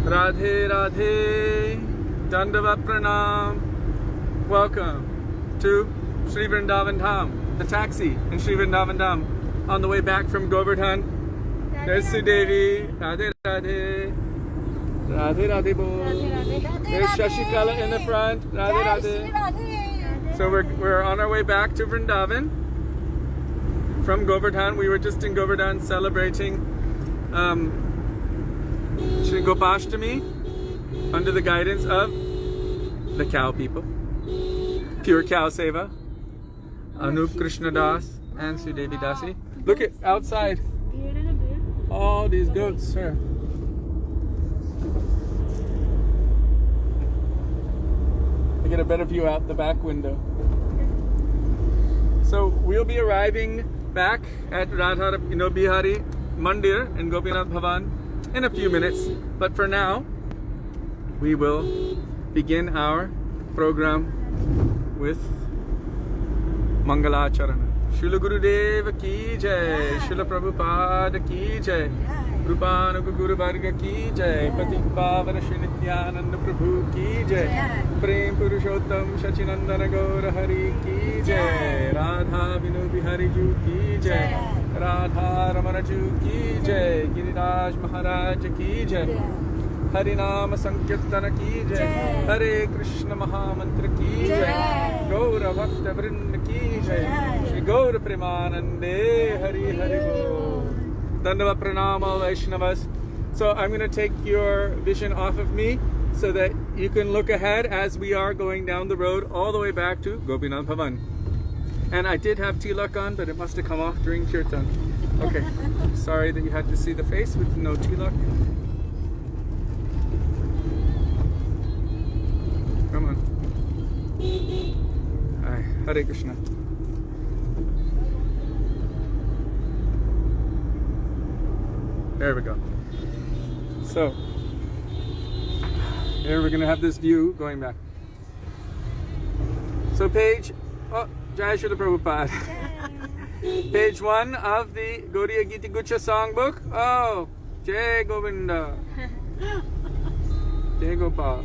Radhe Radhe, Dandavat Pranam. Welcome to Sri Vrindavan Dham, the taxi in Sri Vrindavan Dham. On the way back from Govardhan. There's Sudevi. Radhe Radhe. Radhe Radhe Bol. There's Shashikala in the front. Radhe Radhe. So we're on our way back to Vrindavan from Govardhan. We were just in Govardhan celebrating Shri Gopashtami under the guidance of the cow people. Pure cow seva. Anup Krishna Das and Sudevi Dasi. Look at outside. All these goats, sir. I get a better view out the back window. So we'll be arriving back at Radha Bihari Mandir in Gopinath Bhavan in a few minutes. But for now, we will begin our program with Mangalacharana. Srila Gurudev ki jai, Srila Prabhupada ki jai, Rupanuga Guru Varga ki jai, Patik Pavana Shri Nityananda Prabhu ki jai, Prem Purushottam Shachinandana Gaura Hari ki jai, Radha Vinu Bihari Ju ki jai, Radha Ramana Ju ki jai, Giriraj Mahārāja ki jai, Harinama Sankirtana ki jai, Hare Krishna Mahamantra ki jai, Gaura Bhakta Vrinda ki jai, Shri Gaura Premanande Hari Hari Bol. Dandava Pranama Vaishnavas. So I'm going to take your vision off of me so that you can look ahead as we are going down the road all the way back to Gopinath Bhavan. And I did have tilak on, but it must have come off during kirtan. Okay, sorry that you had to see the face with no tilak. Come on. Hi, Hare Krishna. There we go. So, here we're going to have this view going back. So page, oh, Jai Srila Prabhupada. Page 1 of the Gaudiya Giti Gucha songbook. Oh, Jai Govinda. Jai Gopal.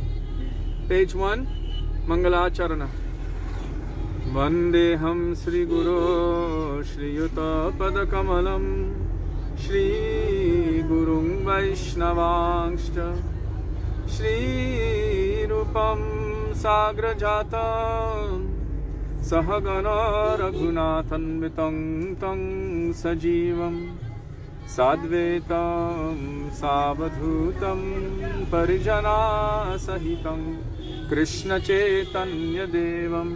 Page 1, Mangalacharana. Vandeham Sri Guru Shri Yuta Padakamalam Shri Gurung Vaishnavangscha Shri Rupam Sagrajatam Sahagana Raghunathan Vitang Tang Sajivam Sadvetam Savadhutam Parijana Sahitam Krishna Chaitanya Devam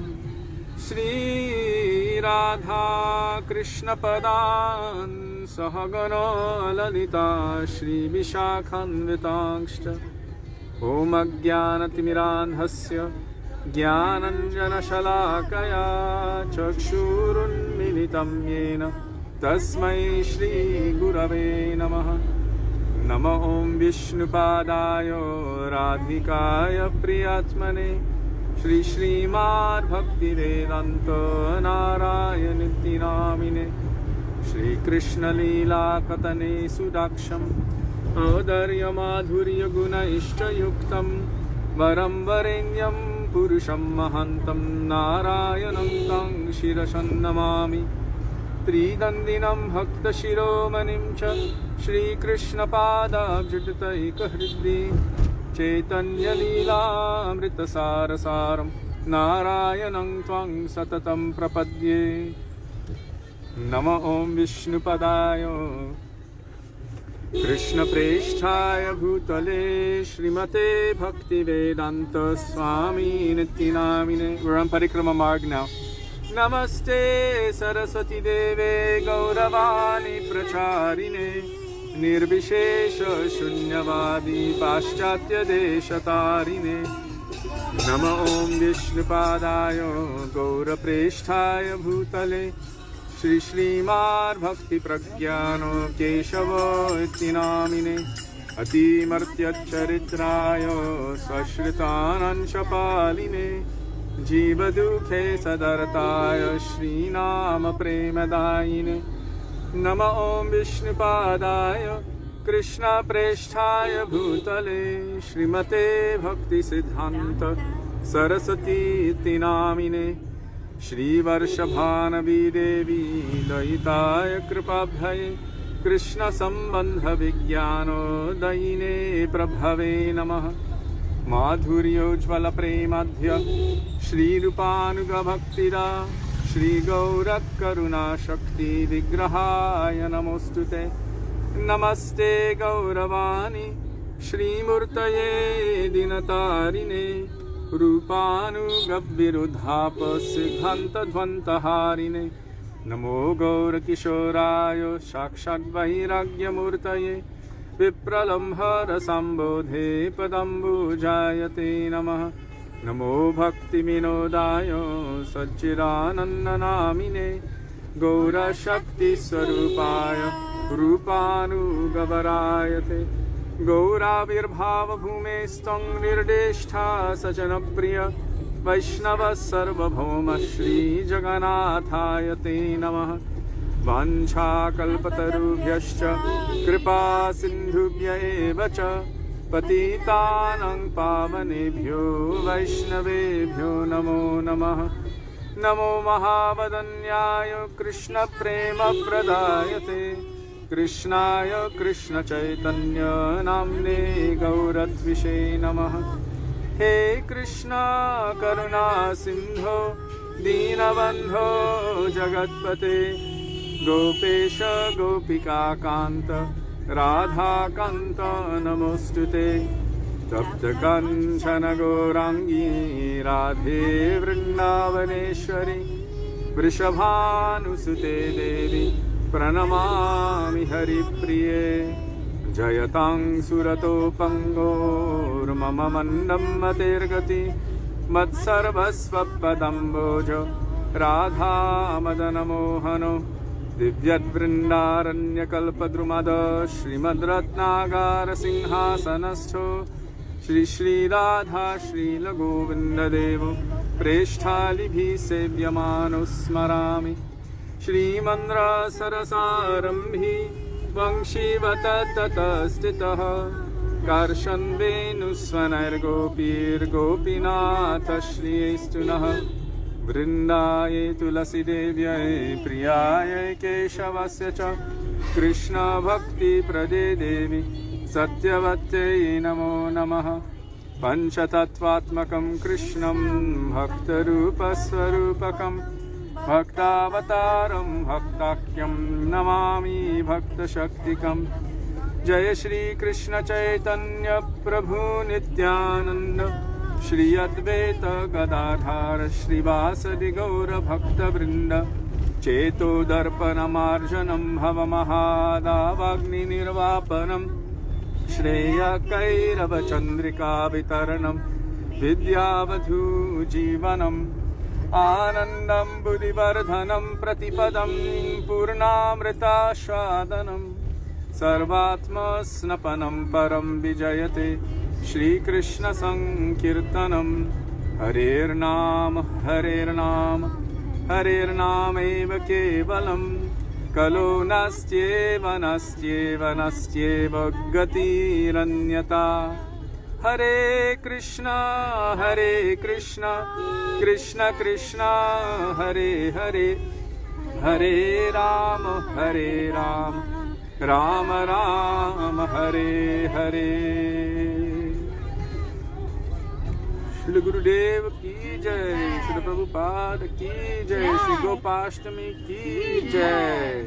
Shri Radha Krishna Padan Sahagana Lalita Shri Vishakhanvitangscha Om Ajnanatimirandhasya Jnananjana Shalakaya Chakshurun Militam Yena Tasmai Shri Gurave Namaha Nama Om Vishnupadayo Radhikaya Priyatmane Shri Śrīmad Bhaktivedānta Nārāyaṇa Namine Shri Krishna Leela Katane Sudaksham Audarya Madhurya Guna Ishta Yuktam Varam Varenyam Purusham Mahantam Nārayanam Tang Shirashan Namami Tridandinam Bhakta Shiromanim Cha Shri Krishna Pada Abjitataika Hriddi Chaitanya Leela Amrita Sarasaram Nārayanam Tvang Satatam Prapadye Nama Om Vishnupadaya Krishna Preshthaya Bhutale Srimate Bhaktivedānta Swami Nityanamine. We're on Parikrama Marg now. Namaste Saraswati Deve Gauravani Pracharine Nirvishesha Shunyavadi Paschatya Deshatarine Nama Om Vishnupadaya Gaura Preshthaya Bhutale Shri Śrīmad Bhakti Pragyano Keshava Iti Namine Ati Martya Charitraya Sashritānaṁ Shapaline Jiva Dukhe Sadartaya Shri Nama Premadayine Nama Om Vishnupadaya Krishna प्रेष्ठाय भूतले श्रीमते भक्तिसिद्धान्त सरस्वती इति नामिने श्रीवर्षभानवी देवी लयिताय कृपाभये कृष्ण संबंध विज्ञानोदयिने प्रभवे नमः। माधुर्योज्ज्वल प्रेमाध्य श्रीरूपानुगभक्तिदा श्रीगौरकरुणा शक्ति विग्रहाय नमोस्तुते। नमस्ते गौरवाणी श्रीमूर्तये दिनतारिणे रूपानुगव्यरुधाप सिद्धान्तध्वन्तहारिणे नमो गौरकिशोराय साक्षाद्वैराग्यमूर्तये विप्रलम्भरसम्बोधे पदम्बुजायते नमः। नमो भक्तिविनोदाय सच्चिदानन्दनामिने गौरशक्तिस्वरूपाय रूपानुगवरायते गौराविर्भावभूमेस्त्वं निर्देष्टा सजनप्रिय वैष्णव सर्वभौम श्रीजगन्नाथाय ते नमः। वाञ्छाकल्पतरुभ्यश्च कृपा सिन्धुभ्य एव च पतितानां पावनेभ्यो वैष्णवेभ्यो नमो नमः। नमो महावदन्याय कृष्णप्रेमप्रदायते कृष्णाय कृष्णचैतन्य नाम्ने गौरत्विषे नमः। हे कृष्ण करुणा सिन्धो दीनबन्धो जगत्पते गोपेश गोपिकान्त राधाकान्त नमोस्तुते। तप्तकाञ्चन गौराङ्गी राधे वृन्दावनेश्वरी वृषभानुसुते देवी प्रणमामि हरिप्रिये। जयतां सुरतोपङ्गोर्मम मन्दं मतेर्गति मत्सर्वस्वपदम्बोज राधामदनमोहनो दिव्यद्वृन्दारण्यकल्पद्रुमद श्रीमद्रत्नागारसिंहासनस्थो श्री श्रीराधा श्रीलगोविन्ददेवो प्रेष्ठालिभिः सेव्यमानो स्मरामि। श्रीमन्द्रसरसारम्भी वंशीवतततस्थितः कर्षन् वेणुस्वनैर्गोपीर्गोपीनाथ श्रियैस्तु नः। वृन्दायै तुलसीदेव्यै प्रियायै केशवस्य च कृष्णभक्तिप्रदे देवी सत्यवत्यै नमो नमः। पञ्चतत्त्वात्मकं कृष्णं भक्तरूपस्वरूपकं भक्तावतारं भक्ताख्यं नमामि भक्तशक्तिकं। जय श्री कृष्ण चैतन्य प्रभु नित्यानंद श्री अद्वैत गदाधर श्रीवासदि गौर भक्तवृंद। चेतो दर्पणमार्जनं भवमहादावाग्निर्वापनं श्रेयकैरवचन्द्रिका वितरणं विद्यावधूजीवनम् आनन्दं बुद्धिवर्धनं प्रतिपदं पूर्णामृतास्वादनं सर्वात्मस्नपनं परं विजयते श्रीकृष्ण संकीर्तनं। हरेर्नाम हरेर्नाम हरेर्नामेव केवलं कलो नास्त्येव नास्त्येव नास्त्येव गतिरन्यथा। हरे कृष्ण कृष्ण कृष्ण हरे हरे हरे राम राम राम हरे हरे। श्री गुरुदेव की जय, श्री प्रभुपाद की जय, श्री गोपाष्टमी की जय।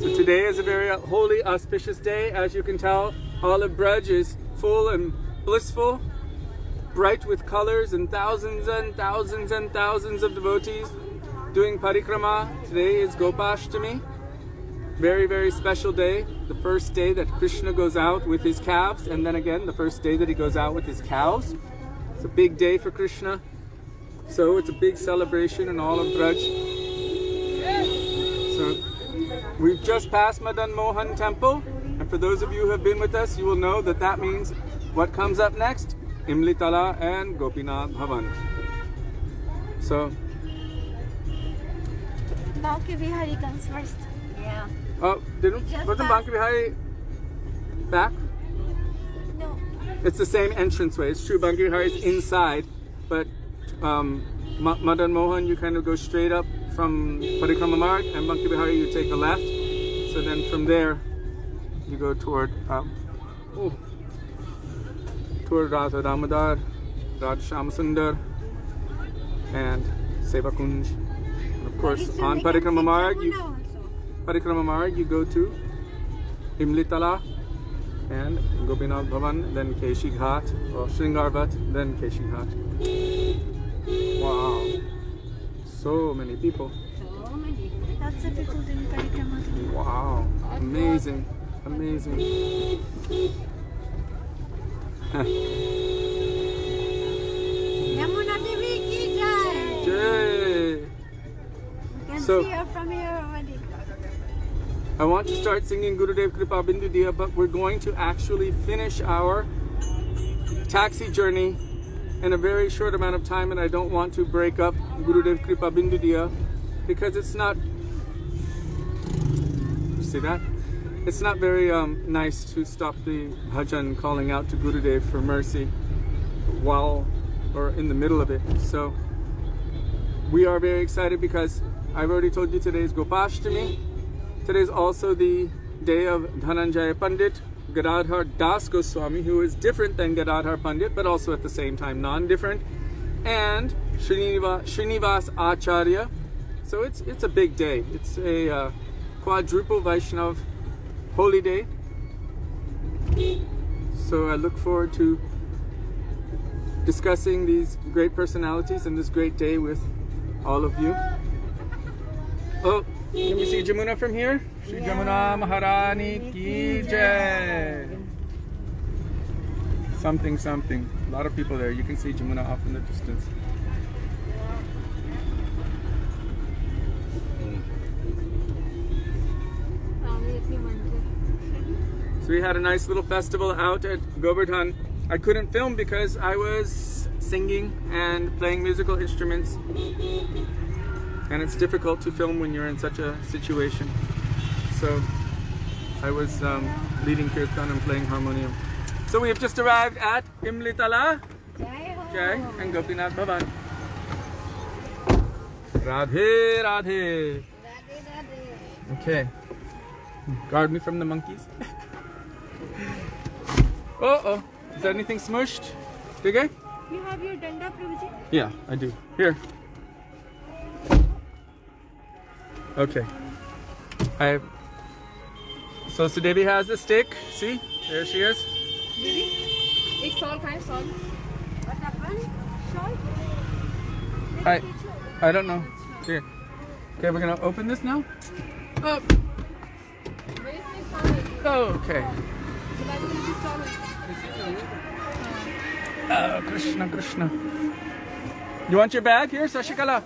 So today is a very holy, auspicious day. As you can tell, all of Braj is full and blissful, bright with colors, and thousands and thousands and thousands of devotees doing parikrama. Today is Gopashtami. Very, very special day. The first day that Krishna goes out with his calves, and then again the first day that he goes out with his cows. It's a big day for Krishna. So it's a big celebration in all of Braj. So we've just passed Madan Mohan Temple. And for those of you who have been with us, you will know that that means what comes up next? Imlitala and Gopinath Bhavan. So Banki Bihari comes first. Yeah. wasn't Banki Bihari back? No. It's the same entranceway. It's true, Bhakti Vihara is inside, but Madan Mohan, you kind of go straight up from Parikrama Marg, and Bhakti Vihara, you take a left. So then from there, you go toward Radha Damodar, Radha Shyam and Sevakunj. And of course, on Parikrama Marg, you go to Imlitala and Gopinath Bhavan, then Keshi Ghat, or Shringarvat, then Keshi Ghat. Wow, so many people. So many. Lots of people doing Parikrama. Wow, amazing, amazing. Yamuna Devi ki jai. Jai. You can So- see her from here already. I want to start singing Gurudev Kripa Bindu Diya, but we're going to actually finish our taxi journey in a very short amount of time, and I don't want to break up Gurudev Kripa Bindu Diya because it's not, you see that? It's not very nice to stop the bhajan calling out to Gurudev for mercy while or in the middle of it. So we are very excited because I've already told you today is Gopashtami. Today is also the day of Dhananjaya Pandit, Gadadhar Das Goswami, who is different than Gadadhar Pandit, but also at the same time non-different, and Srinivas Acharya. So it's a big day. It's a quadruple Vaishnav holy day. So I look forward to discussing these great personalities and this great day with all of you. Oh, can we see Jamuna from here? Shri Jamuna Maharani ki jai. Something, something. A lot of people there. You can see Jamuna off in the distance. So we had a nice little festival out at Govardhan. I couldn't film because I was singing and playing musical instruments. And it's difficult to film when you're in such a situation. So I was leading kirtan and playing harmonium. So we have just arrived at Imlitala, Jai, and Gopinath Bhavan. Radhe, Radhe. Okay. Guard me from the monkeys. Oh, is there anything smushed? Okay? You have your danda, Prabhuji? Yeah, I do. Here. Okay. So Sudevi has the stick. See? There she is. Didi, एक salt खाएं, salt. What happened? Salt? I don't know. Here. Okay, we're gonna open this now. Oh. Okay. Oh, Krishna, Krishna. You want your bag here, Sashikala?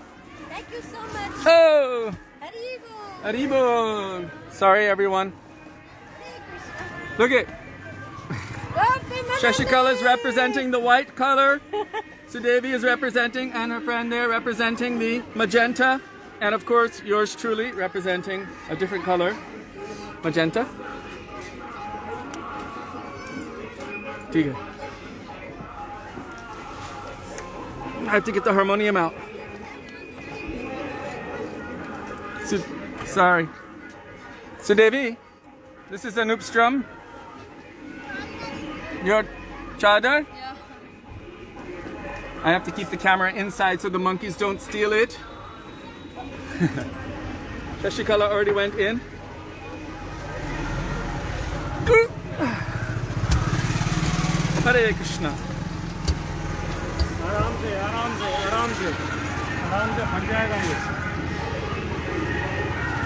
Thank you so much. Oh, Haribo. Haribo. Sorry, everyone. Look at Shashikala is representing the white color. Sudevi is representing, and her friend there representing the magenta. And of course, yours truly representing a different color, magenta. I have to get the harmonium out. Sorry. Sudevi, this is an upstrum. Your chadar? Yeah. I have to keep the camera inside so the monkeys don't steal it. Shashikala already went in. Hare Krishna.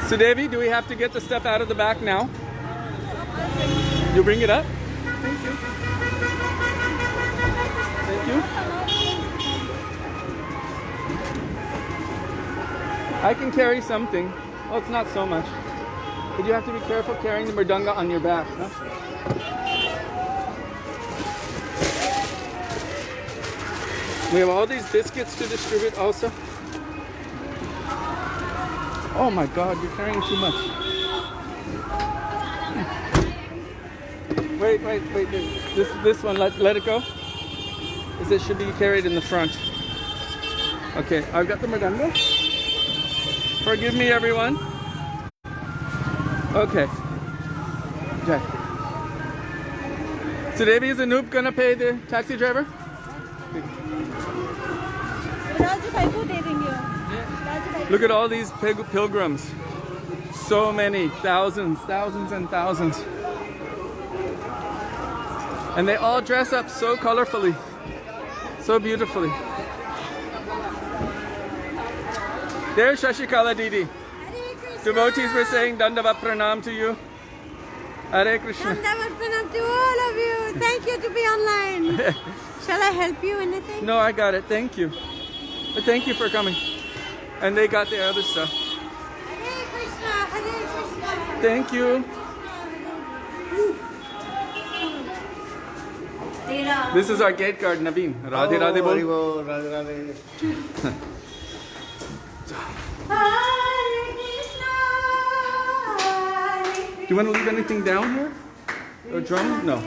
Sudevi, do we have to get the stuff out of the back now? You bring it up? Thank you. Thank you. I can carry something. Oh, it's not so much. But you have to be careful carrying the mridanga on your back. Huh? We have all these biscuits to distribute also. Oh my God, you're carrying too much. Wait. This one, let it go. It should be carried in the front. Okay, I've got the mridanga. Forgive me, everyone. Okay. Jack. Sudevi, is Anoop gonna pay the taxi driver? Look at all these pilgrims. So many, thousands and thousands. And they all dress up so colorfully, so beautifully. There's Shashikala Didi. Devotees were saying Dandavat Pranam to you. Hare Krishna. Dandavat Pranam to all of you. Thank you to be online. Shall I help you anything? No, I got it. Thank you. But thank you for coming. And they got the other stuff. Hare Krishna, Hare Krishna. Thank you. This is our gate guard, Naveen. Radhe Radhe bol. Radhe Radhe. Do you want to leave anything down here? Or drum? No.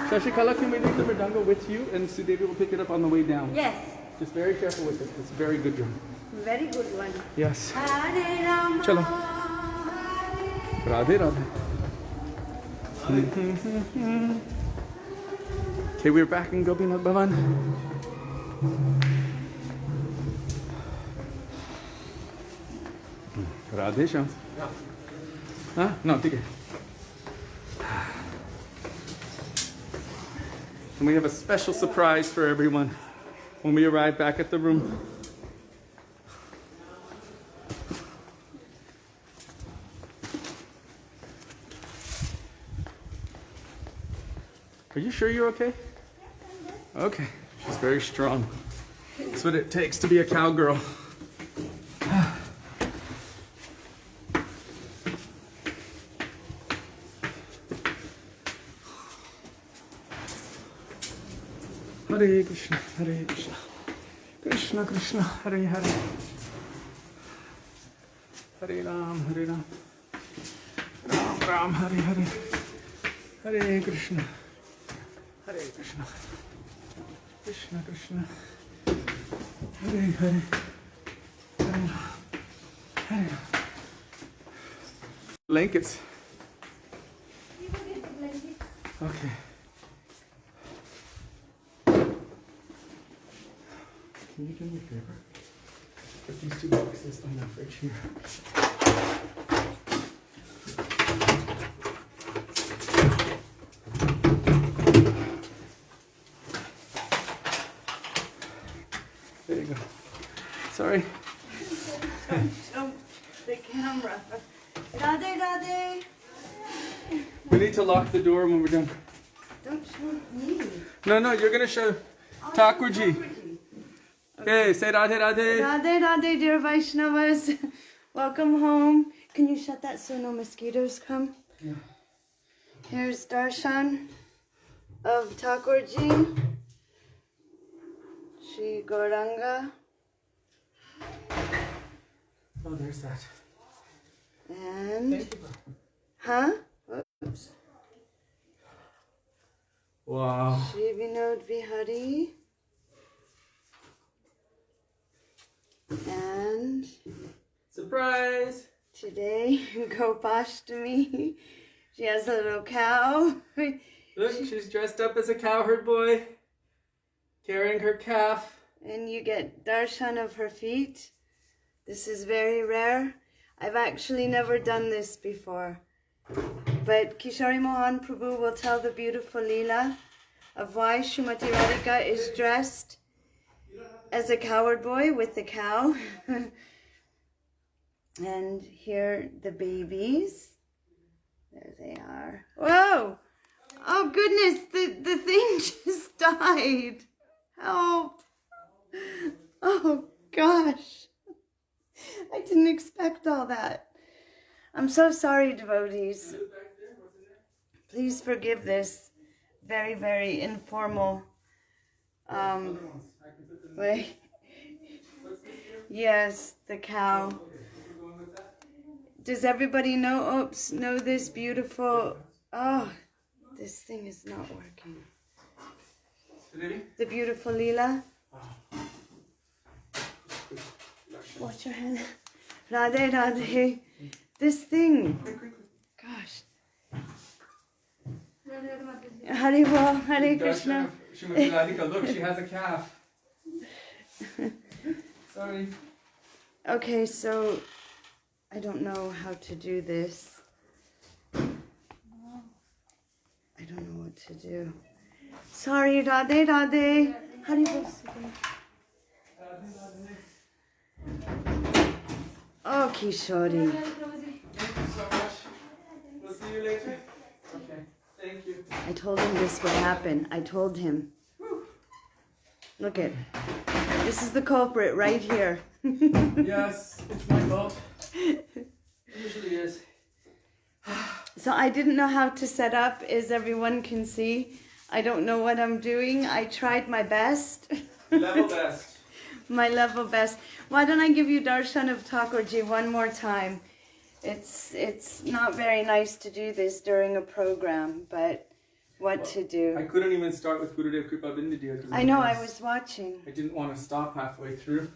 Shashikala, can we leave the mridanga with you? And Sudevi will pick it up on the way down. Yes. Just very careful with it. It's a very good drum. Very good one. Yes. Hare Rama. Chalo. Radhe Radhe. Okay, we're back in Gopinath Bhavan. Radhe Sham. Huh? No, take it. And we have a special surprise for everyone when we arrive back at the room. Are you sure you're okay? Okay. She's very strong. That's what it takes to be a cowgirl. Hare Krishna, Hare Krishna, Krishna Krishna, Hare Hare, Hare Ram, Hare Ram, Ram Ram, Hare Hare, Hare Krishna, Hare Krishna, Krishna Krishna, Hare Hare, Hare Ram, Hare Ram. Blankets. Okay. Can you do me a favor? Put these two boxes on the fridge here. There you go. Sorry. Don't show the camera. Radhe Radhe. We need to lock the door when we're done. Don't show me. No, you're gonna show Thakurji. Okay, say Radhe Radhe. Radhe Radhe, dear Vaishnavas. Welcome home. Can you shut that so no mosquitoes come? Yeah. Here's darshan of Thakurji, Shri Gauranga, Oh, there's that. and huh? Oops. Wow. Shri Vinod Vihari, and Surprise! today Gopashtami. She has a little cow. Look, she's dressed up as a cowherd-boy, carrying her calf. And you get darshan of her feet. This is very rare. I've actually never done this before. But Kishori Mohan Prabhu will tell the beautiful Leela of why Srimati Radhika is dressed as a cowherd boy with the cow. And here the babies. There they are. Whoa! Oh goodness, the thing just died. Help! Oh gosh. I didn't expect all that. I'm so sorry, devotees. Please forgive this very, very informal way. Yes, the cow. Does everybody know this beautiful Oh, this thing is not working. Sudevi? The beautiful Leela. Oh. Watch your hand. Radhe, Radhe. This thing. Gosh. Hari Bol, Hare Krishna. Srimati Radhika, look, she has a calf. Sorry. Okay, so I don't know how to do this. I don't know what to do. Sorry, Radhe, Radhe. Hari Bol. Oh, Kishori. Thank you so much. We'll see you later. Okay, thank you. I told him this would happen. I told him. Look it. This is the culprit right here. Yes, it's my fault. It usually is. So I didn't know how to set up, as everyone can see. I don't know what I'm doing. I tried my best. Level best. My level best. Why don't I give you darshan of Thakurji one more time? It's not very nice to do this during a program, but what to do? I couldn't even start with Gurudev Kripa Bindidiya. I know, I was watching. I didn't want to stop halfway through.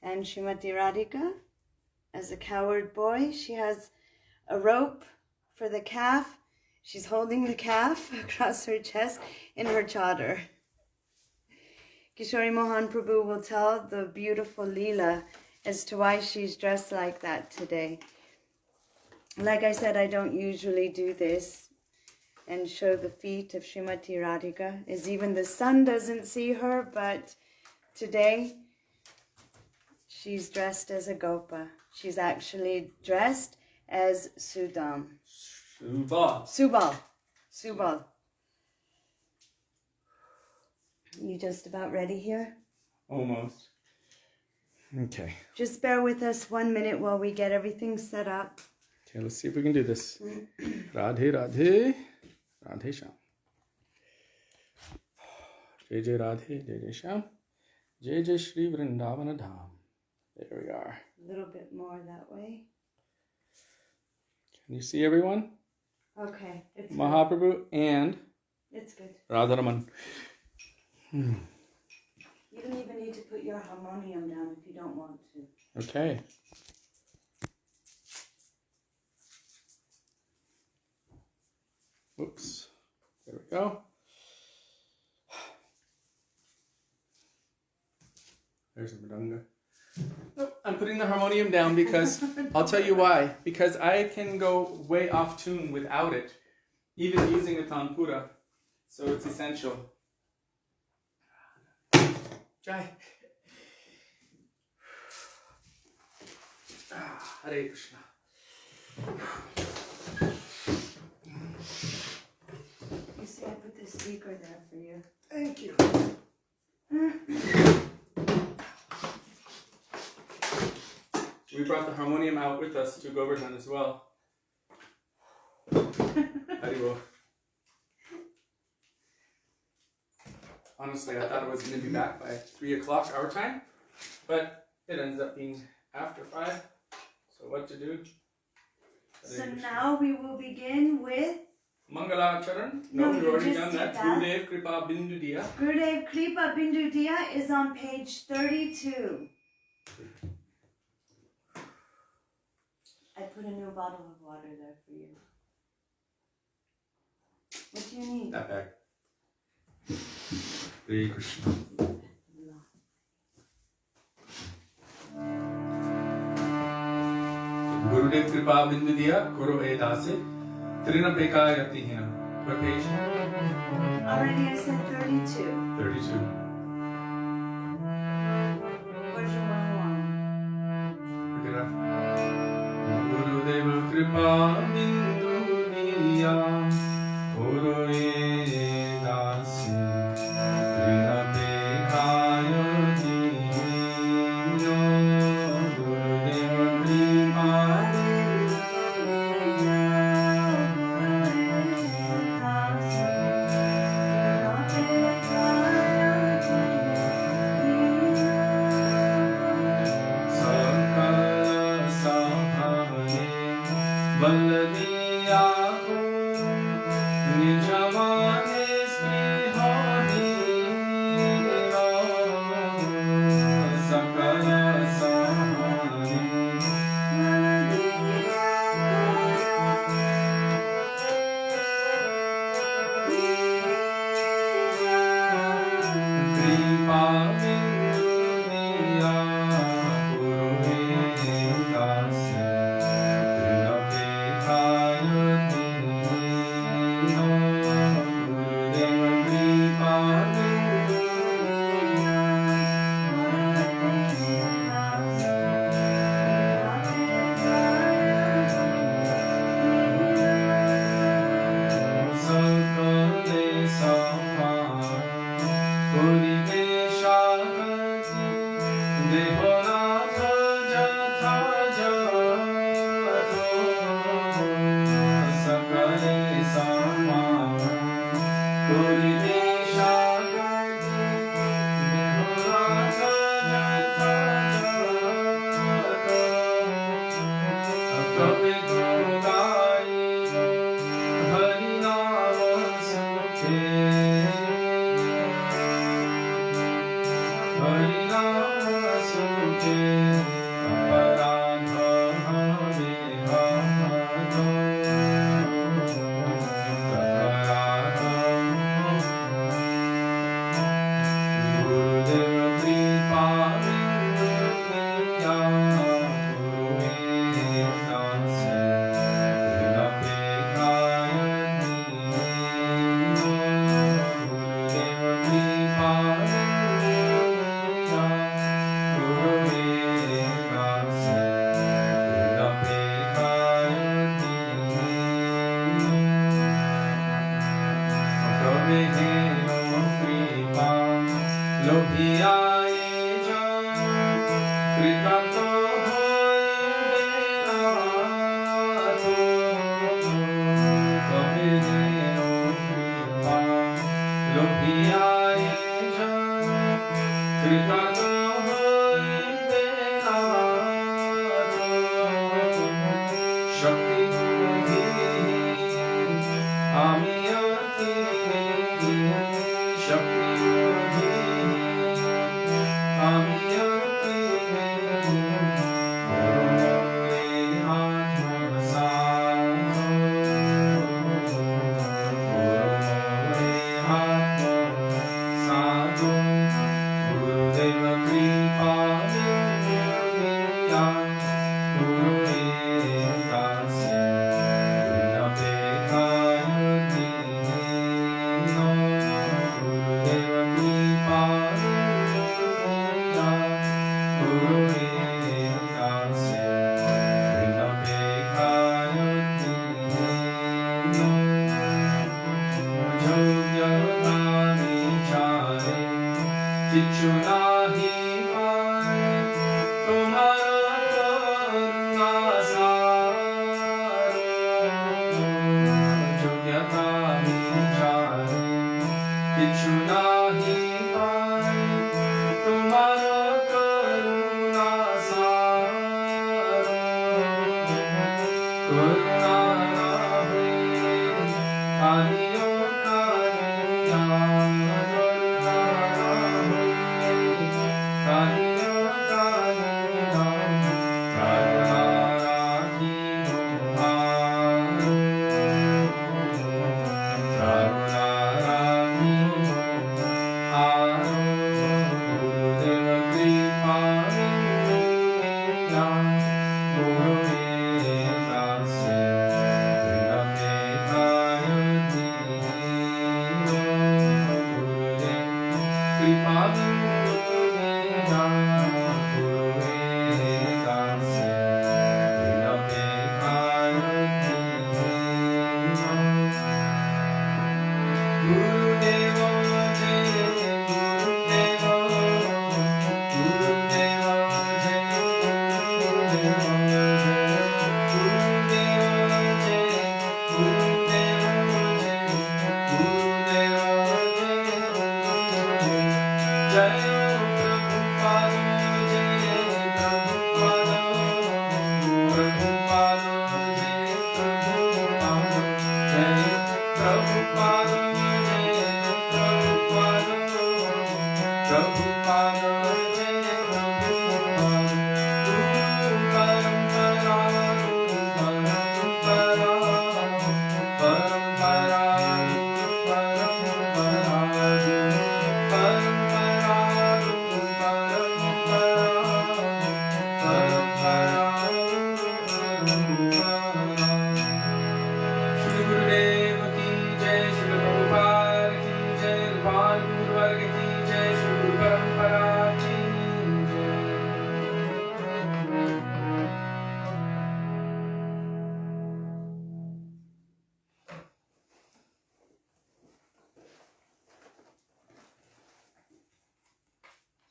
And Srimati Radhika, as a cowherd boy, she has a rope for the calf. She's holding the calf across her chest in her chadar. Kishori Mohan Prabhu will tell the beautiful Leela as to why she's dressed like that today. Like I said, I don't usually do this and show the feet of Srimati Radhika, as even the sun doesn't see her, but today she's dressed as a gopa. She's actually dressed as Sudam. Subal. You just about ready here? Almost. Okay. Just bear with us 1 minute while we get everything set up. Okay, let's see if we can do this. Radhe, Radhe. Radhe Sham. Jai Jai Radhe, Jai Jai Sham. Jai Jai Shri Vrindavana Dham. There we are. A little bit more that way. Can you see everyone? Okay. It's Mahaprabhu and good. It's good. Radharaman. You don't even need to put your harmonium down if you don't want to. Okay. Oops. There we go. There's the mridanga. Oh, I'm putting the harmonium down because, I'll tell you why. Because I can go way off tune without it, even using the tanpura. So it's essential. Jai. Hare Krishna. You see, I put the speaker there for you. Thank you. We brought the harmonium out with us to Govardhan as well. Haribo. Honestly, I thought it was going to be back by 3 o'clock our time, but it ends up being after 5. So what to do? So now we will begin with Mangala Charan. No, We've you already just done did that. that. Gurudev Kripa Bindu Diya. Gurudev Kripa Bindu Diya is on page 32. I put a new bottle of water there for you. What do you need? That bag. Hare Krishna. Gurudev Kripa Bindu Diya Kuro Edase Trina Pekayati Hina. What page? Already I said 32. 32. Where's your one? Pick it up. Gurudev Kripa Bindu Diya Kuro Edase Trina Pekayati Hina. Gurudev Kripa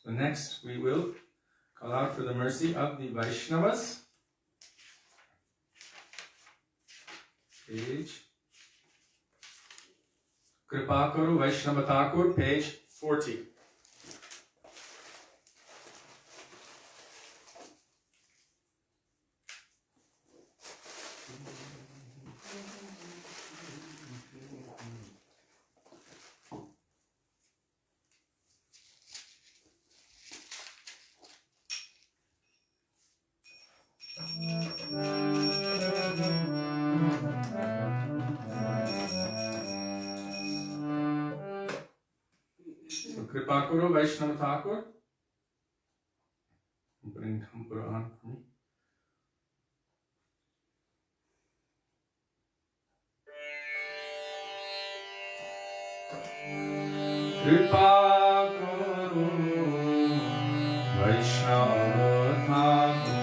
So next we will call out for the mercy of the Vaishnavas. Page. Kripakaru Vaishnava Thakur, page 40. So Kripakuru Vaishnava Thakur, bring Thampura on for me. Kripakuru Vaishnava Thakur.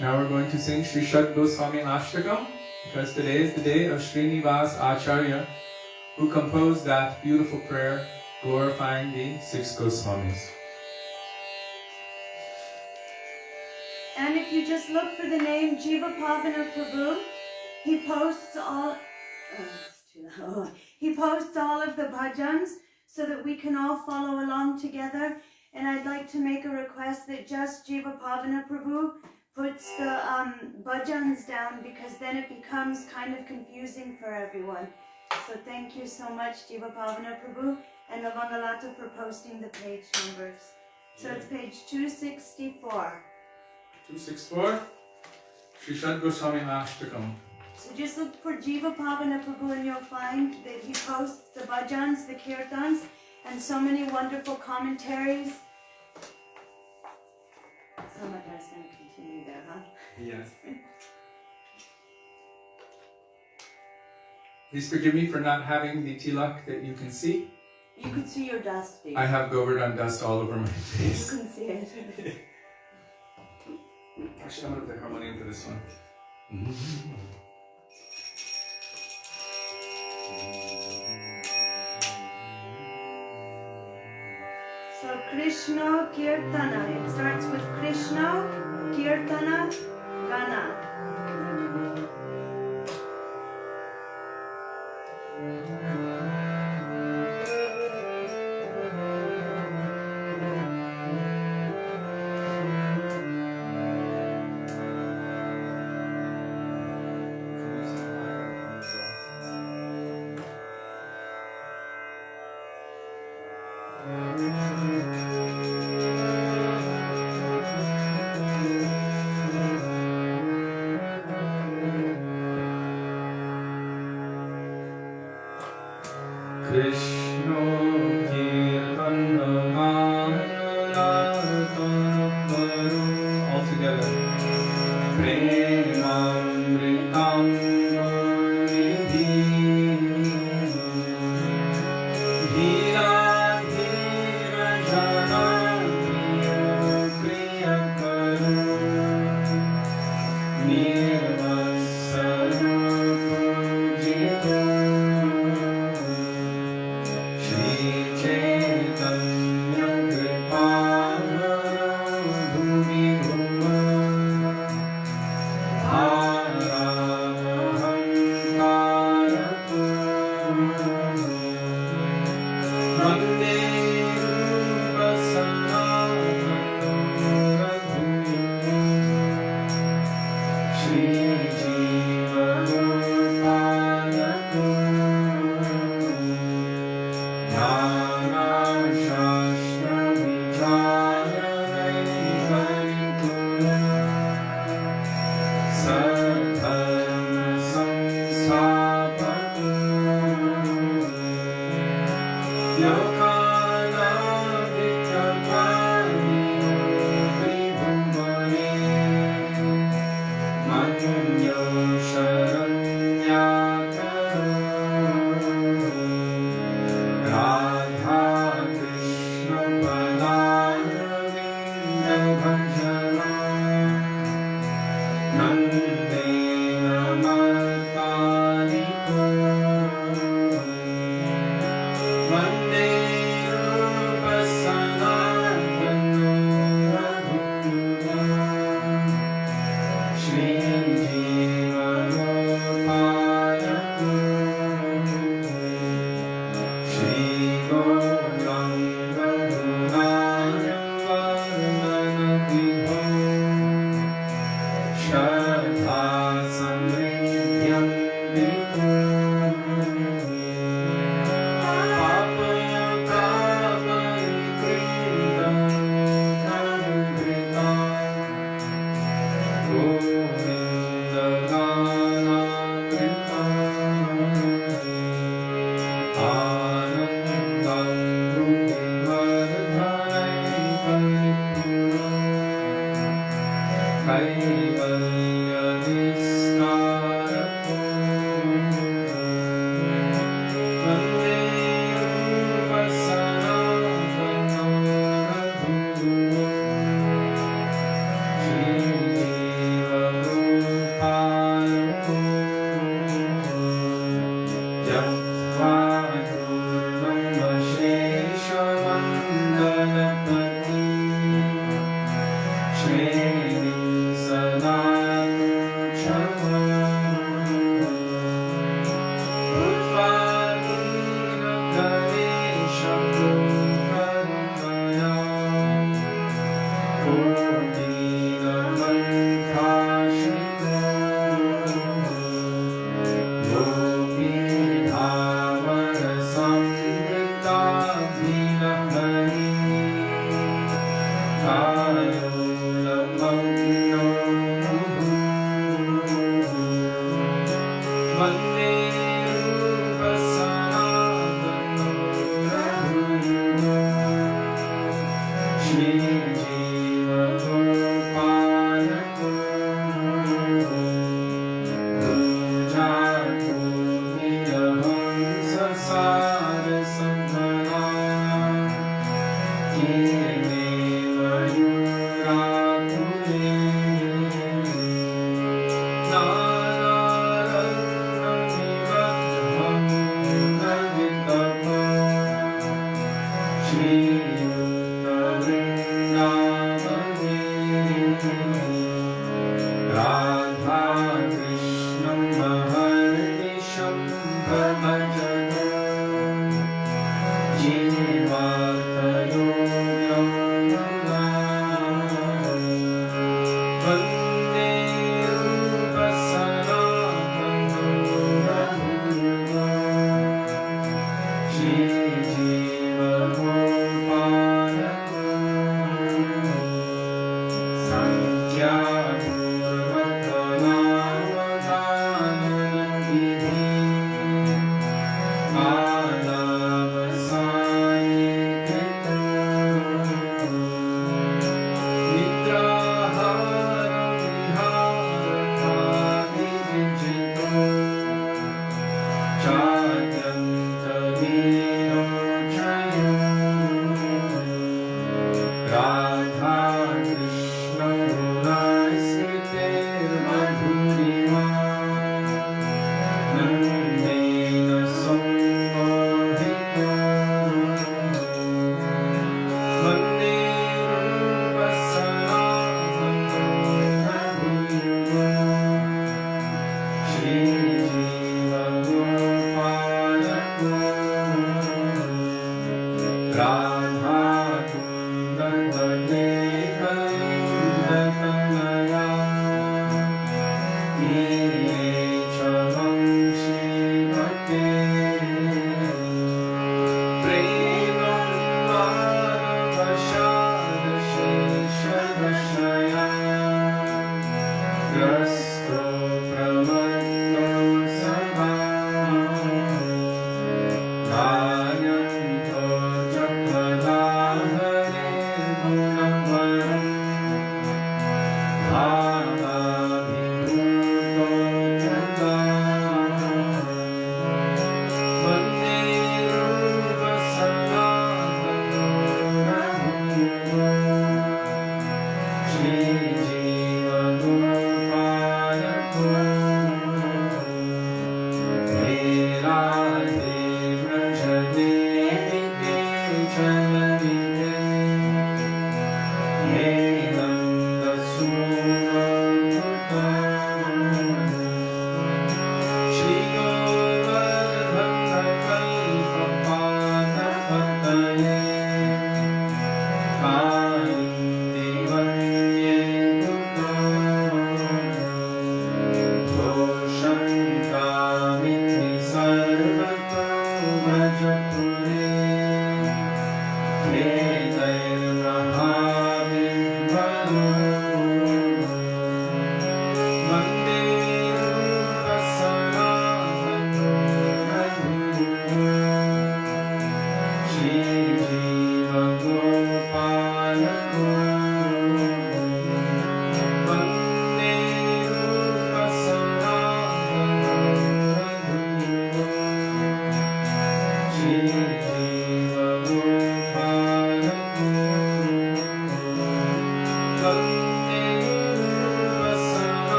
Now we're going to sing Śrī Satyavrata because today is the day of Srinivas Acharya, who composed that beautiful prayer glorifying the 6 Goswāmis. And if you just look for the name Jiva Pavana Prabhu, he posts all of the bhajans so that we can all follow along together. And I'd like to make a request that just Jiva Pavana Prabhu puts the bhajans down, because then it becomes kind of confusing for everyone. So thank you so much, Jiva Pavana Prabhu and Navanalata, for posting the page numbers. So it's page 264. 264, Śrī Satyavrata. So just look for Jiva Pavana Prabhu and you'll find that he posts the bhajans, the kirtans, and so many wonderful commentaries. Samadhar's going to continue there, huh? Yes. Please forgive me for not having the tilak that you can see. You can see your dust. I have Govardhan dust all over my face. You can see it. Actually, I'm going to play harmonium for this one. So Krishna Kirtana. It starts with Krishna Kirtana Gana.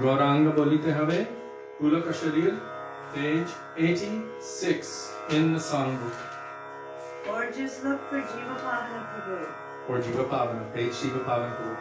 Gauranga Bolite Have, Pulaka Sharir, page 86 in the songbook. Or just look for Jiva Pavana Prabhu. Or Jiva Pavana, page Jiva Pavana Prabhu.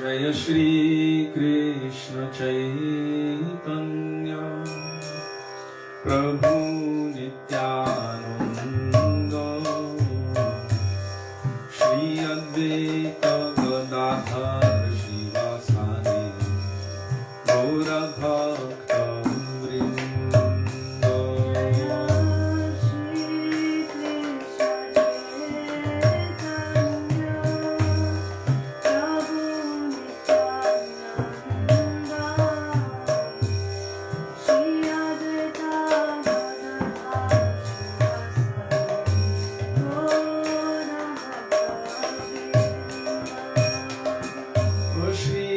Jaya Shri Krishna Chaitanya Prabhu Nityananda Shri Advaita Gadadhar Shivasani Gaura Bhakta Vrinda Shri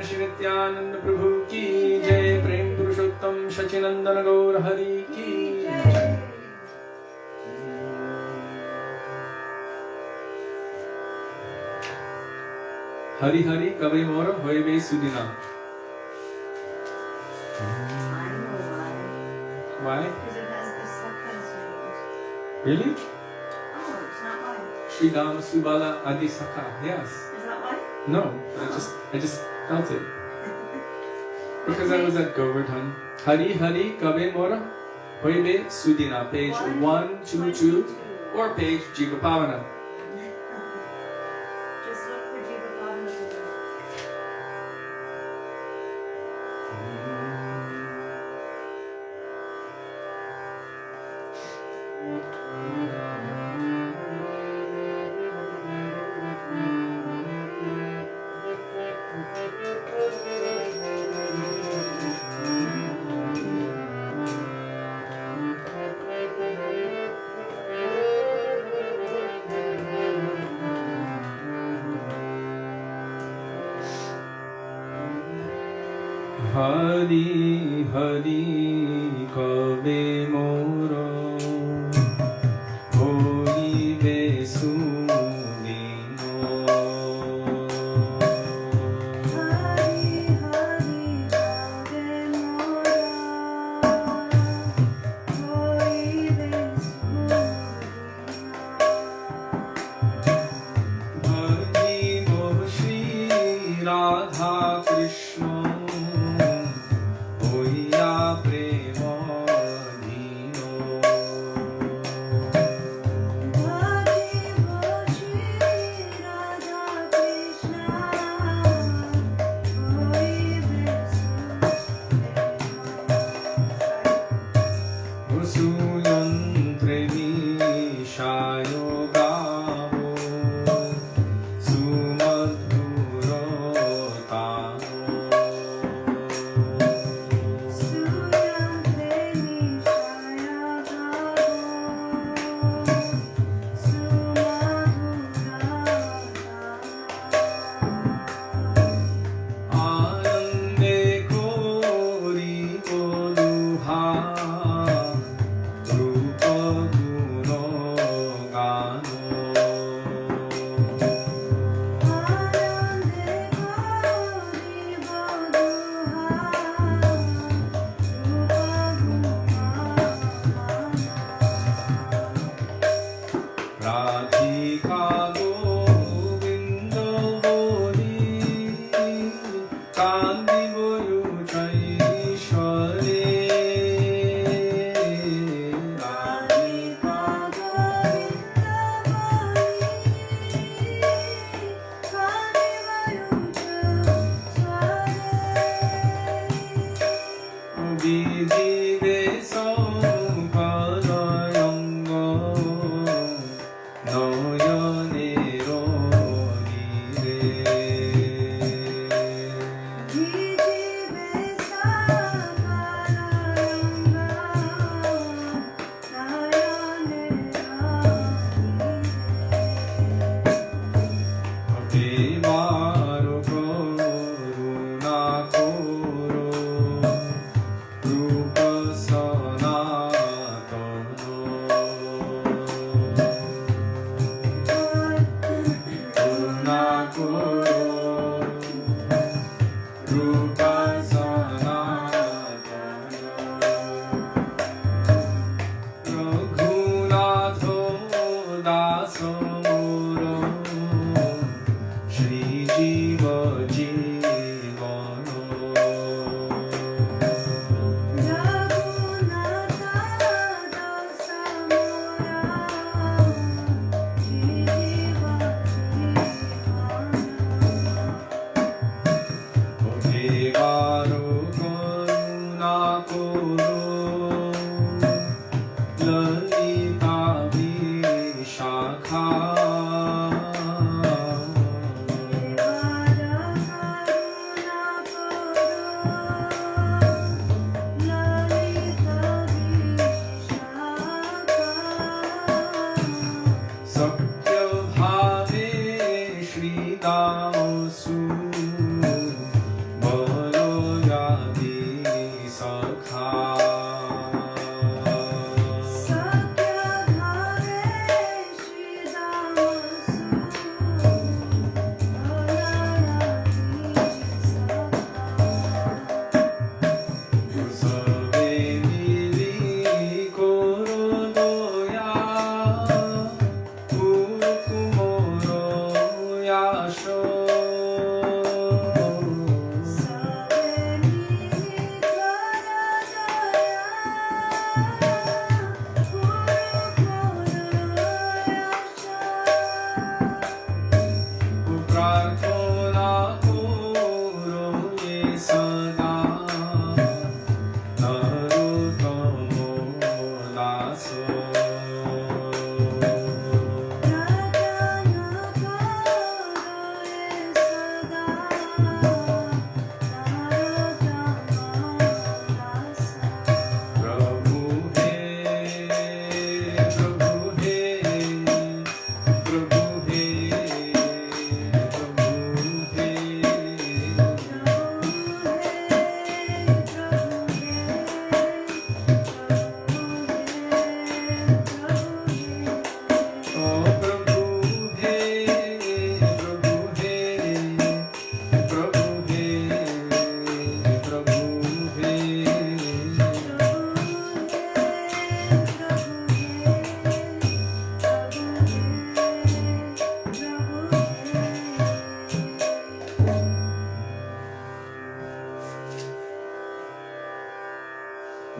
Shri Nityanand प्रभु की जय। प्रेम पुरुषोत्तम सचिनंदन गौर हरि की जय। हरि हरि कवे मोर होइबे सुदिना। Why? Because it has the sakha sound. Really? Oh, it's not why. Śrī Dāmodara Adi Sakha. Yes. Is that why? No, I just felt it. Because I was at Govardhan. Hari Hari Kabe Mora Hoibe Sudina, page 122, or page Jiva Pavana. Just look for Jiva Pavana. Hari Hari Kabe Mora Hoibe Sudina. Hari Hari Kabe Mora Hoibe Sudina. Bhakti Mo Shri Radha Krishna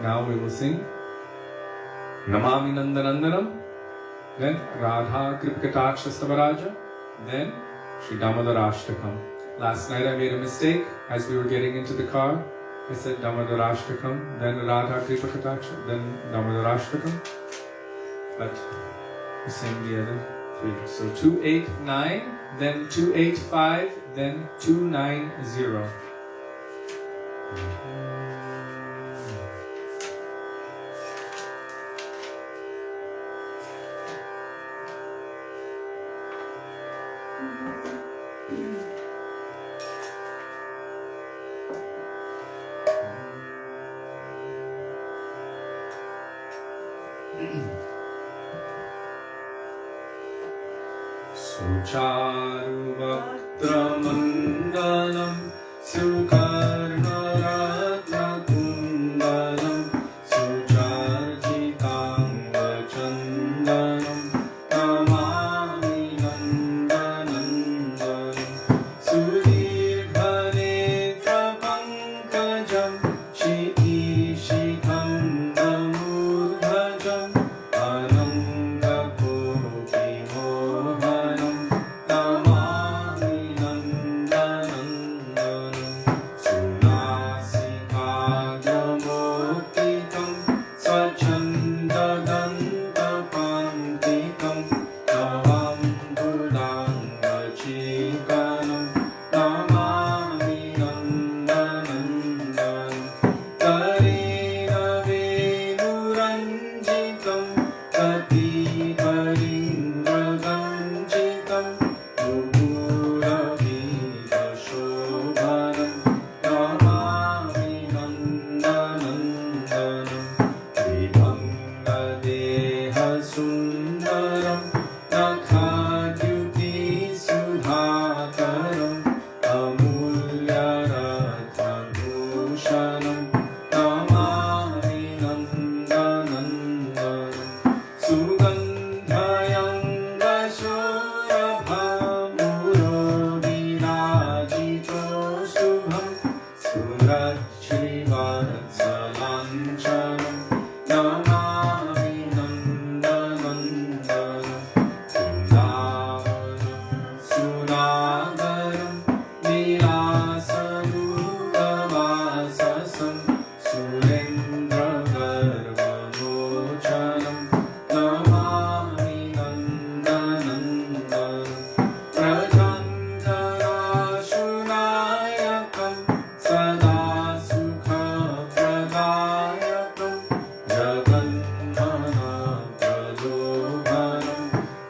Now we will sing Namami Nandanandanam, then Radha Kripkatakshastavaraja, then Śrī Dāmodarāṣṭakam. Last night I made a mistake as we were getting into the car. I said Damodarasṭakam, then Radha Kripkataksha, then Damodarasṭakam. But we sang the other three. So 289, then 285, then 290. Sucharu Bhaktramandalam Sukarnaratnakundalam Sucharjitangachandanam Namami Nandanandanam Sudirghanetra Pankajam Shikishikam Damudhajam Ananga Kopi Mohanam Namami Nandanandanam Sunasikāgamotitam Svachandadantapantikam Tavam Buddhangachikanam Namami Nandanandanam Karena Venuranjitam Kati Parindraganjitam Gugurabhita Shobhanam Namami Nandanandanam Vibhanga Deha Sundaram Nakhadyuti Sudhakaram Amulya Ratnabhushanam Namami Nandanandanam Sugandhayanga Shorabhamuro Vinajito Shubham Surachrivatsalanchalam Namami Nandanandanam Vrindavanam Sunagaram Nilasaruravasasam Surendra Garvamochanam Namami Nandanandanam Prajantarashunayakam Sada Sukha Pradayakam Jagannana Pradobhanam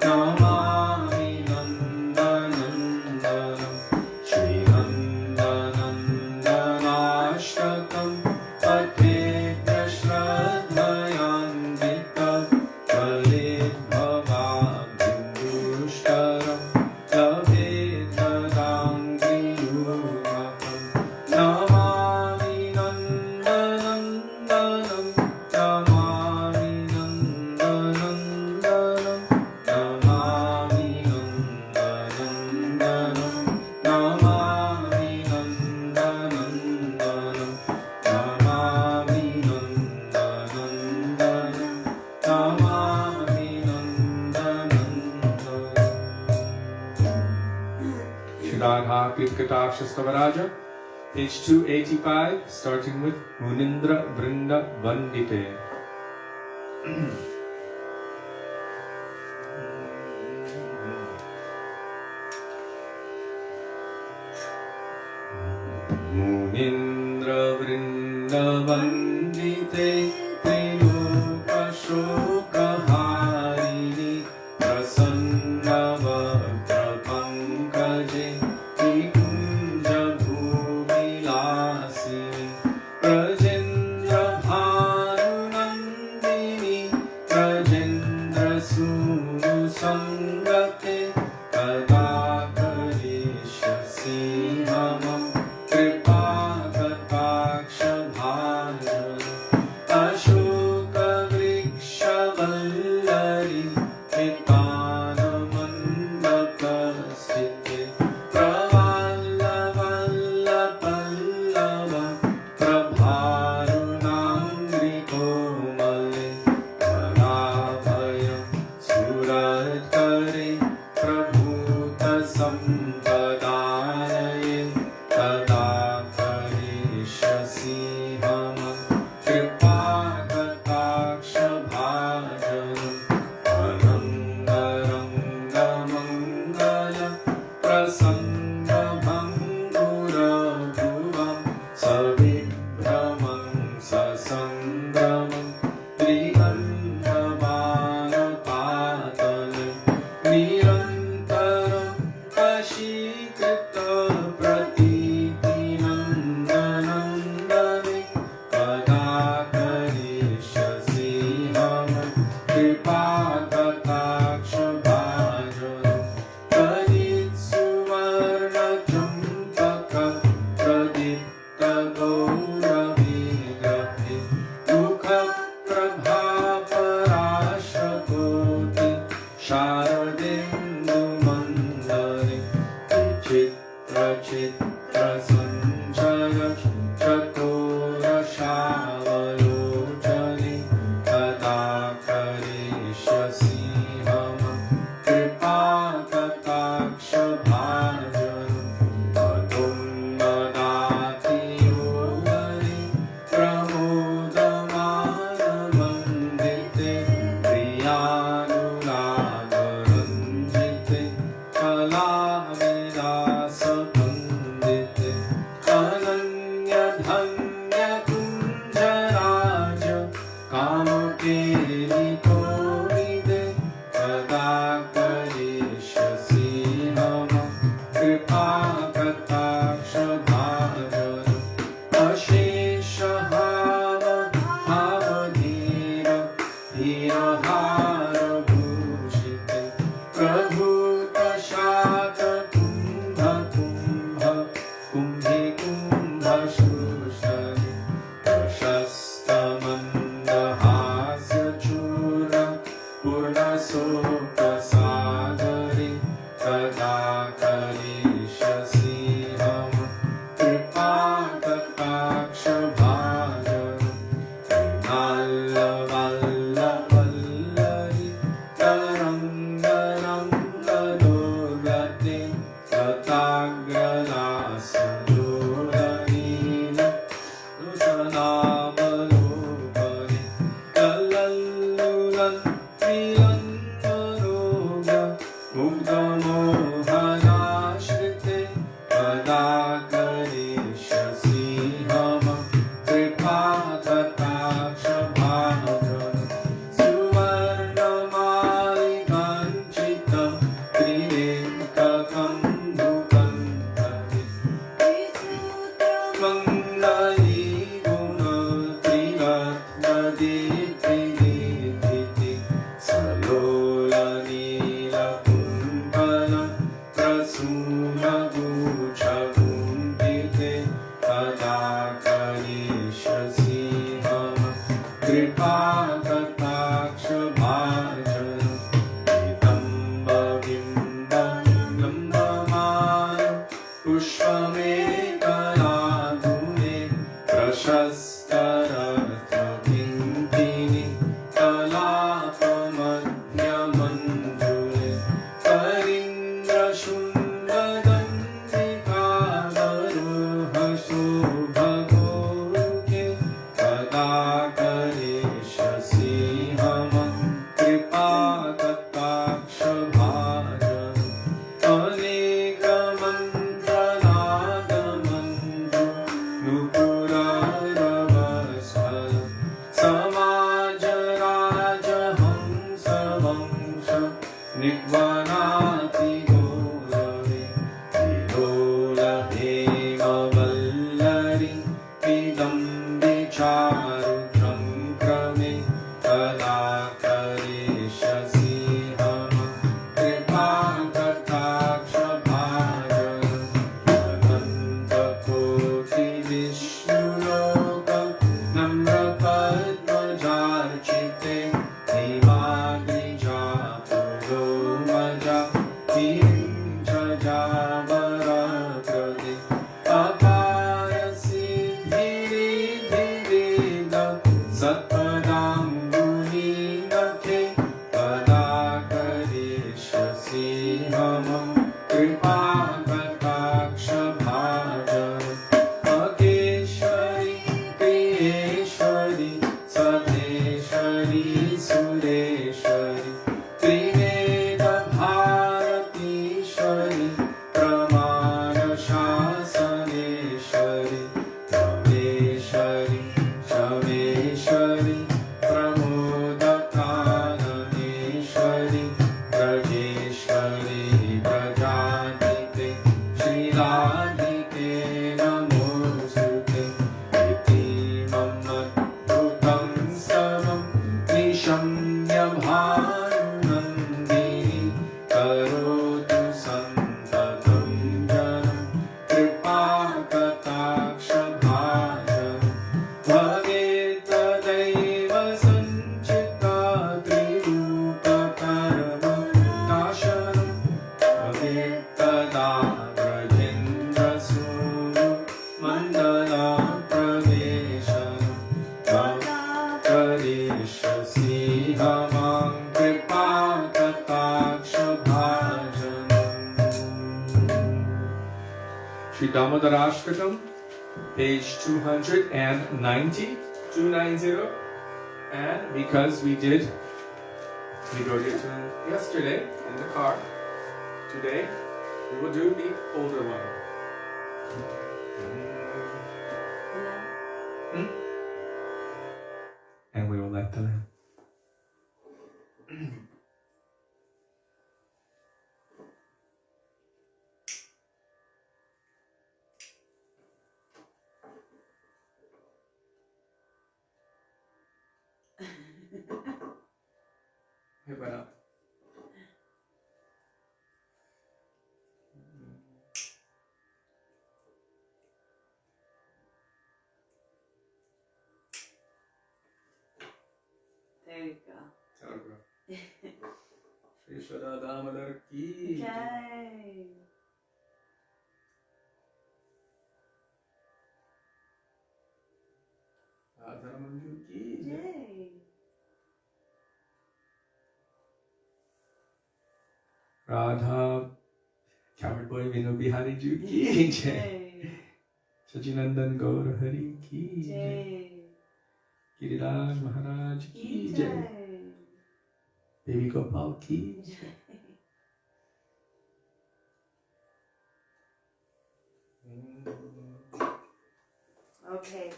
Namami Nandanandanam Śrī Dāmodarāṣṭakam Atedhya Śraddhayanvita Kalidbhavabhindushtaram Labhetadangriruhakam Namami Nandanandanam Namami Nandanandanam Namami Nandanandanam Namami Nandanandanam Namami Nandanandanam Namami Nandanandanam. Shradha Kirkatakshastavaraja, page 285, starting with Munindra Vrinda Vandite. Munindra Vrinda Vandite Trilokashokaharini Prasannavakra Pankaje Vikunja Bhuvilasini Prajendra Bhanunandini Prajendra Sunu Sangate Kadakarishyasi Mamam Kripakataksha Bhanu प्रसञ्चर चकोरशावलोचने कदा करिष्यसि मम कृपाकटाक्ष भाजनं पदुं ददाति योगरे प्रमोदमानमन्दिते प्रियानुरागरञ्जिते कलाविलासपण्डिते अनन्यधन्यकुञ्जराज कामकेलिकोविदे कदा करिष्यसि मम कृपाकटाक्षभाजनम् अशेषहावधीर हीरहारभूषिते प्रभूतशातकुम्भकुम्भ कुम्भिकुम्भशूषणे प्रशस्तमन्दहास्यचूर पूर्णशोकसागरे कदा करिष्यसि मम कृपाकटाक्षभाजनम् वल्लवल्लवल्लरि तरङ्गरङ्गलोलते तथाग्रलासलोलनील लोचनावलोकने तल्लल्लुलन् प्रियन्मरोग मुग्धमोहनाश्रिते कदा करिष्यसि मम कृपाकटाक्षभाजनम् सुवर्णमालिकाञ्चित त्रिनेत्रकन्दुकन्धरे मङ्गलीगुणत्रिरत्नदीप्तिदीप्तिते सलोलनीलकुम्भल प्रसूनगुच्छकुम्भिते कदा करिष्यसि मम कृपाकटाक्षभाजनम् नितम्बबिम्बलम्बमान पुष्पमेकलाधुने प्रशस्तरत्नकिङ्किणि कलापमध्यमञ्जुले करीन्द्रशृङ्गदण्डिकावरोहशोभगोरुके कदा करिष्यसि मम कृपाकटाक्षभाजनम् अनेकमन्त्रनादमञ्जु नुपुररव Dāmodarāṣṭakam, page 290, 290. And because we did devotee tune yesterday in the car, today we will do the older one. And we will let the lamp. 해봐라. There you go. 잘하고요. Śrī Dāmodara ki Jai. Radhamanju ki Jai. Radha cowherd-boy Vinu Bihari Ju ki jai. Jai. Sachinandan Gaur Hari ki jai. Jai. Giriraj Mahārāja ki jai. Jai. Baby Gopal ki jai. Okay,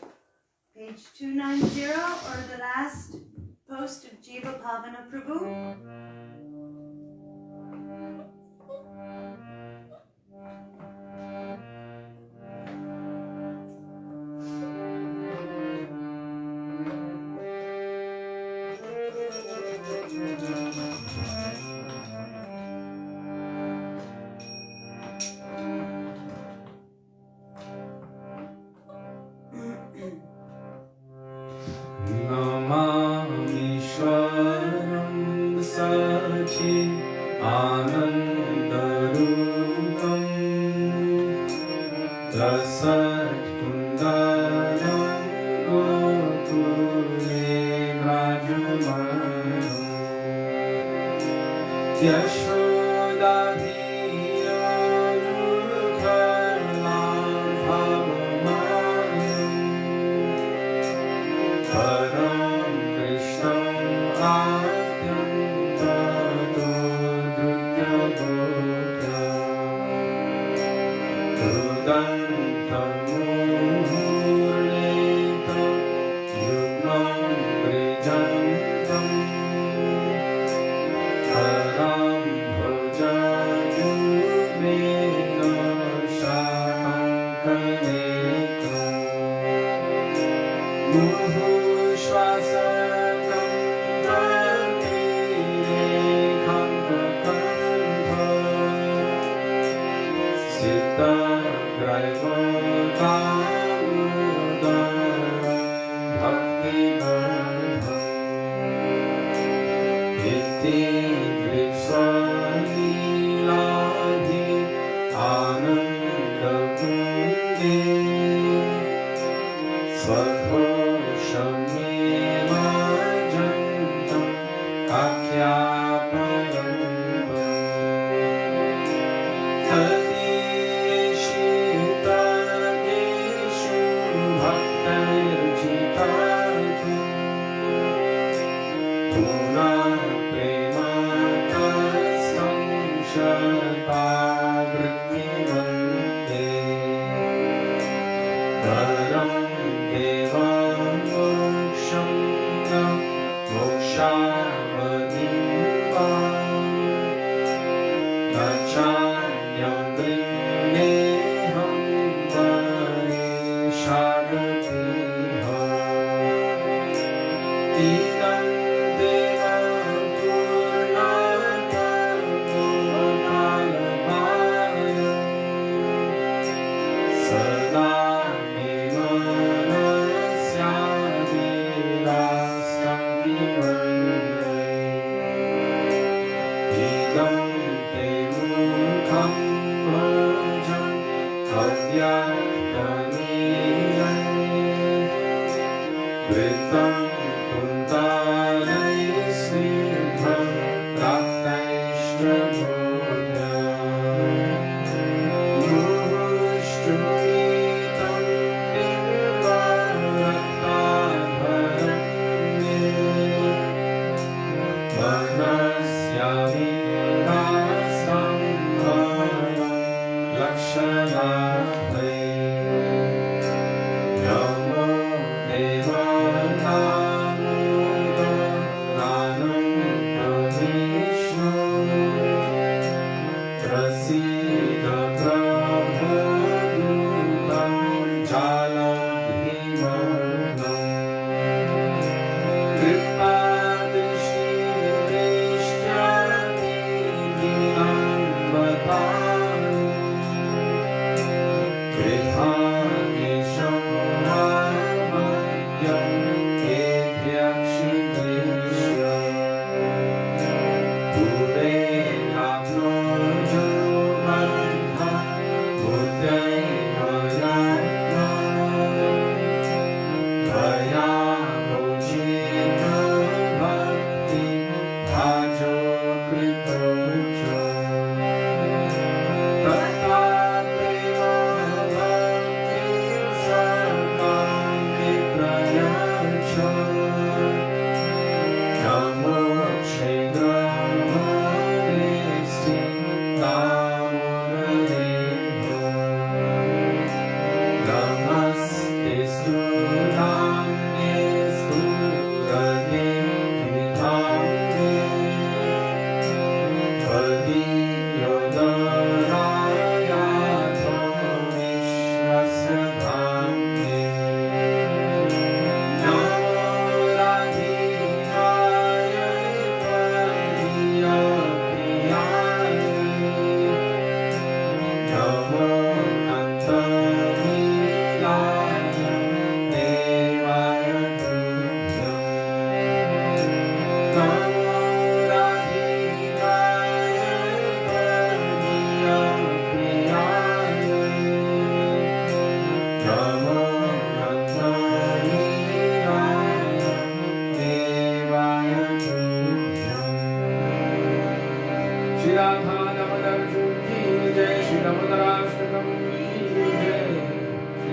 page 290 or the last post of Jiva Pavana Prabhu.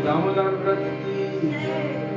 Damodar Vrat ki jai.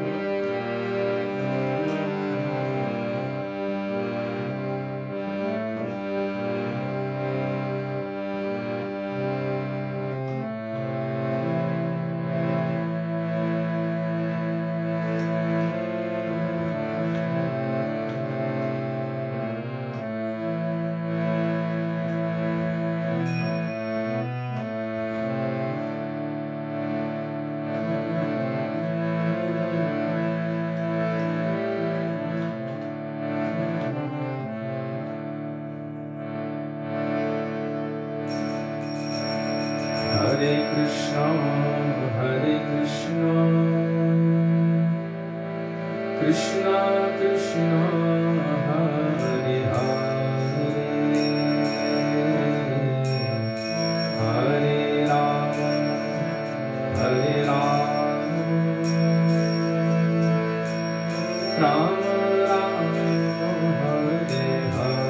Hare Krishna, Krishna Krishna, Hare Hare, Hare Rama, Hare Rama, Rama Rama, Hare Hare,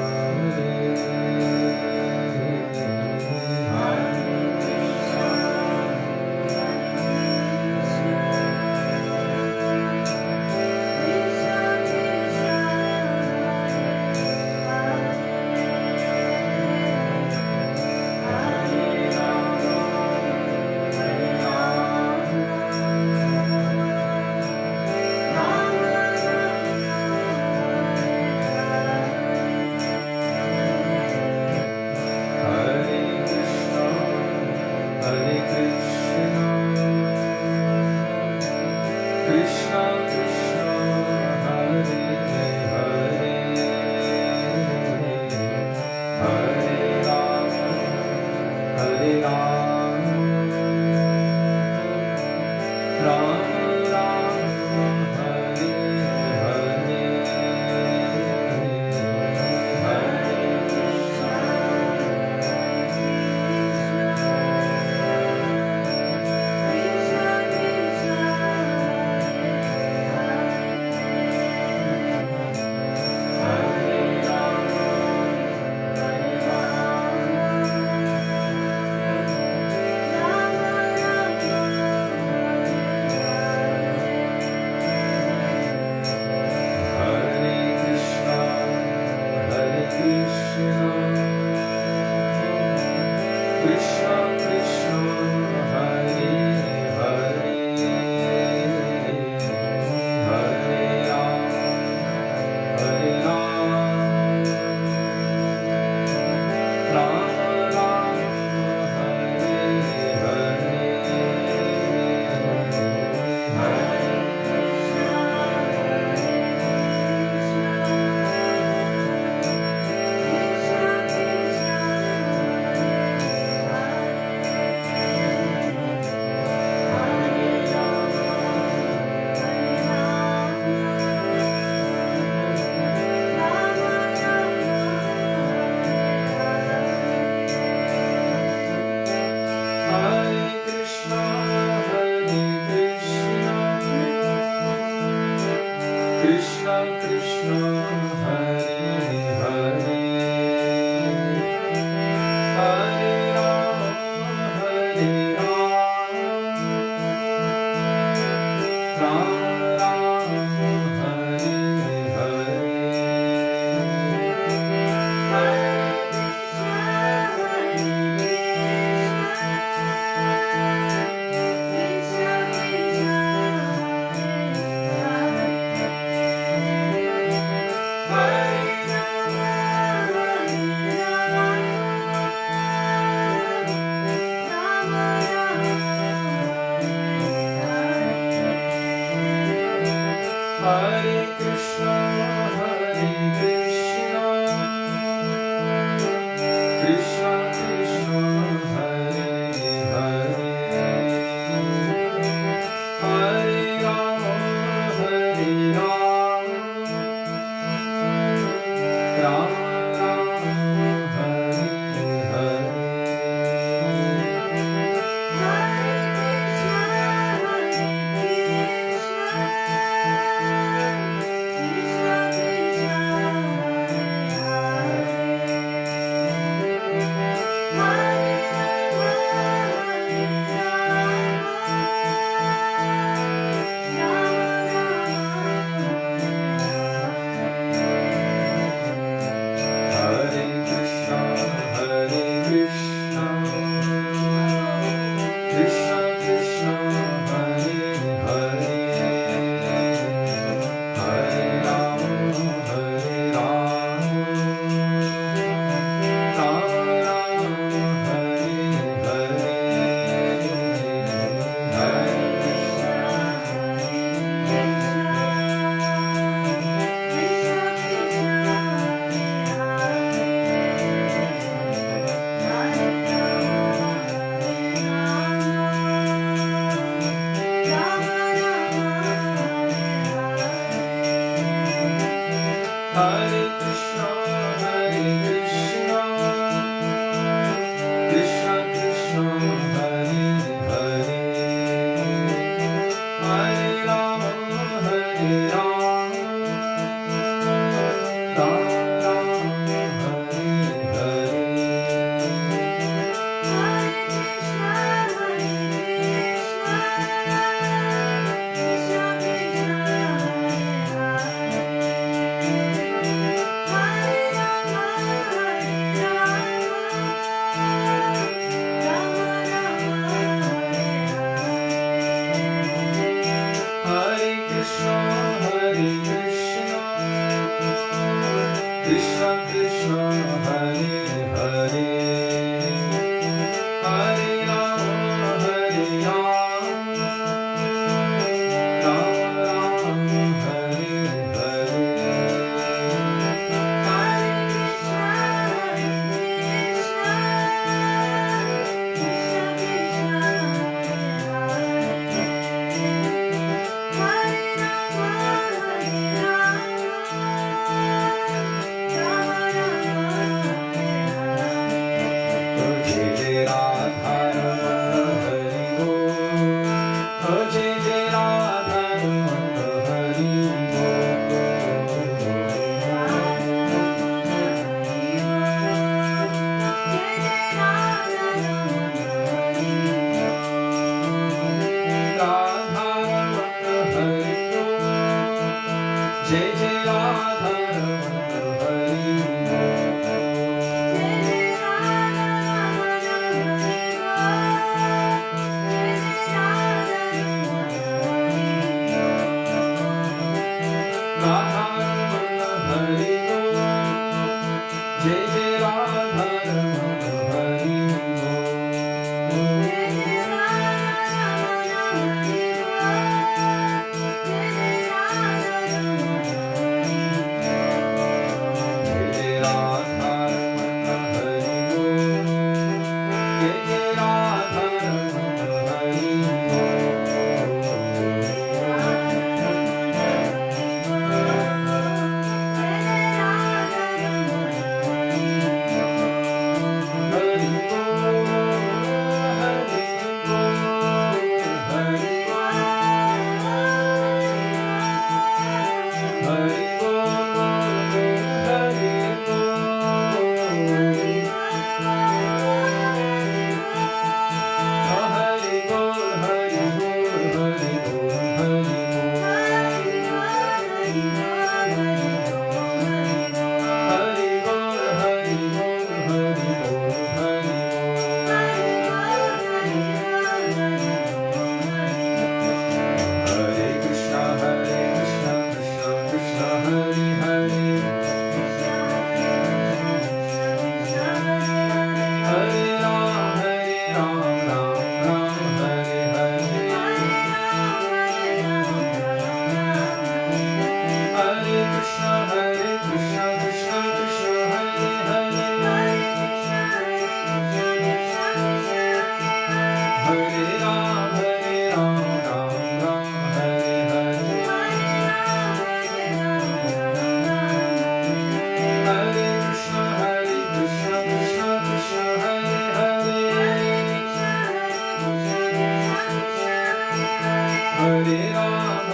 Hare Ram,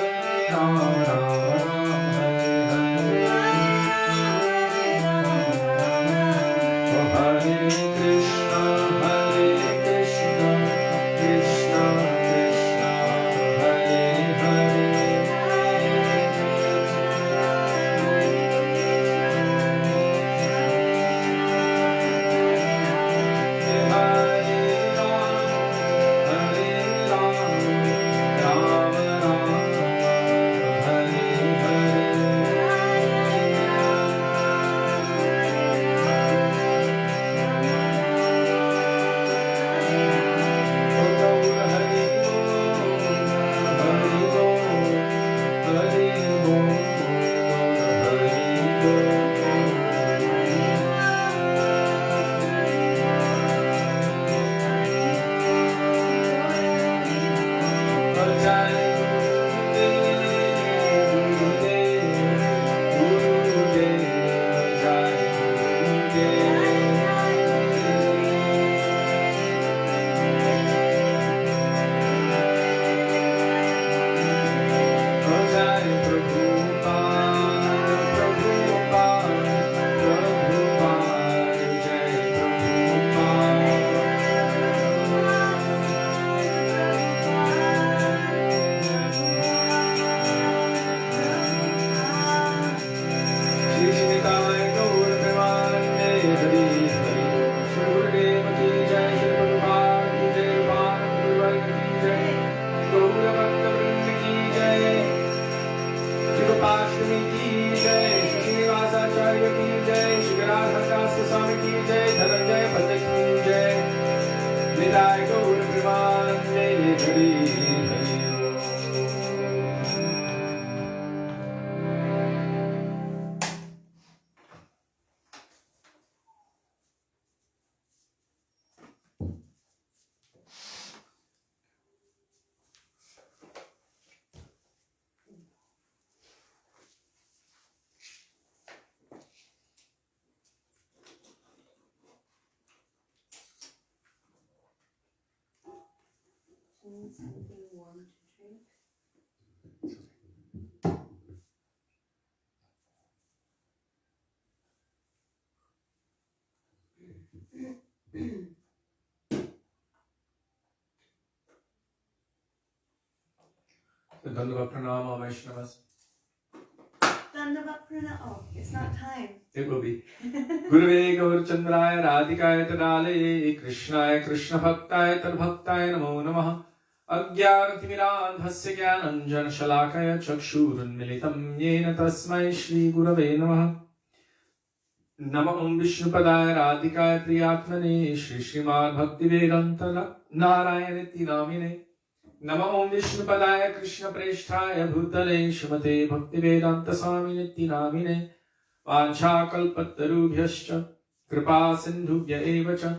Ram Ram, Hare Hare. Oh, Hare Krishna, Krishna Krishna, Hare Hare. Something warm to drink. The Dandava Pranama Vaishnavas. Dandava Pranama. Oh, it's not time. It will be. Gurave Gaur Chandraya Radhikaya Tadale Krishnaya Krishna Bhaktaya Tad Bhaktaya Namo Namaha Agyanatimirandhasya Gyananjana Shalakaya Chakshurun Militam Yena Tasmai Shri Gurave Namaha Nama Om Vishnupadaya Radhikaya Priyatmane Shri Śrīmad Bhaktivedānta Nārāyaṇa Namine Nama Om Vishnupadaya Krishna Presthaya Bhutale Śrimate Bhaktivedānta Swamine Namine Vanchakalpatarubhyascha Kripa Sindhubhya evacha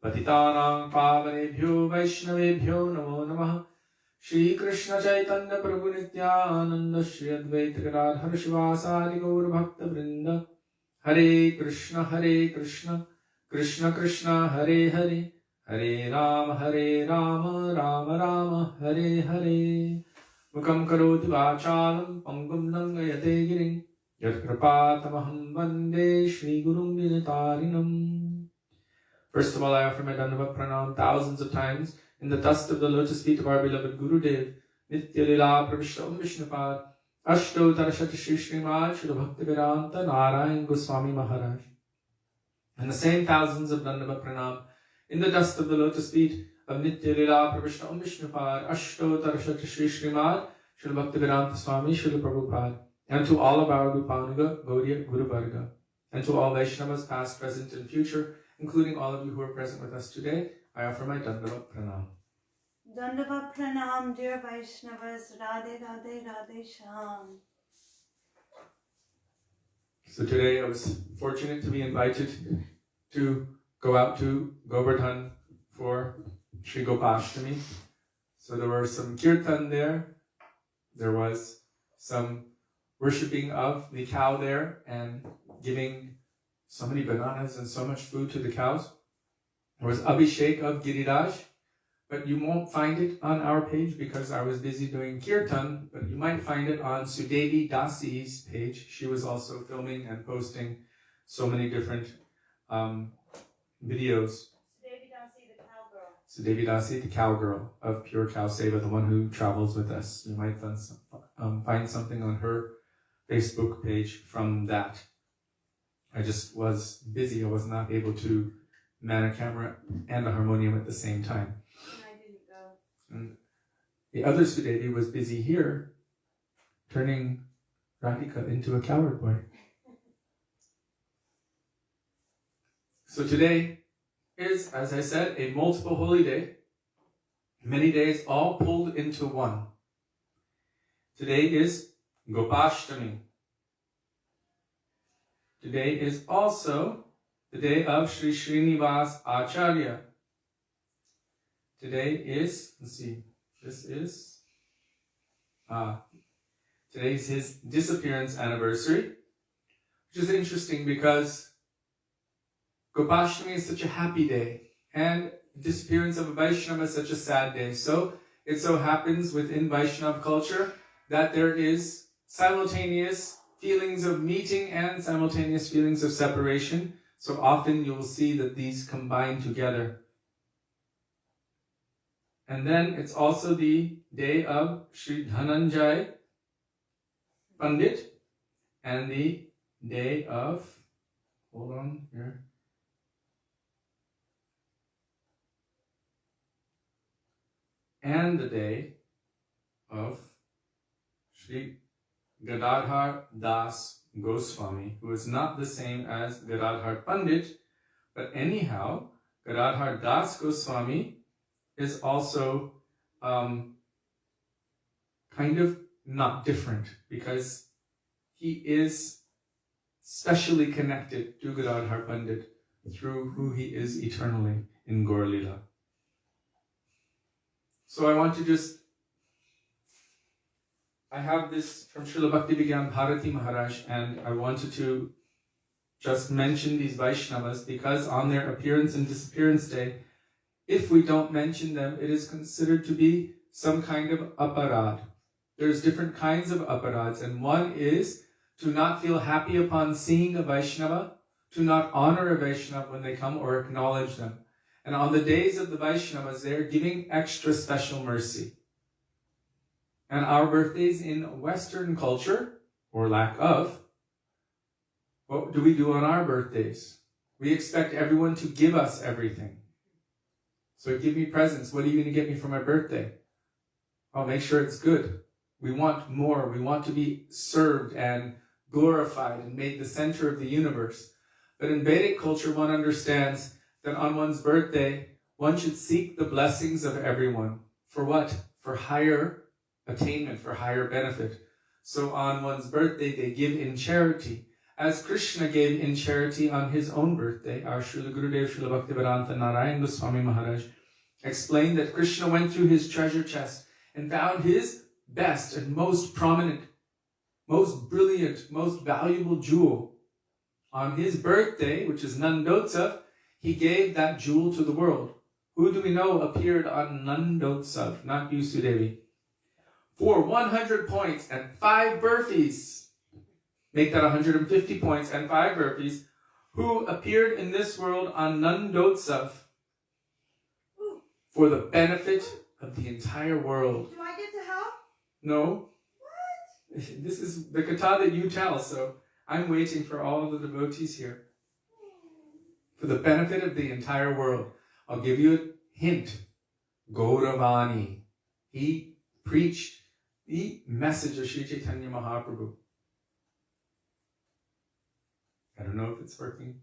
Patitanam Pavanebhyo Vaishnavebhyo Namo Namaha Shri Krishna Chaitanya Prabhu Nityananda Shri Advaita Gadadhar Shivasari Gaur Bhakta Vrinda Hare Krishna Krishna Krishna Hare Hare Hare Rama Rama Rama Hare Hare Mukam Karoti Vachalam Pangam Nangayate Giring Yatkrapatamaham Vande Shri Gurum Vinatarinam. First of all, I offer my Dandava Pranam thousands of times in the dust of the lotus feet of our beloved Gurudev, Nitya Lila Pravishta Vishnupad, Ashto Tarashati Shri Śrīmad, Śrīla Bhaktivedānta, Nārāyaṇa Gosvāmī Mahārāja. And the same thousands of Dandava Pranam in the dust of the lotus feet of Nitya Lila Pravishta Vishnupad, Ashto Tarashati Shri Śrīmad, Śrīla Bhaktivedānta Swāmī, Śrīla Prabhupada. And to all of our Rupanuga, Gaudiya, Guru Varga, and to all Vaishnavas, past, present, and future, including all of you who are present with us today, I offer my Dandava Pranam. Dandava Pranam, dear Vaishnavas, Radhe Radhe Radhe Shyam. So today I was fortunate to be invited to go out to Govardhan for Sri Gopashtami. So there were some kirtan there, there was some worshipping of the cow there and giving so many bananas and so much food to the cows. There was Abhishek of Giriraj, but you won't find it on our page because I was busy doing kirtan, but you might find it on Sudevi Didi's page. She was also filming and posting so many different videos. Sudevi Didi, the cowgirl of Pure Cow Seva, the one who travels with us. You might find something on her Facebook page from that. I just was busy. I was not able to man a camera and a harmonium at the same time. I didn't go. And the other Sudevi was busy here, turning Kārtika into a cowherd-boy. So today is, as I said, a multiple holy day. Many days all pulled into one. Today is Gopashtami. Today is also the day of Sri Srinivas Acharya. Today is, let's see, today is his disappearance anniversary, which is interesting because Gopashtami is such a happy day, and disappearance of a Vaishnava is such a sad day. So it so happens within Vaishnava culture that there is simultaneous feelings of meeting and simultaneous feelings of separation. So often you will see that these combine together. And then it's also the day of Sri Dhananjay Pandit and the day of, hold on here, and the day of Sri Gadadhar Das Gosvāmī, who is not the same as Gadadhar Pandit, but anyhow, Gadadhar Das Gosvāmī is also kind of not different because he is specially connected to Gadadhar Pandit through who he is eternally in Gaur Lila. So I want to I have this from Srila Bhaktivedānta Bharati Mahārāja, and I wanted to just mention these Vaishnavas because on their appearance and disappearance day, if we don't mention them, it is considered to be some kind of aparad. There's different kinds of aparads, and one is to not feel happy upon seeing a Vaishnava, to not honor a Vaishnava when they come or acknowledge them. And on the days of the Vaishnavas, they're giving extra special mercy. And our birthdays in Western culture, or lack of, what do we do on our birthdays? We expect everyone to give us everything. So give me presents. What are you going to get me for my birthday? I'll make sure it's good. We want more. We want to be served and glorified and made the center of the universe. But in Vedic culture, one understands that on one's birthday, one should seek the blessings of everyone. For what? For higher attainment, for higher benefit. So on one's birthday, they give in charity. As Krishna gave in charity on his own birthday, our Srila Gurudev, Srila Bhaktivedānta, Nārāyaṇa Gosvāmī Mahārāja explained that Krishna went through his treasure chest and found his best and most prominent, most brilliant, most valuable jewel. On his birthday, which is Nandotsav, he gave that jewel to the world. Who do we know appeared on Nandotsav? Not you, Sudevi. For 100 points and 5 burpees. Make that 150 points and 5 burpees. Who appeared in this world on Nandotsav for the benefit of the entire world. Do I get to help? No. What? This is the katha that you tell, so I'm waiting for all of the devotees here. For the benefit of the entire world. I'll give you a hint. Gauravani. He preached the message of Sri Chaitanya Mahaprabhu. I don't know if it's working.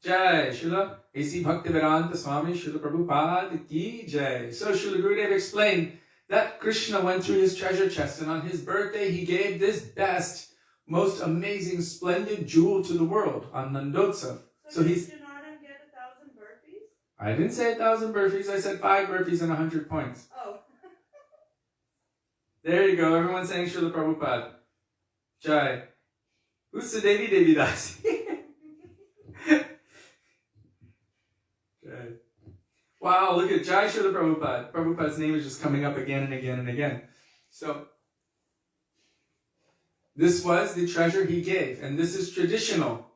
Jai Srila A.C. Bhaktivedānta Swami Srila Prabhupada Ki Jai. So Srila Gurudev explained that Krishna went through his treasure chest, and on his birthday he gave this best, most amazing, splendid jewel to the world on Nandotsav. So he's... Did Nārāyaṇa get 1,000 burpees? I didn't say 1,000 burpees, I said 5 burpees and 100 points. Oh. There you go, everyone saying Srila Prabhupada. Jai. Who's Sudevi Didi? Jai. Wow, look at Jai Srila Prabhupada. Prabhupada's name is just coming up again and again and again. So, this was the treasure he gave, and this is traditional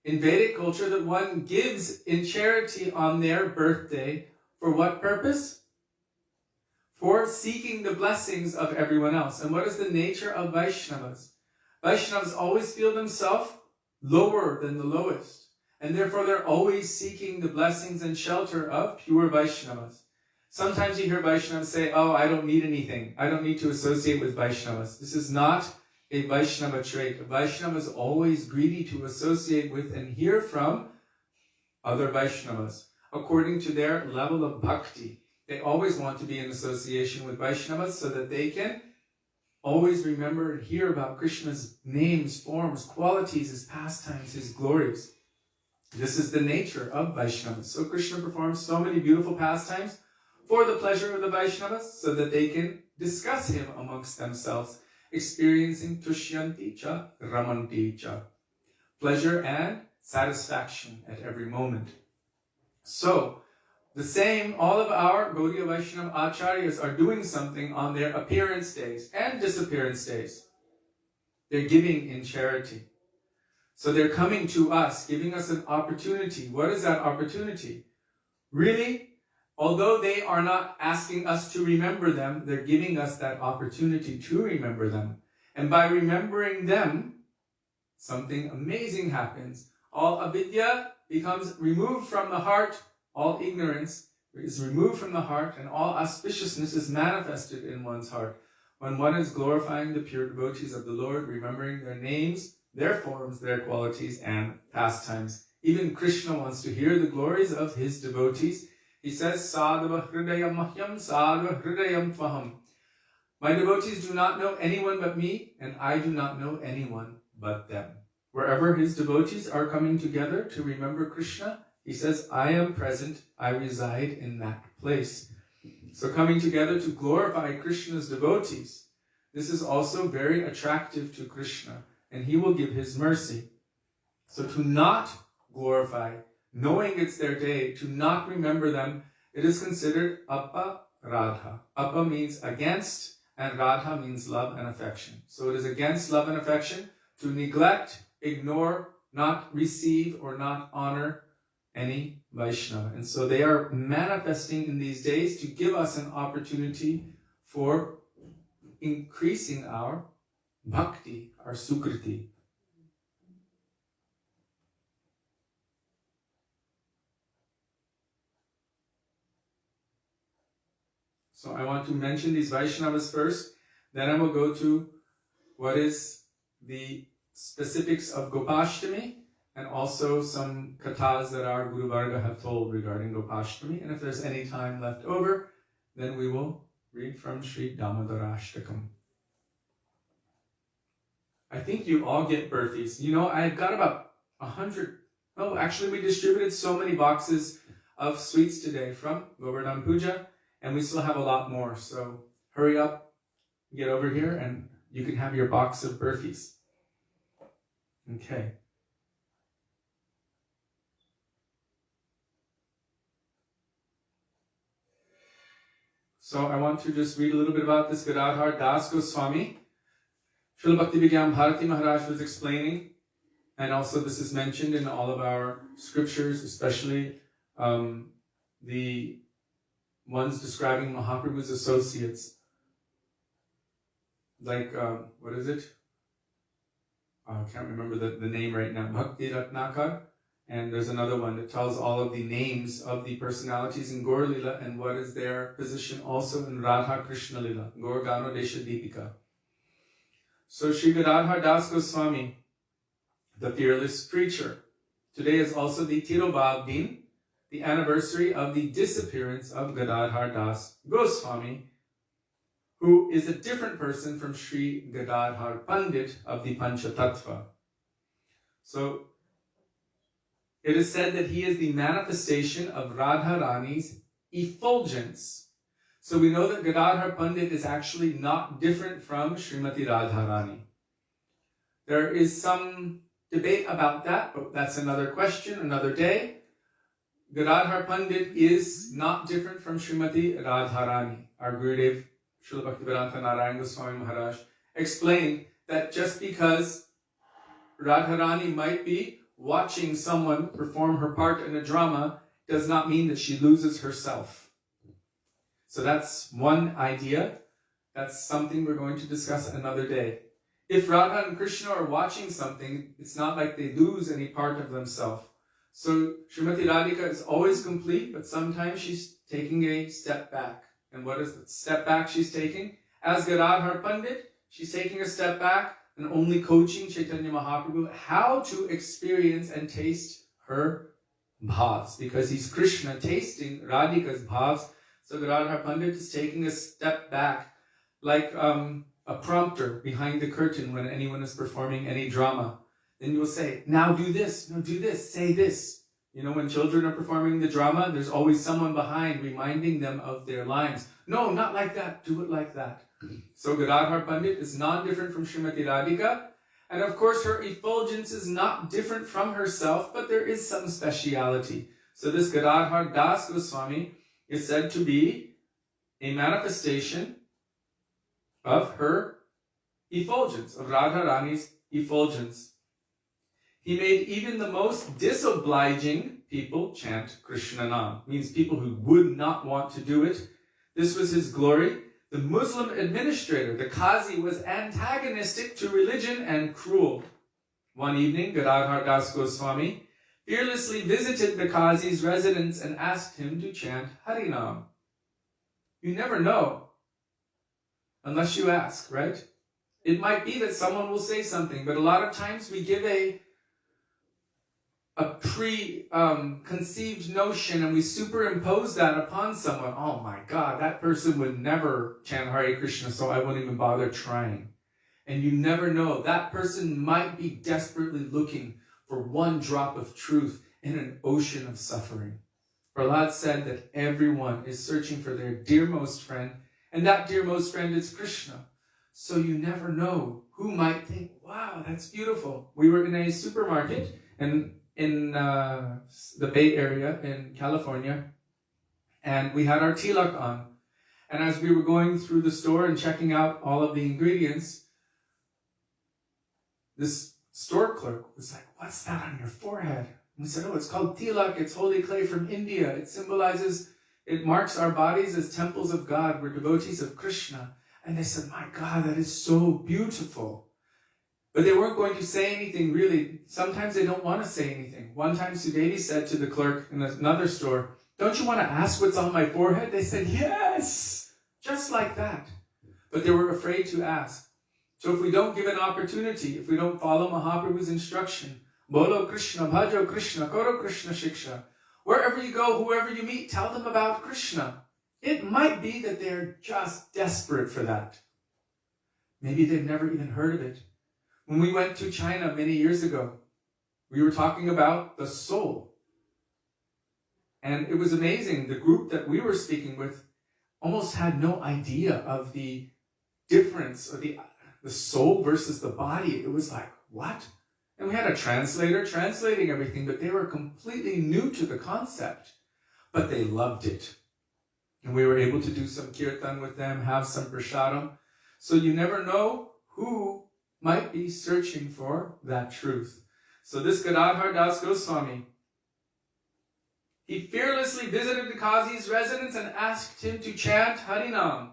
in Vedic culture that one gives in charity on their birthday. For what purpose? For seeking the blessings of everyone else. And what is the nature of Vaishnavas? Vaishnavas always feel themselves lower than the lowest, and therefore they're always seeking the blessings and shelter of pure Vaishnavas. Sometimes you hear Vaishnavas say, oh, I don't need anything. I don't need to associate with Vaishnavas. This is not a Vaishnava trait. A Vaishnava is always greedy to associate with and hear from other Vaishnavas according to their level of bhakti. They always want to be in association with Vaishnavas so that they can always remember and hear about Krishna's names, forms, qualities, his pastimes, his glories. This is the nature of Vaishnavas. So Krishna performs so many beautiful pastimes for the pleasure of the Vaishnavas so that they can discuss him amongst themselves, experiencing tushyanti cha ramanti cha, pleasure and satisfaction at every moment. So, the same, all of our Gaudiya Vaishnava Acharyas are doing something on their appearance days and disappearance days. They're giving in charity. So they're coming to us, giving us an opportunity. What is that opportunity? Really, although they are not asking us to remember them, they're giving us that opportunity to remember them. And by remembering them, something amazing happens. All avidya becomes removed from the heart. All ignorance is removed from the heart, and all auspiciousness is manifested in one's heart. When one is glorifying the pure devotees of the Lord, remembering their names, their forms, their qualities, and pastimes. Even Krishna wants to hear the glories of his devotees. He says, Sadhava hridayam mahyam, sadhava hridayam tvaham. My devotees do not know anyone but me, and I do not know anyone but them. Wherever his devotees are coming together to remember Krishna, he says, I am present, I reside in that place. So coming together to glorify Krishna's devotees, this is also very attractive to Krishna, and he will give his mercy. So to not glorify, knowing it's their day, to not remember them, it is considered apa-radha. Apa means against, and radha means love and affection. So it is against love and affection to neglect, ignore, not receive, or not honor any Vaishnava. And so they are manifesting in these days to give us an opportunity for increasing our bhakti, our sukriti. So I want to mention these Vaishnavas first, then I will go to what is the specifics of Gopashtami, and also some kathas that our Guru Varga have told regarding Gopashtami. And if there's any time left over, then we will read from Śrī Dāmodarāṣṭakam. I think you all get birthdays. You know, I got about 100. Oh, actually we distributed so many boxes of sweets today from Govardhan Puja, and we still have a lot more. So hurry up, get over here, and you can have your box of burfis. Okay. So I want to just read a little bit about this Gadadhar Das Gosvāmī. Srila Bhaktivedānta Bharati Mahārāja was explaining, and also this is mentioned in all of our scriptures, especially the ones describing Mahaprabhu's associates. Like, what is it? I can't remember the name right now. Bhakti Ratnakar. And there's another one that tells all of the names of the personalities in Gaur Lila and what is their position also in Radha Krishna Lila, Gaur Gano Desha Deepika. So Sri Gadadhar Das Gosvāmī, the fearless preacher. Today is also the Tirobhav Din, the anniversary of the disappearance of Gadadhar Das Gosvāmī, who is a different person from Sri Gadadhar Pandit of the Panchatattva. So it is said that he is the manifestation of Radharani's effulgence. So we know that Gadadhar Pandit is actually not different from Srimati Radharani. There is some debate about that, but that's another question, another day. Gadadhar Pandit is not different from Srimati Radharani. Our Gurudev, Srila Bhaktivedānta Nārāyaṇa Gosvāmī Mahārāja, explained that just because Radharani might be watching someone perform her part in a drama does not mean that she loses herself. So that's one idea. That's something we're going to discuss another day. If Radha and Krishna are watching something, it's not like they lose any part of themselves. So Srimati Radhika is always complete, but sometimes she's taking a step back. And what is the step back she's taking? As Gadadhar Pandit, she's taking a step back and only coaching Chaitanya Mahaprabhu how to experience and taste her bhavs. Because he's Krishna tasting Radhika's bhavs. So Gadadhar Pandit is taking a step back, like a prompter behind the curtain when anyone is performing any drama. Then you will say, now do this, no, do this, say this. You know, when children are performing the drama, there's always someone behind reminding them of their lines. No, not like that, do it like that. So Gadadhar Pandit is not different from Srimati Radhika. And of course, her effulgence is not different from herself, but there is some speciality. So this Gadadhar Das Goswami is said to be a manifestation of her effulgence, of Radharani's effulgence. He made even the most disobliging people chant Krishna Nam. Means people who would not want to do it. This was his glory. The Muslim administrator, the Qazi, was antagonistic to religion and cruel. One evening, Gadadhar Das Goswami fearlessly visited the Qazi's residence and asked him to chant Harinam. You never know unless you ask, right? It might be that someone will say something, but a lot of times we give a preconceived notion and we superimpose that upon someone. Oh my God, that person would never chant Hare Krishna, so I won't even bother trying. And you never know. That person might be desperately looking for one drop of truth in an ocean of suffering. Prahlad said that everyone is searching for their dearmost friend, and that dearmost friend is Krishna. So you never know who might think, wow, that's beautiful. We were in a supermarket and in the Bay Area in California, and we had our tilak on. And as we were going through the store and checking out all of the ingredients, this store clerk was like, what's that on your forehead? And we said, oh, it's called tilak. It's holy clay from India. It symbolizes, it marks our bodies as temples of God. We're devotees of Krishna. And they said, my God, that is so beautiful. But they weren't going to say anything, really. Sometimes they don't want to say anything. One time, Sudevi said to the clerk in another store, don't you want to ask what's on my forehead? They said, yes, just like that. But they were afraid to ask. So if we don't give an opportunity, if we don't follow Mahaprabhu's instruction, Bolo Krishna, Bhajo Krishna, Koro Krishna Shiksha, wherever you go, whoever you meet, tell them about Krishna. It might be that they're just desperate for that. Maybe they've never even heard of it. When we went to China many years ago, we were talking about the soul. And it was amazing. The group that we were speaking with almost had no idea of the difference of the soul versus the body. It was like, what? And we had a translator translating everything, but they were completely new to the concept. But they loved it. And we were able to do some kirtan with them, have some prasadam. So you never know who might be searching for that truth. So this Gadadhar Das Goswami, he fearlessly visited the Qazi's residence and asked him to chant Harinam.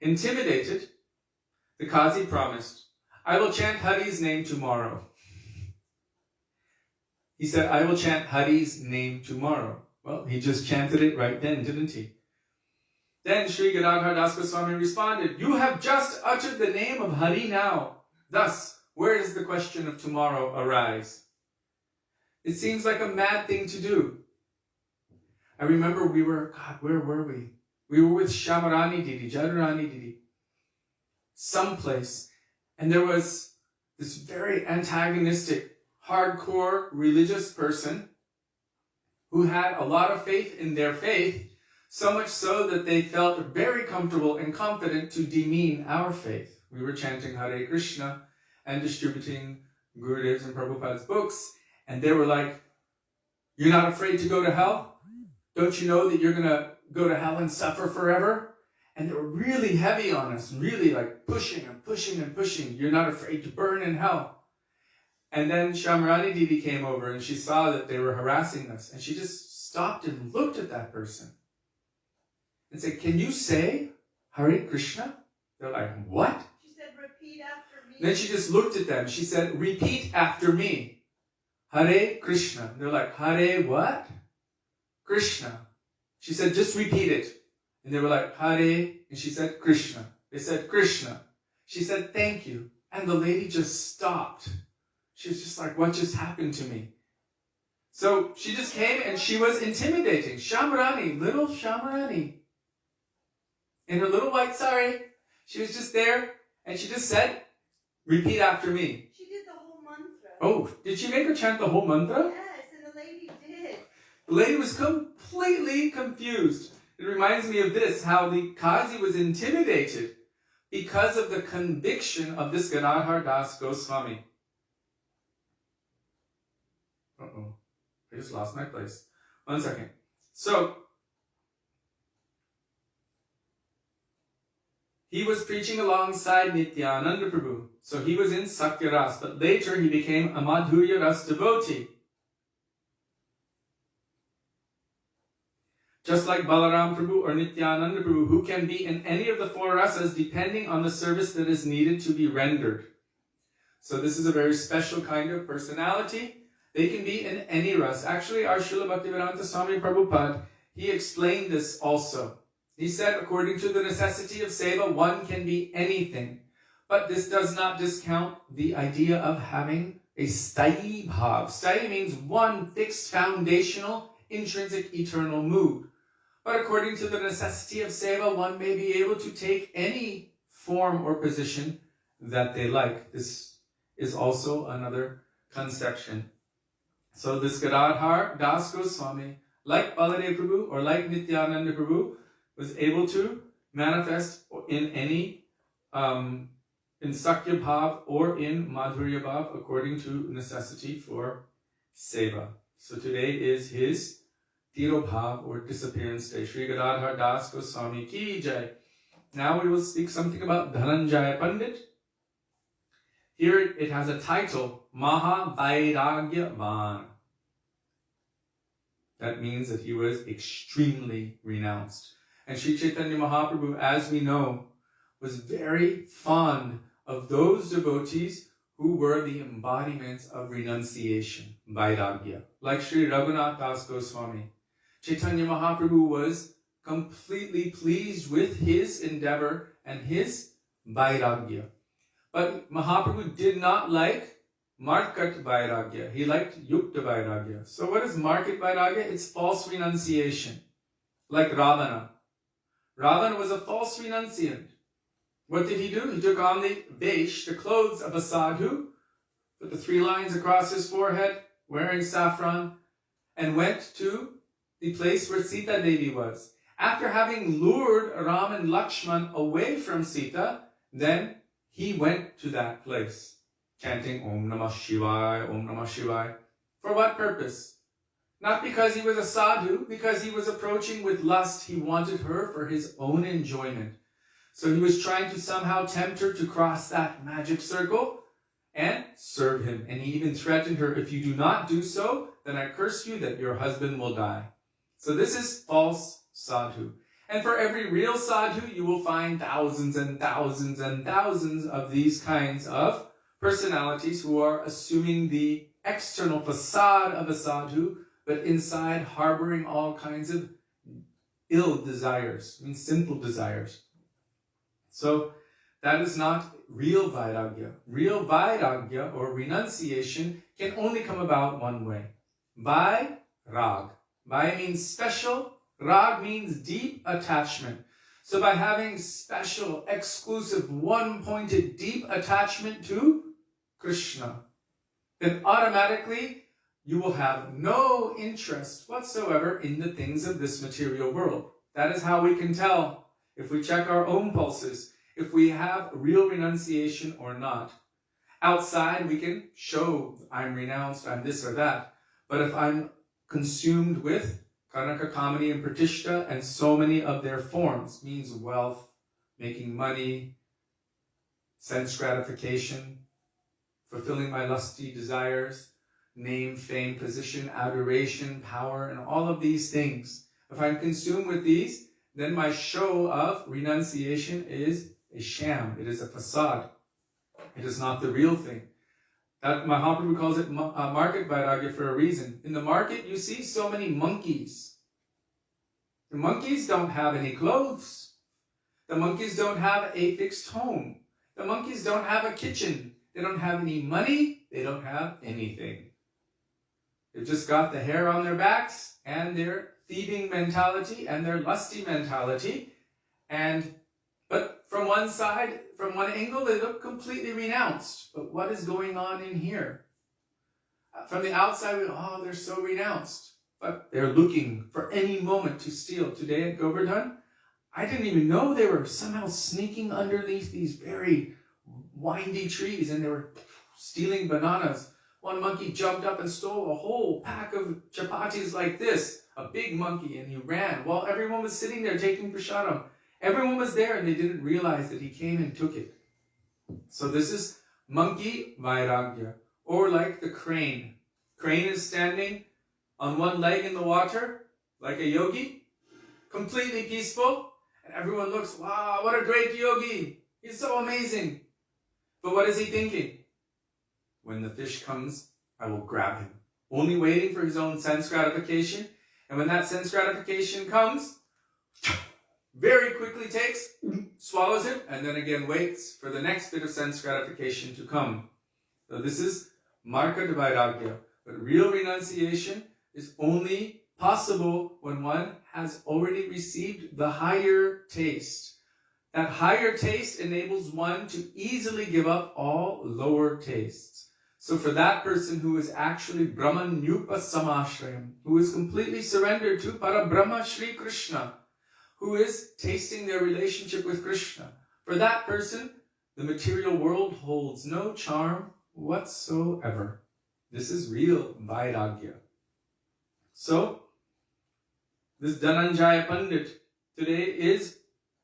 Intimidated, the Qazi promised, I will chant Hari's name tomorrow. He said, I will chant Hari's name tomorrow. Well, he just chanted it right then, didn't he? Then Sri Gadadhar Das Goswami responded, you have just uttered the name of Hari now. Thus, where does the question of tomorrow arise? It seems like a mad thing to do. I remember where were we? We were with Shamarani Didi, Jadurani Didi, someplace. And there was this very antagonistic, hardcore religious person who had a lot of faith in their faith, so much so that they felt very comfortable and confident to demean our faith. We were chanting Hare Krishna and distributing Gurudev's and Prabhupada's books, And they were like, "You're not afraid to go to hell? Don't you know that you're going to go to hell and suffer forever?" And they were really heavy on us, really like pushing and pushing and pushing. "You're not afraid to burn in hell." And then Śrī Didi came over and she saw that they were harassing us. And she just stopped and looked at that person and said, "Can you say Hare Krishna?" They're like, "What?" She said, "Repeat after me." Then she just looked at them. She said, "Repeat after me. Hare Krishna." They're like, "Hare what?" "Krishna." She said, "Just repeat it." And they were like, "Hare," and she said, "Krishna." They said, "Krishna." She said, "Thank you." And the lady just stopped. She was just like, "What just happened to me?" So she just came and she was intimidating. Shamrani, little Shamrani, in her little white sari. She was just there and she just said, "Repeat after me." She did the whole mantra. Oh, did she make her chant the whole mantra? Yes, and the lady did. The lady was completely confused. It reminds me of this, how the Kazi was intimidated because of the conviction of this Gadadhar Das Gosvāmī. Uh-oh, I just lost my place. 1 second. So, he was preaching alongside Nityananda Prabhu. So he was in Sakya Ras, but later he became a Madhurya Ras devotee. Just like Balaram Prabhu or Nityananda Prabhu, who can be in any of the 4 rasas depending on the service that is needed to be rendered. So this is a very special kind of personality. They can be in any ras. Actually, our Srila Bhaktivedānta Swami Prabhupada, he explained this also. He said, according to the necessity of seva, one can be anything. But this does not discount the idea of having a sthayi bhav. Sthayi means one fixed, foundational, intrinsic, eternal mood. But according to the necessity of seva, one may be able to take any form or position that they like. This is also another conception. So this Gadadhar Das Gosvāmī, like Baladev Prabhu or like Nityananda Prabhu, was able to manifest in any, in Sakya Bhav or in Madhurya Bhav according to necessity for seva. So today is his Tirobhav or disappearance day. Shri Gadadhar Das Gosvāmī ki jai. Now we will speak something about Dhananjaya Pandit. Here it has a title, Mahavairagyavan. That means that he was extremely renounced. And Sri Chaitanya Mahaprabhu, as we know, was very fond of those devotees who were the embodiments of renunciation, vairagya. Like Sri Raghunath Das Goswami. Chaitanya Mahaprabhu was completely pleased with his endeavor and his vairagya. But Mahaprabhu did not like markat vairagya. He liked yukta vairagya. So what is markat vairagya? It's false renunciation. Like Ravana. Ravana was a false renunciant. What did he do? He took on the vesh, the clothes of a sadhu, put the 3 lines across his forehead, wearing saffron, and went to the place where Sita Devi was. After having lured Ram and Lakshman away from Sita, then he went to that place, chanting Om Namah Shivaya, Om Namah Shivaya. For what purpose? Not because he was a sadhu, because he was approaching with lust. He wanted her for his own enjoyment. So he was trying to somehow tempt her to cross that magic circle and serve him. And he even threatened her, if you do not do so, then I curse you that your husband will die. So this is false sadhu. And for every real sadhu, you will find thousands and thousands and thousands of these kinds of personalities who are assuming the external facade of a sadhu, but inside harboring all kinds of ill desires, sinful desires. So that is not real vairagya. Real vairagya or renunciation can only come about one way. Vairag. Vai means special. Rag means deep attachment. So by having special, exclusive, one-pointed, deep attachment to Krishna, then automatically you will have no interest whatsoever in the things of this material world. That is how we can tell, if we check our own pulses, if we have real renunciation or not. Outside, we can show I'm renounced, I'm this or that. But if I'm consumed with Karnaka, Kamani, and Pratishta, and so many of their forms, means wealth, making money, sense gratification, fulfilling my lusty desires, name, fame, position, adoration, power, and all of these things. If I'm consumed with these, then my show of renunciation is a sham. It is a facade. It is not the real thing. That Mahaprabhu calls it market vairagya for a reason. In the market, you see so many monkeys. The monkeys don't have any clothes. The monkeys don't have a fixed home. The monkeys don't have a kitchen. They don't have any money. They don't have anything. They've just got the hair on their backs and their thieving mentality and their lusty mentality. But from one side, from one angle, they look completely renounced. But what is going on in here? From the outside, they're so renounced. But they're looking for any moment to steal. Today at Govardhan, I didn't even know they were somehow sneaking underneath these very windy trees and they were stealing bananas. One monkey jumped up and stole a whole pack of chapatis like this, a big monkey, and he ran while everyone was sitting there taking prasadam. Everyone was there and they didn't realize that he came and took it. So this is monkey vairagya, or like the crane. Crane is standing on one leg in the water, like a yogi, completely peaceful, and everyone looks, wow, what a great yogi. He's so amazing. But what is he thinking? When the fish comes, I will grab him. Only waiting for his own sense gratification. And when that sense gratification comes, very quickly takes, swallows it, and then again waits for the next bit of sense gratification to come. So this is marka vairagya. But real renunciation is only possible when one has already received the higher taste. That higher taste enables one to easily give up all lower tastes. So for that person who is actually Brahmanyupa Samashrayam, who is completely surrendered to Parabrahma Shri Krishna, who is tasting their relationship with Krishna, for that person, the material world holds no charm whatsoever. This is real vairagya. So, this Dhananjaya Pandit, today is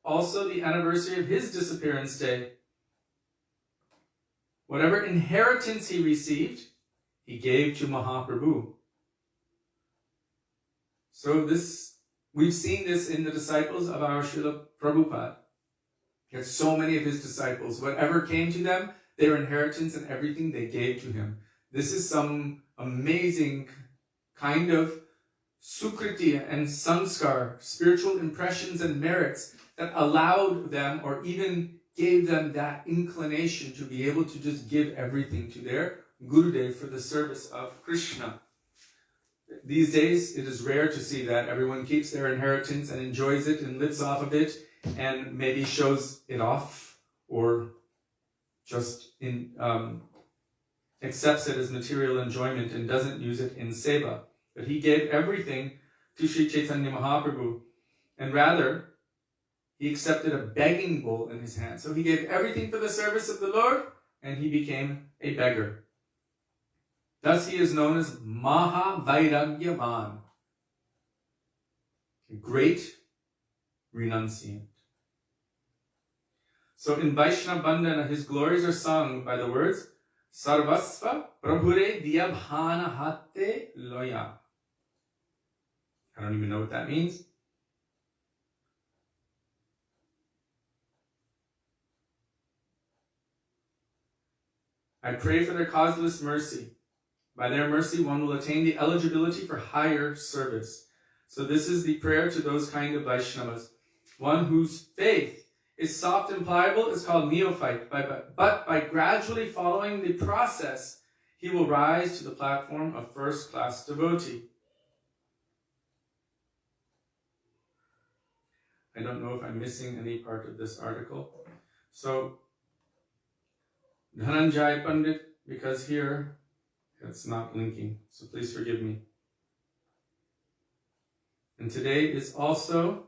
also the anniversary of his disappearance day. Whatever inheritance he received, he gave to Mahaprabhu. So we've seen this in the disciples of our Srila Prabhupada. He had so many of his disciples. Whatever came to them, their inheritance and everything they gave to him. This is some amazing kind of sukriti and sanskar, spiritual impressions and merits that allowed them or even gave them that inclination to be able to just give everything to their Gurudev for the service of Krishna. These days, it is rare to see that. Everyone keeps their inheritance and enjoys it and lives off of it and maybe shows it off or just accepts it as material enjoyment and doesn't use it in seva. But he gave everything to Sri Chaitanya Mahaprabhu. And rather, he accepted a begging bowl in his hand. So he gave everything for the service of the Lord, and he became a beggar. Thus he is known as Maha Vairagyavan, a great renunciant. So in Vaishnava Bandhana, his glories are sung by the words, Sarvasva Prabhure Diyabhana Hatte Loya. I don't even know what that means. I pray for their causeless mercy. By their mercy, one will attain the eligibility for higher service. So this is the prayer to those kind of Vaishnavas. One whose faith is soft and pliable is called neophyte. But by gradually following the process, he will rise to the platform of first-class devotee. I don't know if I'm missing any part of this article. So, Dhananjaya Pandit, because here it's not linking, so please forgive me. And today is also,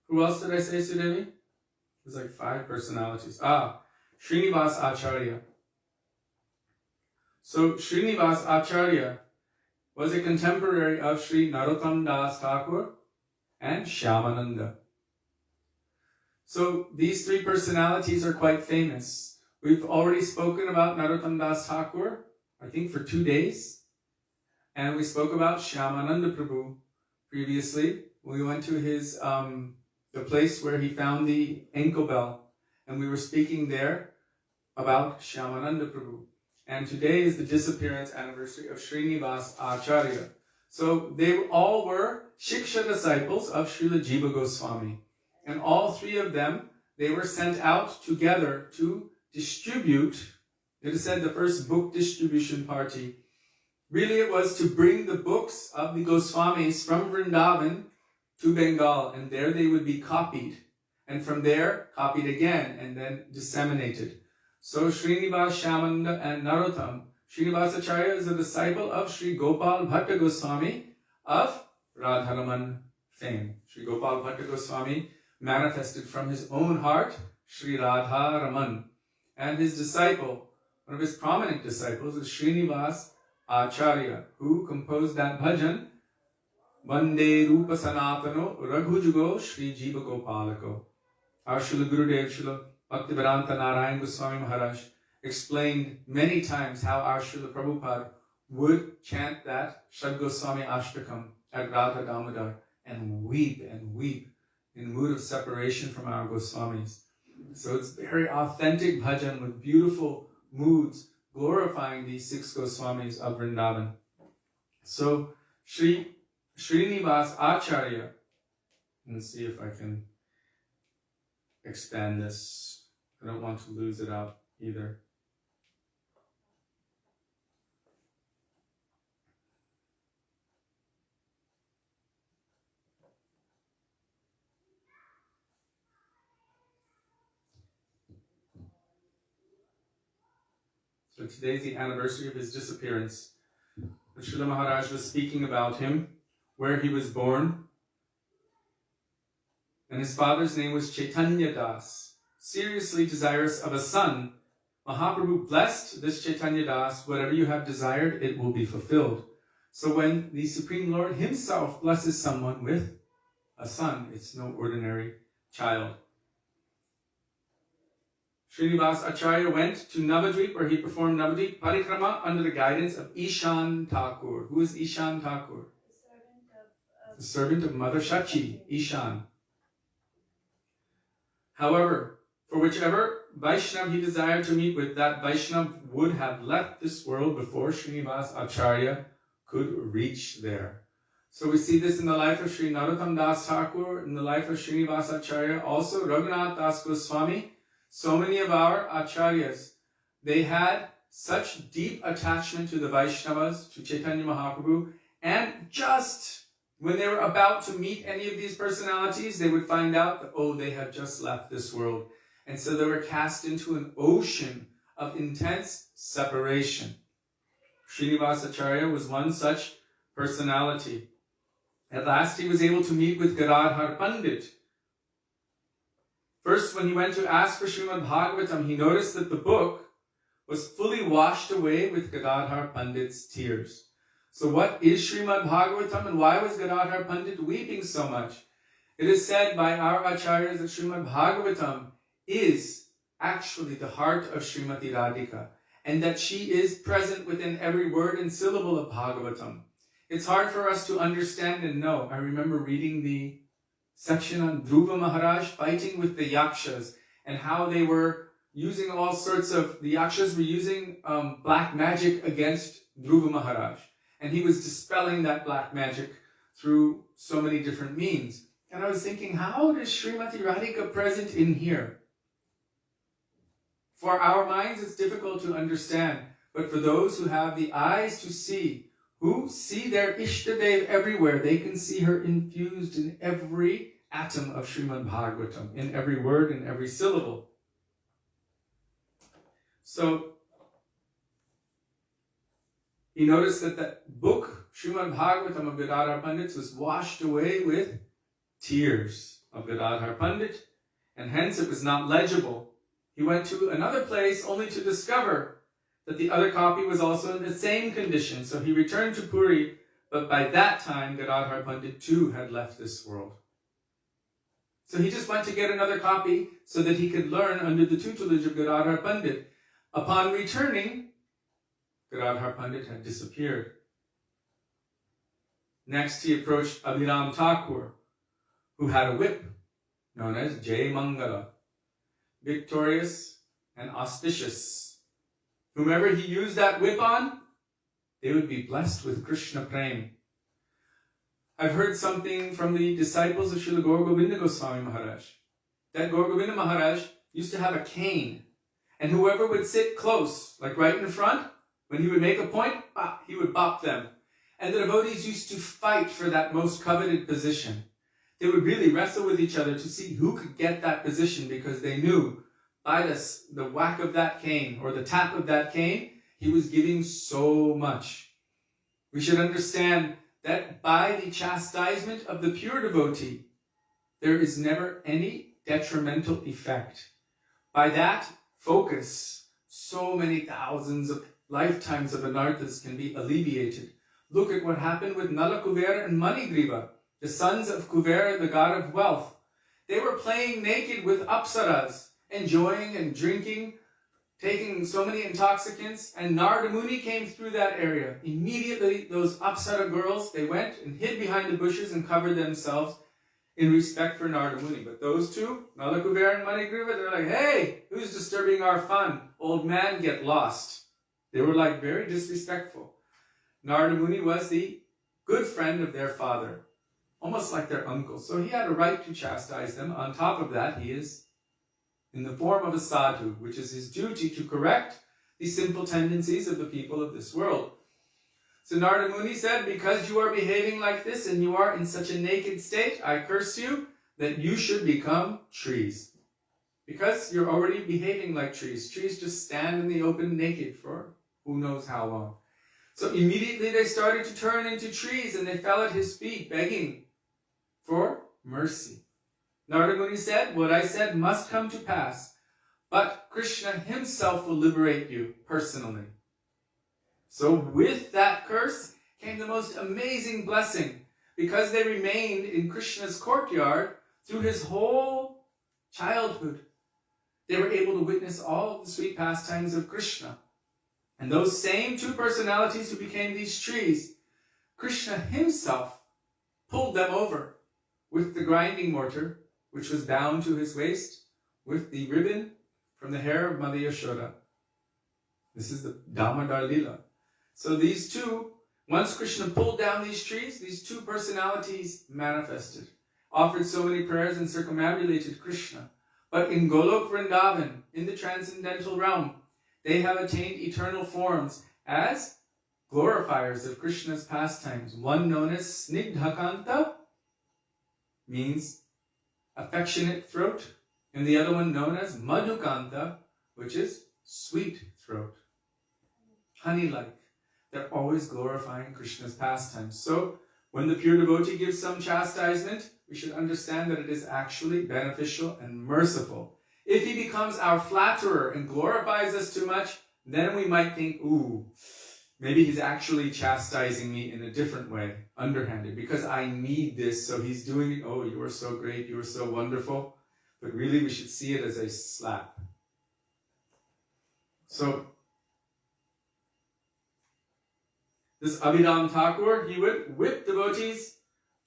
who else did I say, Sudevi? There's like 5 personalities. Srinivas Acharya. So Srinivas Acharya was a contemporary of Sri Narottam Das Thakur and Shyamananda. So these three personalities are quite famous. We've already spoken about Narottam Das Thakur, I think for 2 days. And we spoke about Shyamananda Prabhu previously. We went to his, the place where he found the ankle bell. And we were speaking there about Shyamananda Prabhu. And today is the disappearance anniversary of Srinivas Acharya. So they all were Shiksha disciples of Śrīla Jiva Gosvāmī. And all three of them, they were sent out together to distribute, it is said the first book distribution party. Really it was to bring the books of the Goswamis from Vrindavan to Bengal, and there they would be copied. And from there, copied again, and then disseminated. So Srinivas, Shyamananda, and Narottam, Srinivas Acharya is a disciple of Sri Gopal Bhatta Goswami of Radharaman fame. Sri Gopal Bhatta Goswami manifested from his own heart Sri Radharaman. And his disciple, one of his prominent disciples, is Srinivas Acharya, who composed that bhajan, Vande Rupa Sanatano Raghujugo Sri Jiva Gopalako. Our Srila Gurudev, Srila Bhaktivedānta Nārāyaṇa Gosvāmī Mahārāja explained many times how our Srila Prabhupada would chant that Shad Goswami Ashtakam at Radha Damodar and weep in mood of separation from our Goswamis. So it's very authentic bhajan with beautiful moods glorifying these 6 Goswamis of Vrindavan. So Srinivas Acharya, let's see if I can expand this. I don't want to lose it out either. So today's the anniversary of his disappearance. The Śrīla Mahārāja was speaking about him, where he was born. And his father's name was Chaitanya Das. Seriously desirous of a son, Mahaprabhu blessed this Chaitanya Das, whatever you have desired, it will be fulfilled. So when the Supreme Lord himself blesses someone with a son, it's no ordinary child. Srinivas Acharya went to Navadvip, where he performed Navadvip Parikrama under the guidance of Ishan Thakur. Who is Ishan Thakur? The servant of Mother Shachi, Ishan. However, for whichever Vaishnav he desired to meet with, that Vaishnav would have left this world before Srinivas Acharya could reach there. So we see this in the life of Sri Narottam Das Thakur, in the life of Srinivas Acharya, also Raghunath Das Goswami. So many of our Acharyas, they had such deep attachment to the Vaishnavas, to Chaitanya Mahaprabhu, and just when they were about to meet any of these personalities, they would find out that, oh, they have just left this world. And so they were cast into an ocean of intense separation. Srinivas Acharya was one such personality. At last he was able to meet with Gadadhar Pandit. First, when he went to ask for Śrīmad Bhagavatam, he noticed that the book was fully washed away with Gadadhar Pandit's tears. So what is Śrīmad Bhagavatam, and why was Gadadhar Pandit weeping so much? It is said by our acharyas that Śrīmad Bhagavatam is actually the heart of Srimati Radhika, and that she is present within every word and syllable of Bhagavatam. It's hard for us to understand and know. I remember reading the section on Dhruva Maharaj fighting with the Yakshas, and how they were using all sorts of, the Yakshas were using black magic against Dhruva Maharaj. And he was dispelling that black magic through so many different means. And I was thinking, how is Srimati Radhika present in here? For our minds, it's difficult to understand. But for those who have the eyes to see, who see their Ishtadev everywhere, they can see her infused in every atom of Śrīmad Bhagavatam, in every word and every syllable. So, he noticed that that book, Śrīmad Bhagavatam of Gadadhar Pandit, was washed away with tears of Gadadhar Pandit, and hence it was not legible. he went to another place only to discover that the other copy was also in the same condition. So he returned to Puri, but by that time, Gadadhar Pandit too had left this world. So he just went to get another copy so that he could learn under the tutelage of Gadadhar Pandit. Upon returning, Gadadhar Pandit had disappeared. Next, he approached Abhiram Thakur, who had a whip known as Jai Mangala, victorious and auspicious. Whomever he used that whip on, they would be blessed with Krishna Prem. I've heard something from the disciples of Srila Gaur Govinda Gosvāmī Mahārāja, that Gaur Govinda Mahārāja used to have a cane, and whoever would sit close, like right in front, when he would make a point, he would bop them. And the devotees used to fight for that most coveted position. They would really wrestle with each other to see who could get that position, because they knew by the whack of that cane or the tap of that cane, he was giving so much. We should understand that by the chastisement of the pure devotee, there is never any detrimental effect. By that focus, so many thousands of lifetimes of anarthas can be alleviated. Look at what happened with Nala Kuvera and Manigriva, the sons of Kuvera, the god of wealth. They were playing naked with apsaras, enjoying and drinking, taking so many intoxicants, and Narada Muni came through that area. Immediately, those apsara girls, they went and hid behind the bushes and covered themselves in respect for Narada Muni. But those two, Nala Kuvera and Manigriva, they're like, hey, who's disturbing our fun? Old man, get lost. They were like very disrespectful. Narada Muni was the good friend of their father, almost like their uncle. So he had a right to chastise them. On top of that, he is in the form of a sadhu, which is his duty to correct the sinful tendencies of the people of this world. So Narada Muni said, because you are behaving like this and you are in such a naked state, I curse you that you should become trees. Because you're already behaving like trees. Trees just stand in the open naked for who knows how long. So immediately they started to turn into trees and they fell at his feet begging for mercy. Narada Muni said, what I said must come to pass, but Krishna himself will liberate you personally. So with that curse came the most amazing blessing, because they remained in Krishna's courtyard through his whole childhood. They were able to witness all the sweet pastimes of Krishna. And those same two personalities who became these trees, Krishna himself pulled them over with the grinding mortar, which was bound to his waist with the ribbon from the hair of Mother Yashoda. This is the Damodar Lila. So these two, once Krishna pulled down these trees, these two personalities manifested, offered so many prayers and circumambulated Krishna. But in Golok Vrindavan, in the transcendental realm, they have attained eternal forms as glorifiers of Krishna's pastimes. One known as Snigdhakanta, means affectionate throat, and the other one known as Madhukanta, which is sweet throat, honey-like. They're always glorifying Krishna's pastimes. So when the pure devotee gives some chastisement, we should understand that it is actually beneficial and merciful. If he becomes our flatterer and glorifies us too much, then we might think, ooh, maybe he's actually chastising me in a different way, underhanded, because I need this, so he's doing it. Oh, you are so great, you are so wonderful. But really, we should see it as a slap. So, this Abhiram Thakur, he would whip devotees,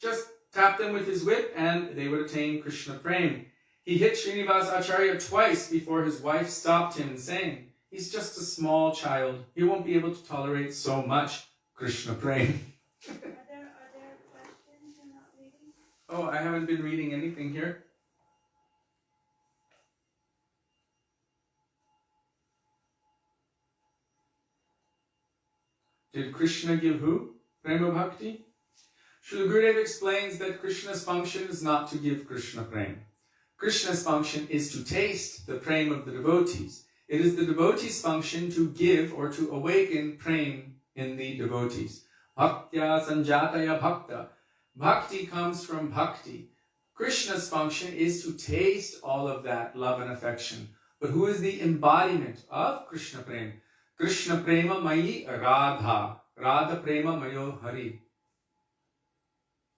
just tap them with his whip, and they would attain Krishna Prem. He hit Srinivas Acharya twice before his wife stopped him, saying, he's just a small child. He won't be able to tolerate so much Krishna Prem. Are there questions you're not reading? Oh, I haven't been reading anything here. Did Krishna give who? Prema Bhakti? Srila Gurudev explains that Krishna's function is not to give Krishna Prem. Krishna's function is to taste the Prem of the devotees. It is the devotee's function to give or to awaken Prem in the devotees. Bhaktya sanjataya bhakta. Bhakti comes from bhakti. Krishna's function is to taste all of that love and affection. But who is the embodiment of Krishna Prema? Krishna Prema Mayi Radha. Radha Prema Mayo Hari.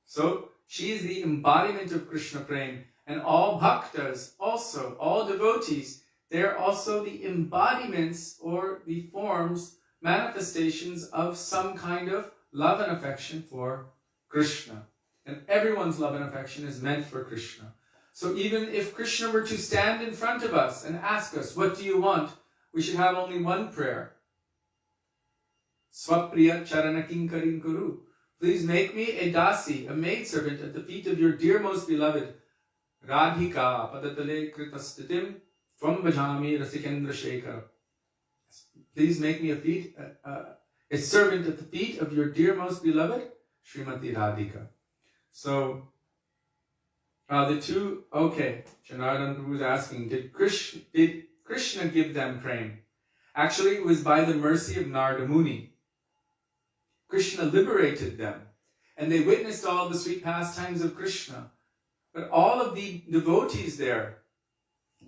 So, she is the embodiment of Krishna Prema. And all bhaktas, also, all devotees, they are also the embodiments or the forms, manifestations of some kind of love and affection for Krishna. And everyone's love and affection is meant for Krishna. So even if Krishna were to stand in front of us and ask us, what do you want? We should have only one prayer. Swapriya charana kinkarim kuru. Please make me a dasi, a maidservant at the feet of your dear most beloved. Radhika padatale kritastitim tvam bhajami rasikendra shekhara. Please make me a servant at the feet of your dear most beloved, Srimati Radhika. So, the two, okay, Janardhan was asking, did Krishna give them prema? Actually, it was by the mercy of Narada Muni. Krishna liberated them, and they witnessed all the sweet pastimes of Krishna. But all of the devotees there,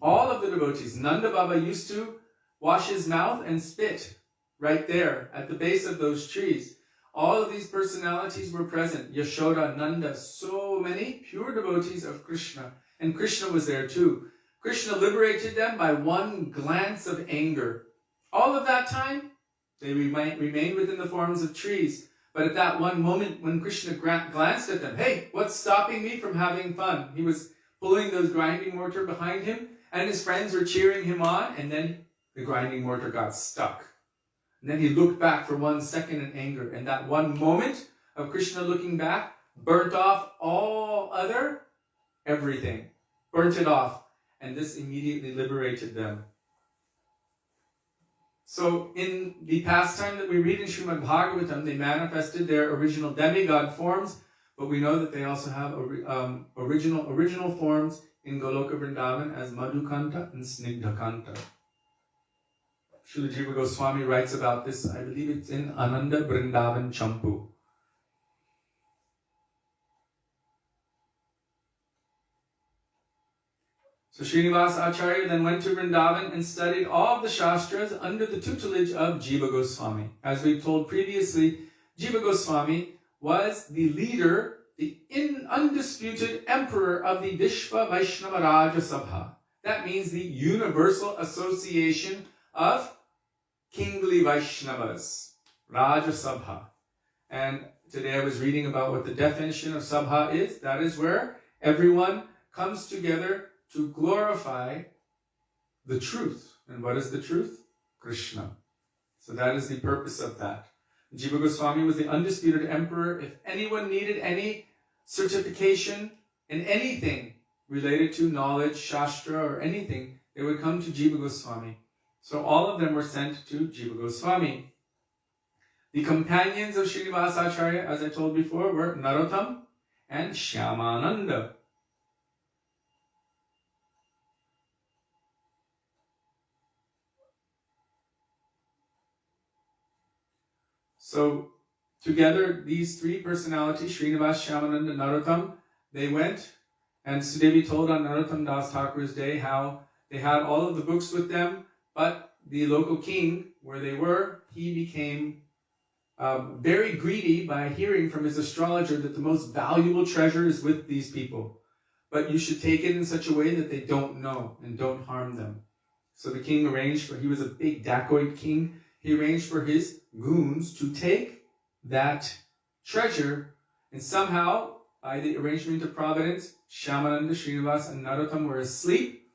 all of the devotees, Nanda Baba used to wash his mouth and spit right there at the base of those trees. All of these personalities were present. Yashoda, Nanda, so many pure devotees of Krishna. And Krishna was there too. Krishna liberated them by one glance of anger. All of that time, they remained within the forms of trees. But at that one moment when Krishna glanced at them, hey, what's stopping me from having fun? He was pulling those grinding mortar behind him, and his friends were cheering him on, and then the grinding mortar got stuck. And then he looked back for 1 second in anger, and that one moment of Krishna looking back burnt off all other everything. Burnt it off, and this immediately liberated them. So in the pastime that we read in Śrīmad Bhagavatam, they manifested their original demigod forms, but we know that they also have original forms in Goloka Vrindavan as Madhukanta and Snigdhakanta. Śrīla Jiva Gosvāmī writes about this, I believe it's in Ananda Vrindavan Champu. So Srinivasa Acharya then went to Vrindavan and studied all of the Shastras under the tutelage of Jiva Gosvāmī. As we told previously, Jiva Gosvāmī was the leader, the undisputed emperor of the Vishva Vaishnava Raja Sabha. That means the universal association of kingly Vaishnavas, Raja Sabha. And today I was reading about what the definition of Sabha is. That is where everyone comes together to glorify the truth. And what is the truth? Krishna. So that is the purpose of that. Jiva Gosvāmī was the undisputed emperor. If anyone needed any certification in anything related to knowledge, Shastra, or anything, they would come to Jiva Gosvāmī. So all of them were sent to Jiva Gosvāmī. The companions of Srinivasa Acharya, as I told before, were Narottam and Shyamananda. So together, these three personalities, Srinivas, Shyamananda, Narottam, they went, and Sudevi told on Narottam Das Thakur's day how they had all of the books with them, but the local king, where they were, he became very greedy by hearing from his astrologer that the most valuable treasure is with these people. But you should take it in such a way that they don't know and don't harm them. So the king arranged he was a big dacoit king, he arranged for his goons to take that treasure, and somehow, by the arrangement of providence, Shyamananda, Srinivas, and Narottam were asleep.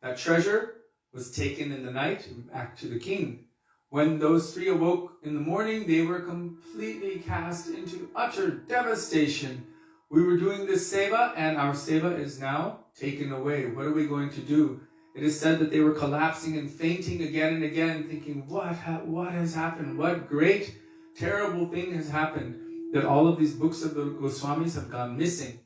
That treasure was taken in the night back to the king. When those three awoke in the morning, they were completely cast into utter devastation. We were doing this seva, and our seva is now taken away. What are we going to do? It is said that they were collapsing and fainting again and again, thinking, what has happened? What great, terrible thing has happened that all of these books of the Goswamis have gone missing?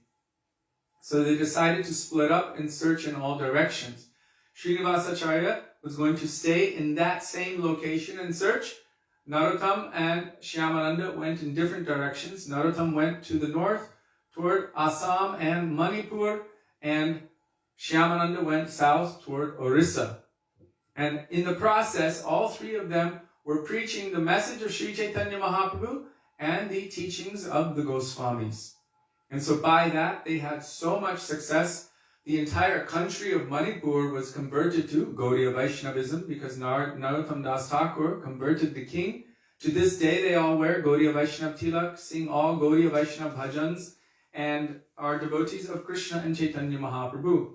So they decided to split up and search in all directions. Srinivasa Acharya was going to stay in that same location and search. Narottam and Shyamananda went in different directions. Narottam went to the north toward Assam and Manipur, and Shyamananda went south toward Orissa. And in the process, all three of them were preaching the message of Sri Chaitanya Mahaprabhu and the teachings of the Goswamis. And so by that, they had so much success. The entire country of Manipur was converted to Gaudiya Vaishnavism because Narottam Das Thakur converted the king. To this day, they all wear Gaudiya Vaishnav tilak, sing all Gaudiya Vaishnav bhajans, and are devotees of Krishna and Chaitanya Mahaprabhu.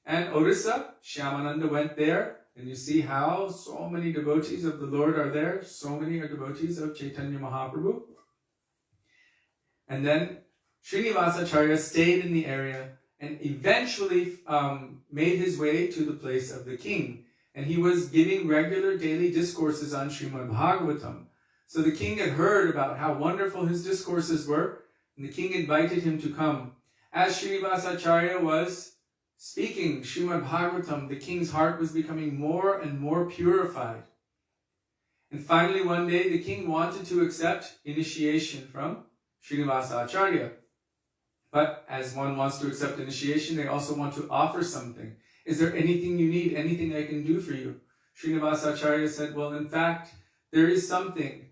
And Orissa, Shyamananda went there, and you see how so many devotees of the Lord are there. So many are devotees of Chaitanya Mahaprabhu. And then Srinivasacharya stayed in the area and eventually made his way to the place of the king. And he was giving regular daily discourses on Śrīmad Bhagavatam. So the king had heard about how wonderful his discourses were, and the king invited him to come. As Srinivasacharya was speaking Śrīmad Bhagavatam, the king's heart was becoming more and more purified. And finally one day the king wanted to accept initiation from Srinivasacharya. But as one wants to accept initiation, they also want to offer something. Is there anything you need, anything I can do for you? Srinivasacharya said, well, in fact, there is something.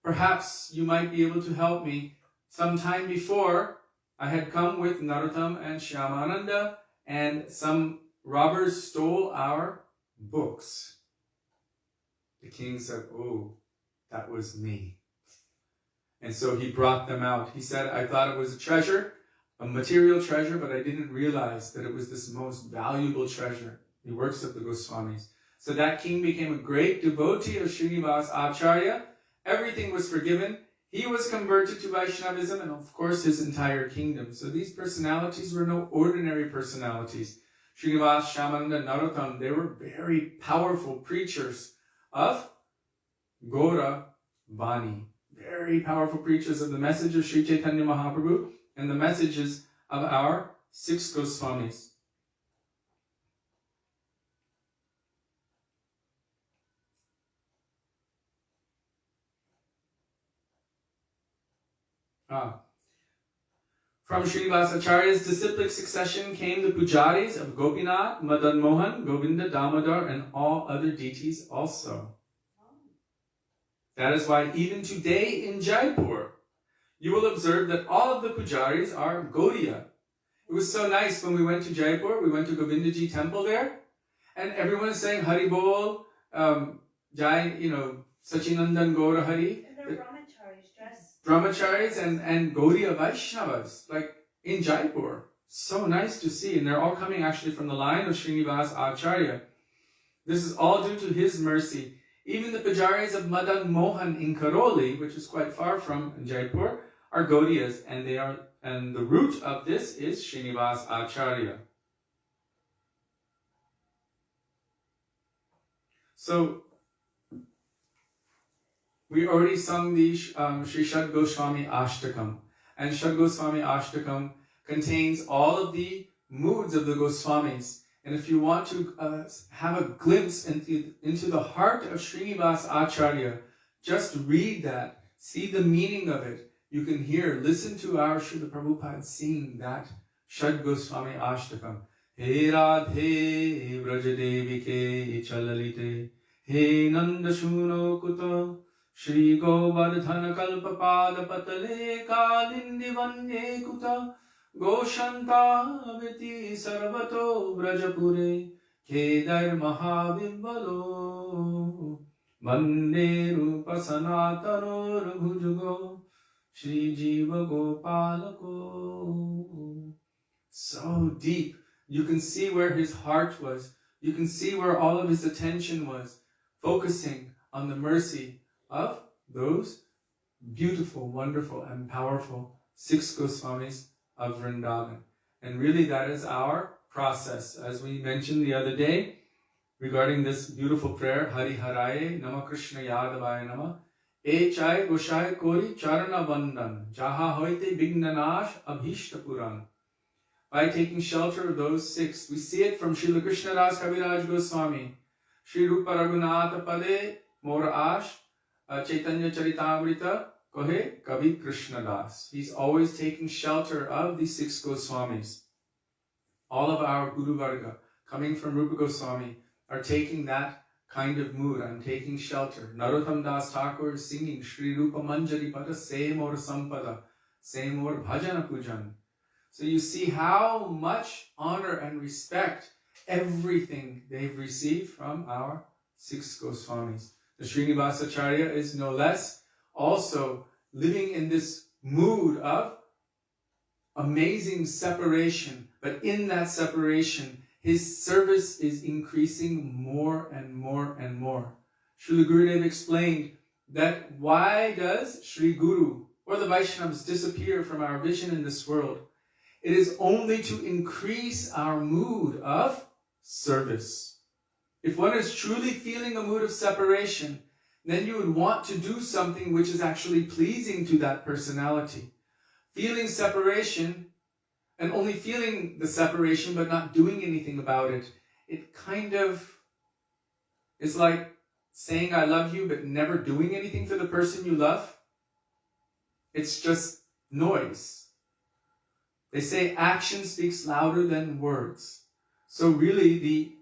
Perhaps you might be able to help me. Some time before, I had come with Narottam and Shyamananda, and some robbers stole our books. The king said, oh, that was me. And so he brought them out. He said, I thought it was a treasure, a material treasure, but I didn't realize that it was this most valuable treasure, the works of the Goswamis. So that king became a great devotee of Srinivas Acharya. Everything was forgiven. He was converted to Vaishnavism, and of course his entire kingdom. So these personalities were no ordinary personalities. Srinivas, Shyamananda, Narottam, they were very powerful preachers of Gaura Bani. Very powerful preachers of the message of Sri Chaitanya Mahaprabhu and the messages of our 6 Goswamis. From Srinivasacharya's disciplic succession came the pujaris of Gopinath, Madan Mohan, Govinda, Damodar, and all other deities also. That is why even today in Jaipur, you will observe that all of the pujaris are Gaudiya. It was so nice when we went to Jaipur, we went to Govindaji temple there, and everyone is saying Hari Bol, Jai, Sachinandan Gaura Hari. And they're brahmacharis dressed. Brahmacharis and Gaudiya Vaishnavas, like in Jaipur. So nice to see, and they're all coming actually from the line of Srinivas Acharya. This is all due to his mercy. Even the pujaris of Madan Mohan in Karoli, which is quite far from Jaipur, are Gaudiyas, and the root of this is Srinivas Acharya. So we already sung the Śrī Shad Gosvāmī Ashtakam, and Shad Gosvāmī Ashtakam contains all of the moods of the Goswamis. And if you want to have a glimpse into the heart of Srinivas Acharya, just read that, see the meaning of it. You can listen to our Srila Prabhupada sing that Shad Gosvāmī Ashtakam. He Radhe Vrajadevike Chalalite, He Nanda Shuno Kuta, Shri Govardhana Kalpapada Patale Kalindi Vanye Kuta, Goshanta Viti Sarvato Brajapure, Kedar Mahavibalo, Vande Rupa Sanatano Raghujugo, Shri Jiva Gopalako. So deep. You can see where his heart was. You can see where all of his attention was, focusing on the mercy of those beautiful, wonderful, and powerful 6 Goswamis of Vrindavan. And really that is our process. As we mentioned the other day regarding this beautiful prayer, Hari Haraye Nama Krishna Yadavaya Nama Echai Goshai Kori Charana Vandan Jaha Hoite Vignanash Abhishta Puran. By taking shelter of those 6, we see it from Srila Krishna Das Kaviraj Goswami, Sri Rupa Raghunatha Pade Mora Ash, Chaitanya Charitamrita Kohe Kavi Krishna Das. He's always taking shelter of the 6 Goswamis. All of our Guru Varga, coming from Rupa Goswami, are taking that kind of mood. I'm taking shelter. Narottam Das Thakur is singing Shri Rupa Manjari Pada, same or Sampada, same or Bhajana Pujan. So you see how much honor and respect everything they've received from our 6 Goswamis. The Srinivasacharya is no less also living in this mood of amazing separation, but in that separation, his service is increasing more and more and more. Srila Gurudev explained that why does Sri Guru or the Vaishnavas disappear from our vision in this world? It is only to increase our mood of service. If one is truly feeling a mood of separation, then you would want to do something which is actually pleasing to that personality. Feeling separation and only feeling the separation but not doing anything about it, it kind of is like saying I love you but never doing anything for the person you love. It's just noise. They say action speaks louder than words. So really the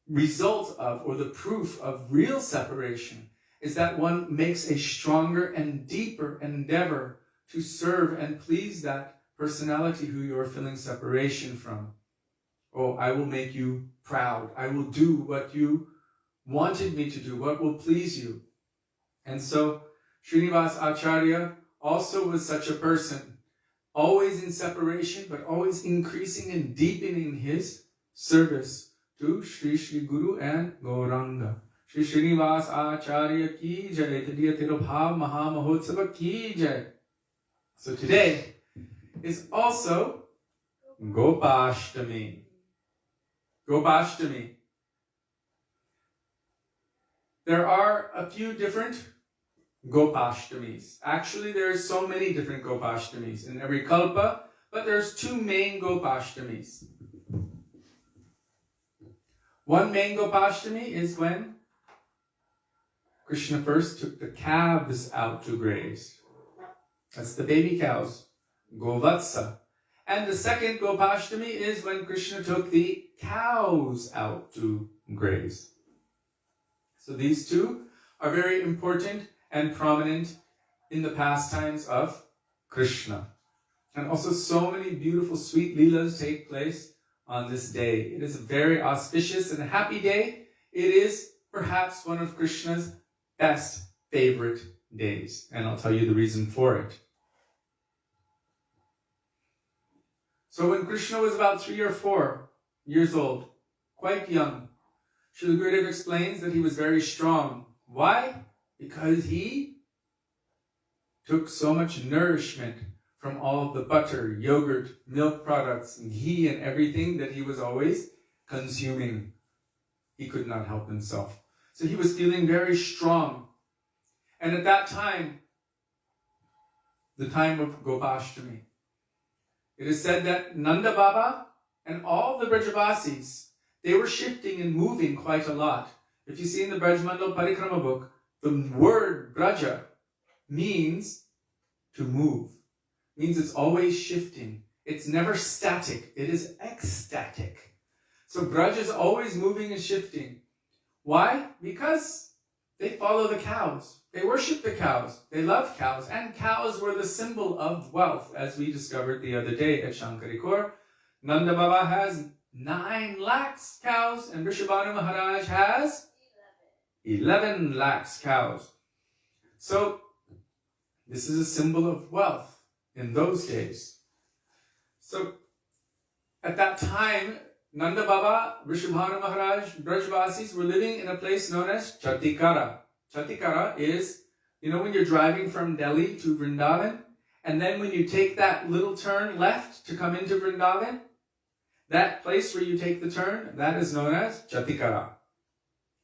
result of, or the proof of real separation is that one makes a stronger and deeper endeavor to serve and please that personality who you are feeling separation from. Oh, I will make you proud. I will do what you wanted me to do, what will please you. And so Srinivas Acharya also was such a person, always in separation, but always increasing and deepening his service to Shri Shri Guru and Gauranga. Shri Srinivas Acharya ki jai, Tadiya Tirobhav Maha Mahotsava ki jai. So today is also Gopashtami. Gopashtami. There are a few different Gopashtamis. Actually, there are so many different Gopashtamis in every kalpa, but there's 2 main Gopashtamis. One main Gopashtami is when Krishna first took the calves out to graze. That's the baby cows, Govatsa. And the second Gopashtami is when Krishna took the cows out to graze. So these 2 are very important and prominent in the pastimes of Krishna. And also so many beautiful sweet leelas take place on this day. It is a very auspicious and happy day. It is perhaps one of Krishna's best favorite days. And I'll tell you the reason for it. So when Krishna was about 3 or 4 years old, quite young, Srila Gurudev explains that he was very strong. Why? Because he took so much nourishment from all of the butter, yogurt, milk products, ghee, and everything that he was always consuming. He could not help himself. So he was feeling very strong. And at that time, the time of Gopashtami, it is said that Nanda Baba and all the Brajavasis, they were shifting and moving quite a lot. If you see in the Braj Mandal Parikrama book, the word Braja means to move. It means it's always shifting. It's never static. It is ecstatic. So Braj is always moving and shifting. Why? Because they follow the cows. They worship the cows. They love cows. And cows were the symbol of wealth, as we discovered the other day at Shankarikor. Nanda Baba has 9 lakhs cows, and Vrishabhanu Maharaj has 11 lakhs cows. So, this is a symbol of wealth in those days. So, at that time, Nanda Baba, Vrishabhanu Maharaj, Brajvasis were living in a place known as Chatikara. Chatikara is, you know, when you're driving from Delhi to Vrindavan, and then when you take that little turn left to come into Vrindavan, that place where you take the turn, that is known as Chatikara.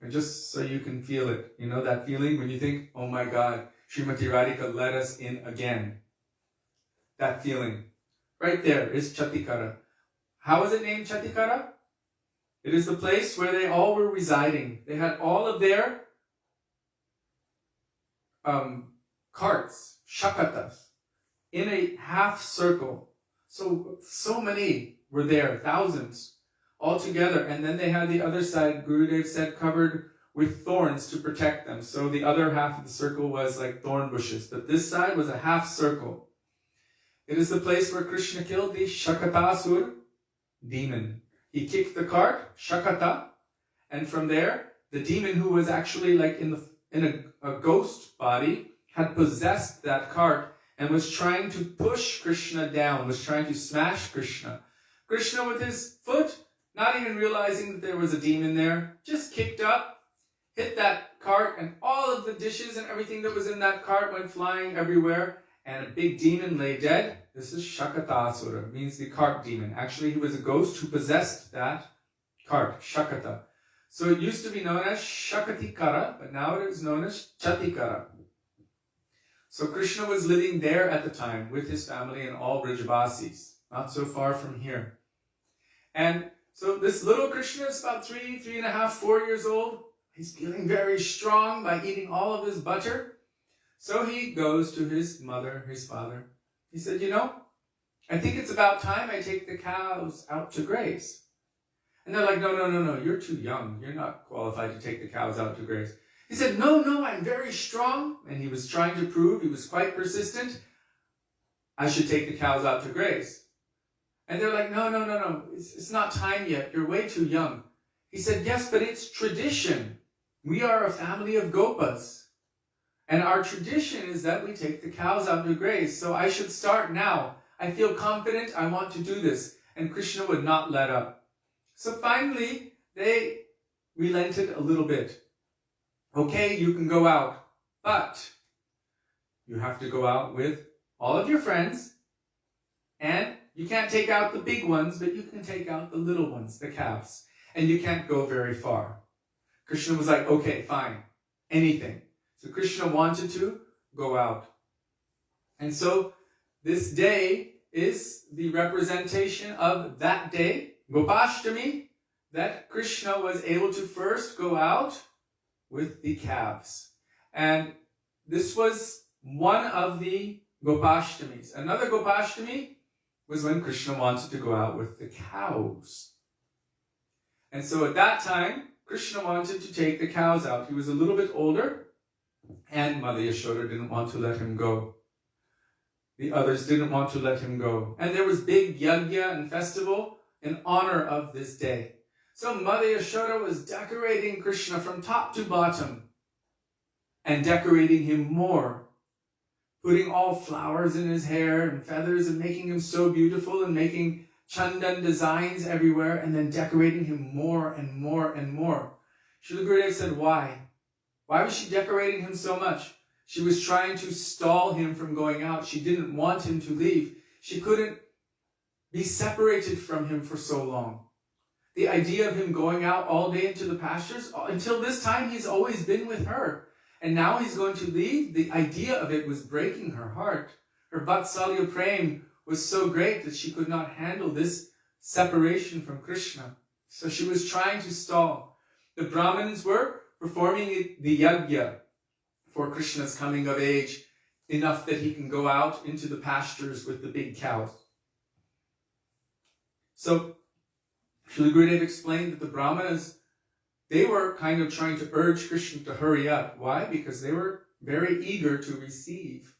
And just so you can feel it, you know, that feeling when you think, oh my God, Srimati Radhika let us in again. That feeling. Right there is Chatikara. How is it named Chatikara? It is the place where they all were residing. They had all of their carts, shakatas, in a half circle. So many were there, thousands. all together. And then they had the other side, Gurudev said, covered with thorns to protect them. So the other half of the circle was like thorn bushes. But this side was a half circle. It is the place where Krishna killed the Shakatasur demon. He kicked the cart, Shakata, and from there, the demon, who was actually like in a ghost body, had possessed that cart and was trying to push Krishna down, was trying to smash Krishna. Krishna, with his foot, not even realizing that there was a demon there, just kicked up, hit that cart, and all of the dishes and everything that was in that cart went flying everywhere, and a big demon lay dead. This is Shakatasura, means the cart demon. Actually, he was a ghost who possessed that cart, Shakata. So it used to be known as Shakatikara, but now it is known as Chatikara. So Krishna was living there at the time with his family and all Brajavasis, not so far from here. And so this little Krishna is about 3.5, 4 years old. He's feeling very strong by eating all of his butter. So he goes to his mother, his father. He said, you know, I think it's about time I take the cows out to graze. And they're like, no, you're too young. You're not qualified to take the cows out to graze. He said, no, I'm very strong. And he was trying to prove, he was quite persistent, I should take the cows out to graze. And they're like, no, it's not time yet. You're way too young. He said, yes, but it's tradition. We are a family of gopas. And our tradition is that we take the cows out to graze. So I should start now. I feel confident. I want to do this. And Krishna would not let up. So finally, they relented a little bit. Okay, you can go out, but you have to go out with all of your friends, and you can't take out the big ones, but you can take out the little ones, the calves, and you can't go very far. Krishna was like, okay, fine, anything. So Krishna wanted to go out. And so this day is the representation of that day, Gopashtami, that Krishna was able to first go out with the calves. And this was one of the Gopashtamis. Another Gopashtami was when Krishna wanted to go out with the cows. And so at that time, Krishna wanted to take the cows out. He was a little bit older, and Mother Yashoda didn't want to let him go. The others didn't want to let him go. And there was big yajna and festival in honor of this day. So Mother Yashoda was decorating Krishna from top to bottom and decorating him more, putting all flowers in his hair and feathers and making him so beautiful and making chandan designs everywhere and then decorating him more and more and more. Srila Gurudev said, why? Why was she decorating him so much? She was trying to stall him from going out. She didn't want him to leave. She couldn't be separated from him for so long. The idea of him going out all day into the pastures, until this time he's always been with her. And now he's going to leave. The idea of it was breaking her heart. Her Vatsalya Prem was so great that she could not handle this separation from Krishna. So she was trying to stall. The Brahmins were performing the yajna for Krishna's coming of age, enough that he can go out into the pastures with the big cows. So Srila Gurudev explained that the Brahmanas, they were kind of trying to urge Krishna to hurry up. Why? Because they were very eager to receive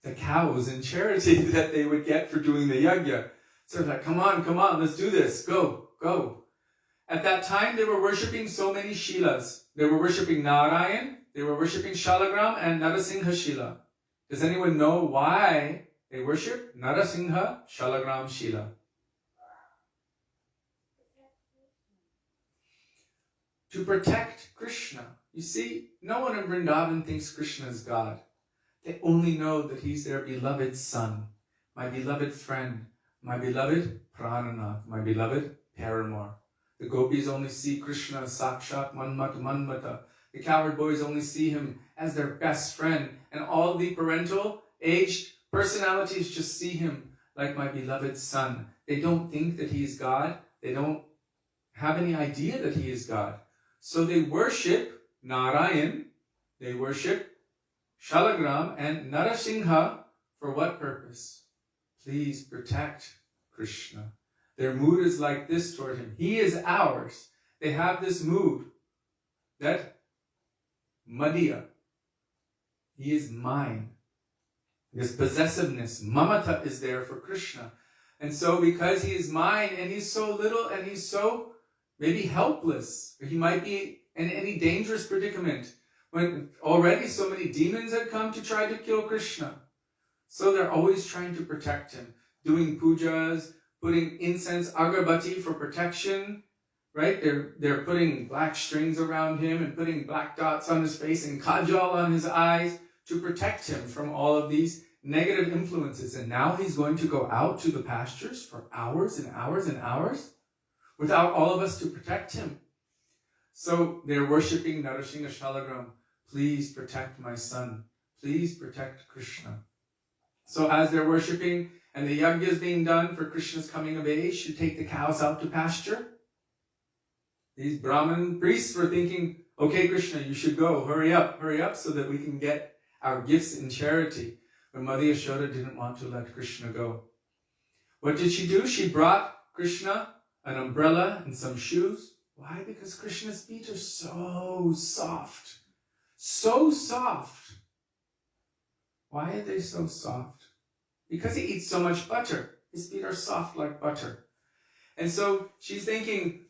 the cows in charity that they would get for doing the yajna. So they're like, come on, let's do this. Go. At that time, they were worshipping so many Shilas. They were worshipping Nārāyaṇa, they were worshipping Shalagram and Narasingha Shila. Does anyone know why they worship Narasingha Shalagram Shila? To protect Krishna. You see, no one in Vrindavan thinks Krishna is God. They only know that he's their beloved son, my beloved friend, my beloved Prananath, my beloved paramour. The gopis only see Krishna as Sakshat Manmata. The cowherd boys only see him as their best friend. And all the parental, aged personalities just see him like my beloved son. They don't think that he is God. They don't have any idea that he is God. So they worship Nārayaṇa, they worship Shalagram and Narasingha for what purpose? Please protect Krishna. Their mood is like this toward him. He is ours. They have this mood that Madhya, he is mine. This possessiveness, mamata, is there for Krishna. And so because he is mine and he's so little and he's so maybe helpless, or he might be in any dangerous predicament, when already so many demons had come to try to kill Krishna. So they're always trying to protect him, doing pujas, putting incense, agarbatti for protection, right? They're putting black strings around him and putting black dots on his face and kajal on his eyes to protect him from all of these negative influences. And now he's going to go out to the pastures for hours and hours and hours without all of us to protect him. So they're worshipping Narasingha Shalagram. Please protect my son. Please protect Krishna. So as they're worshipping and the yajna is being done for Krishna's coming of age to take the cows out to pasture, these Brahmin priests were thinking, okay, Krishna, you should go. Hurry up, so that we can get our gifts in charity. But Mother Yashoda didn't want to let Krishna go. What did she do? She brought Krishna an umbrella and some shoes. Why? Because Krishna's feet are so soft. So soft. Why are they so soft? Because he eats so much butter. His feet are soft like butter. And so she's thinking,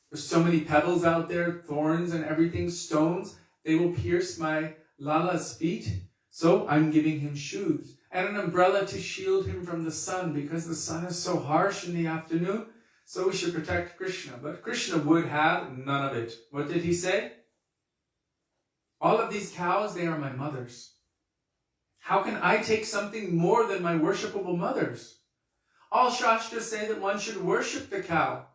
there's so many pebbles out there, thorns and everything, stones. They will pierce my Lala's feet. So I'm giving him shoes and an umbrella to shield him from the sun, because the sun is so harsh in the afternoon. So we should protect Krishna. But Krishna would have none of it. What did he say? All of these cows, they are my mothers. How can I take something more than my worshipable mothers? All Shastras say that one should worship the cow.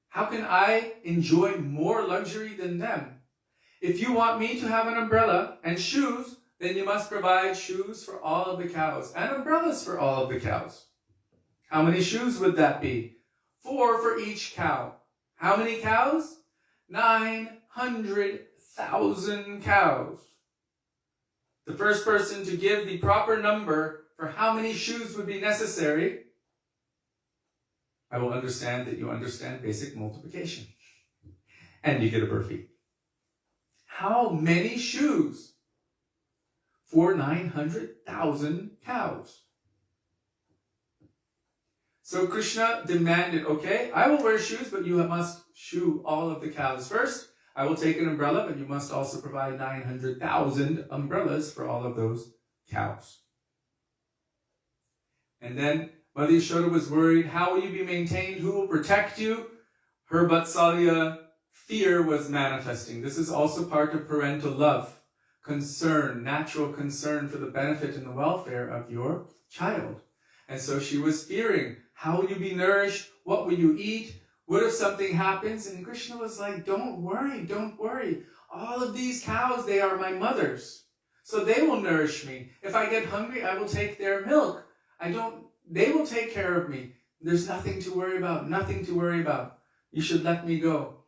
How can I enjoy more luxury than them? If you want me to have an umbrella and shoes, then you must provide shoes for all of the cows and umbrellas for all of the cows. How many shoes would that be? 4 for each cow. How many cows? 900,000 cows. The first person to give the proper number for how many shoes would be necessary, I will understand that you understand basic multiplication. And you get a burfi. How many shoes for 900,000 cows? So Krishna demanded, okay, I will wear shoes, but you must shoe all of the cows first. I will take an umbrella, but you must also provide 900,000 umbrellas for all of those cows. And then Mother Yashoda was worried, how will you be maintained? Who will protect you? Her Vatsalya fear was manifesting. This is also part of parental love, concern, natural concern for the benefit and the welfare of your child. And so she was fearing, how will you be nourished? What will you eat? What if something happens? And Krishna was like, don't worry, don't worry. All of these cows, they are my mothers. So they will nourish me. If I get hungry, I will take their milk. They will take care of me. There's nothing to worry about, nothing to worry about. You should let me go.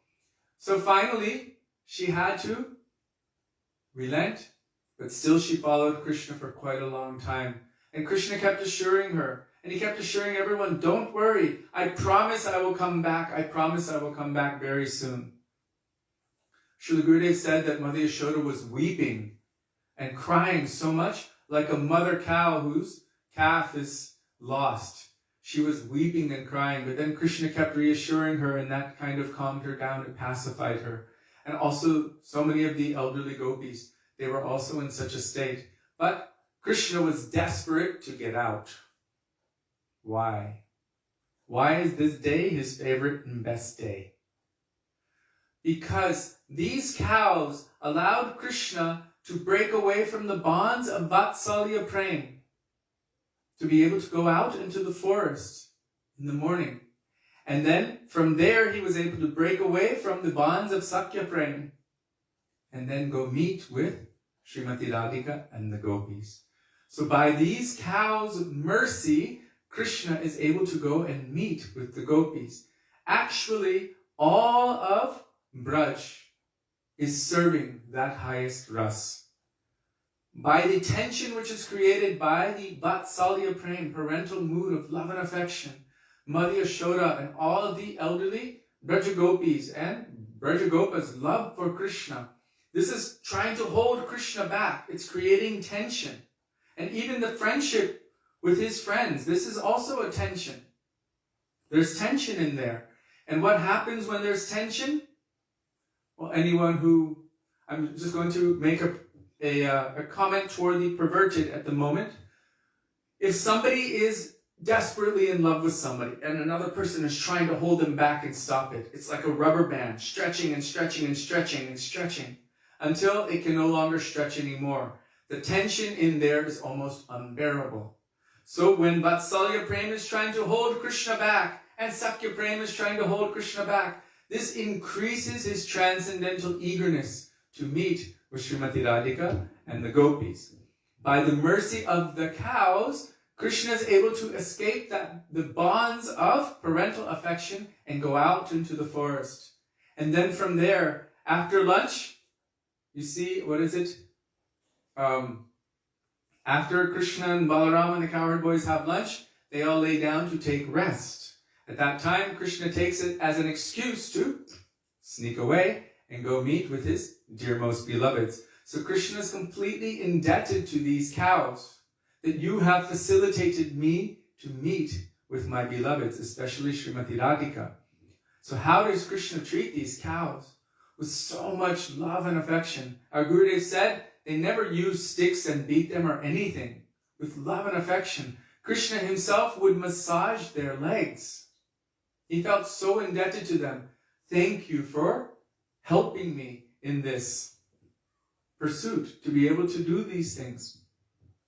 So finally, she had to relent, but still she followed Krishna for quite a long time. And Krishna kept assuring her, and he kept assuring everyone, don't worry, I promise I will come back. I promise I will come back very soon. Srila Gurudev said that Mother Yashoda was weeping and crying so much, like a mother cow whose calf is lost. She was weeping and crying, but then Krishna kept reassuring her, and that kind of calmed her down and pacified her. And also, so many of the elderly gopis, they were also in such a state. But Krishna was desperate to get out. Why? Why is this day his favorite and best day? Because these cows allowed Krishna to break away from the bonds of Vatsalya Prem, to be able to go out into the forest in the morning. And then from there he was able to break away from the bonds of Sakya Prem and then go meet with Srimati Radhika and the gopis. So by these cows' mercy, Krishna is able to go and meet with the gopis. Actually, all of Braj is serving that highest ras. By the tension which is created by the Vatsalya Prem, parental mood of love and affection, Mother Yashoda and all of the elderly Brajagopis and Brajagopas' love for Krishna. This is trying to hold Krishna back. It's creating tension. And even the friendship with his friends, this is also a tension. There's tension in there. And what happens when there's tension? Well, anyone who, I'm just going to make a comment toward the perverted at the moment. If somebody is desperately in love with somebody and another person is trying to hold them back and stop it, it's like a rubber band, stretching and stretching and stretching and stretching until it can no longer stretch anymore. The tension in there is almost unbearable. So when Vatsalya Prem is trying to hold Krishna back and Sakya Prem is trying to hold Krishna back, this increases his transcendental eagerness to meet with Srimati Radhika and the gopis. By the mercy of the cows, Krishna is able to escape the bonds of parental affection and go out into the forest. And then from there, after lunch, you see, what is it? After Krishna and Balaram and the cowherd boys have lunch, they all lay down to take rest. At that time, Krishna takes it as an excuse to sneak away and go meet with his dearmost beloveds. So Krishna is completely indebted to these cows, that you have facilitated me to meet with my beloveds, especially Srimati Radhika. So how does Krishna treat these cows? With so much love and affection. Our Gurudev said they never use sticks and beat them or anything. With love and affection, Krishna himself would massage their legs. He felt so indebted to them. Thank you for helping me in this pursuit to be able to do these things.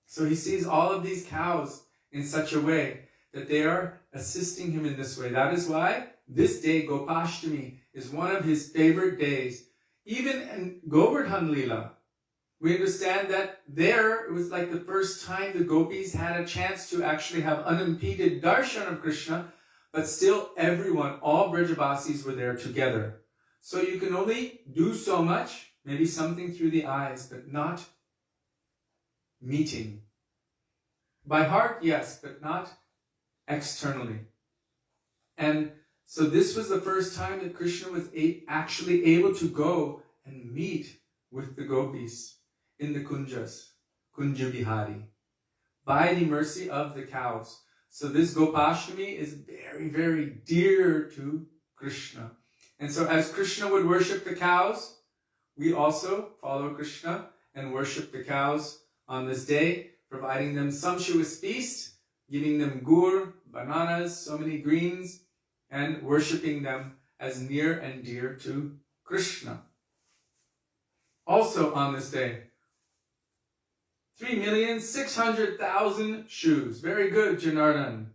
So he sees all of these cows in such a way that they are assisting him in this way. That is why this day, Gopashtami, is one of his favorite days. Even in Govardhan Leela, we understand that there, it was like the first time the gopis had a chance to actually have unimpeded darshan of Krishna, but still everyone, all Brajavasis were there together. So you can only do so much, maybe something through the eyes, but not meeting. By heart, yes, but not externally. And so this was the first time that Krishna was actually able to go and meet with the gopis in the kunjas, Kunja Bihari, by the mercy of the cows. So this Gopashtami is very, very dear to Krishna. And so as Krishna would worship the cows, we also follow Krishna and worship the cows on this day, providing them sumptuous feast, giving them gur, bananas, so many greens, and worshipping them as near and dear to Krishna. Also on this day, 3,600,000 shoes. Very good, Janardhan.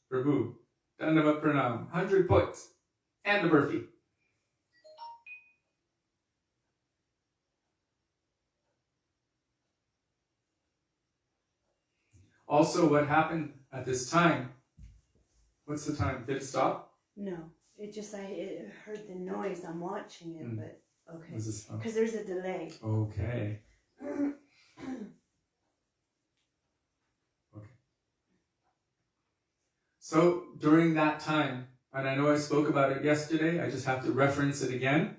Prabhu. Dandavat Pranam. 100 points. And a burfi. Also, what happened at this time? What's the time? Did it stop? No. I heard the noise. I'm watching it, but okay. Because there's a delay. Okay. Okay. So during that time, and I know I spoke about it yesterday, I just have to reference it again.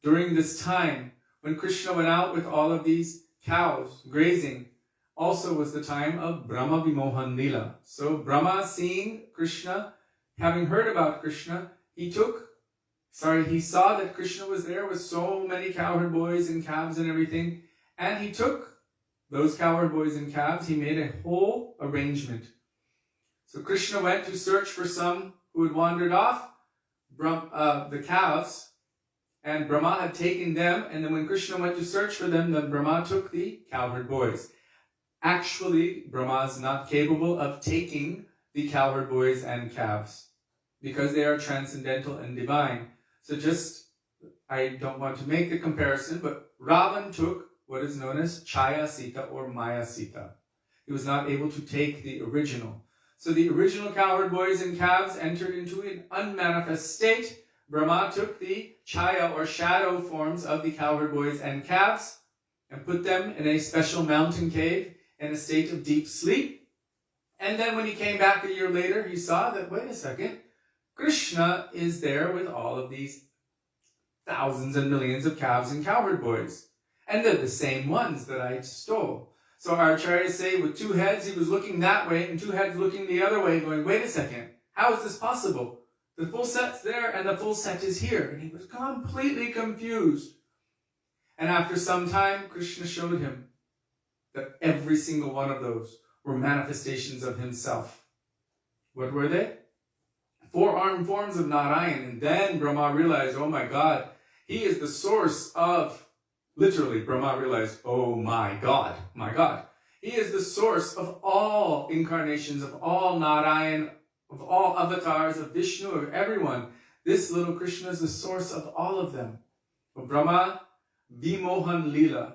During this time, when Krishna went out with all of these cows grazing, also was the time of Brahma Vimohan Lila. So Brahma, seeing Krishna, having heard about Krishna, he saw that Krishna was there with so many cowherd boys and calves and everything, and he took those cowherd boys and calves, he made a whole arrangement. So Krishna went to search for some who had wandered off, the calves, and Brahma had taken them, and then when Krishna went to search for them, then Brahma took the cowherd boys. Actually, Brahma is not capable of taking the cowherd boys and calves because they are transcendental and divine. So I don't want to make the comparison, but Ravan took what is known as Chaya Sita or Maya Sita. He was not able to take the original. So the original cowherd boys and calves entered into an unmanifest state. Brahma took the Chaya or shadow forms of the cowherd boys and calves and put them in a special mountain cave in a state of deep sleep. And then when he came back a year later, he saw that, wait a second, Krishna is there with all of these thousands and millions of calves and cowherd boys. And they're the same ones that I stole. So our acharyas say with two heads, he was looking that way and two heads looking the other way, going, wait a second, how is this possible? The full set's there and the full set is here. And he was completely confused. And after some time, Krishna showed him that every single one of those were manifestations of himself. What were they? Four-armed forms of Nārāyaṇa. And then Brahma realized, oh my God, he is the source of, literally, Brahma realized, oh my God. He is the source of all incarnations, of all Nārāyaṇa, of all avatars, of Vishnu, of everyone. This little Krishna is the source of all of them. So Brahma Vimohan Lila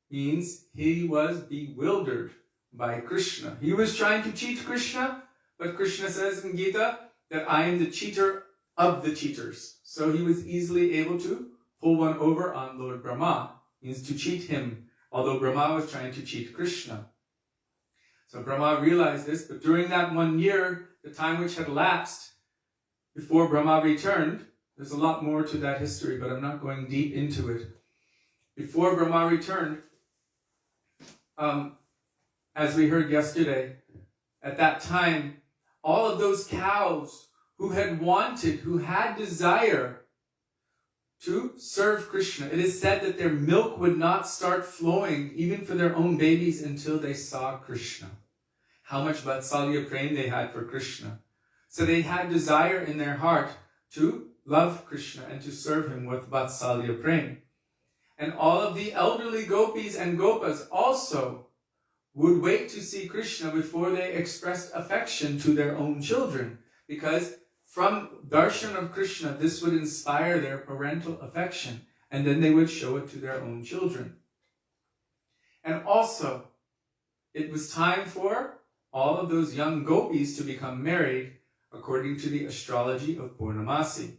means he was bewildered by Krishna. He was trying to cheat Krishna, but Krishna says in Gita that I am the cheater of the cheaters. So he was easily able to pull one over on Lord Brahma, means to cheat him, although Brahma was trying to cheat Krishna. So Brahma realized this, but during that 1 year, the time which had lapsed before Brahma returned, there's a lot more to that history, but I'm not going deep into it. Before Brahma returned, as we heard yesterday, at that time, all of those cows who had desire to serve Krishna, it is said that their milk would not start flowing even for their own babies until they saw Krishna. How much vatsalya prem they had for Krishna. So they had desire in their heart to love Krishna and to serve him with vatsalya prem. And all of the elderly gopis and gopas also would wait to see Krishna before they expressed affection to their own children, because from darshan of Krishna, this would inspire their parental affection, and then they would show it to their own children. And also, it was time for all of those young gopis to become married according to the astrology of Purnamasi.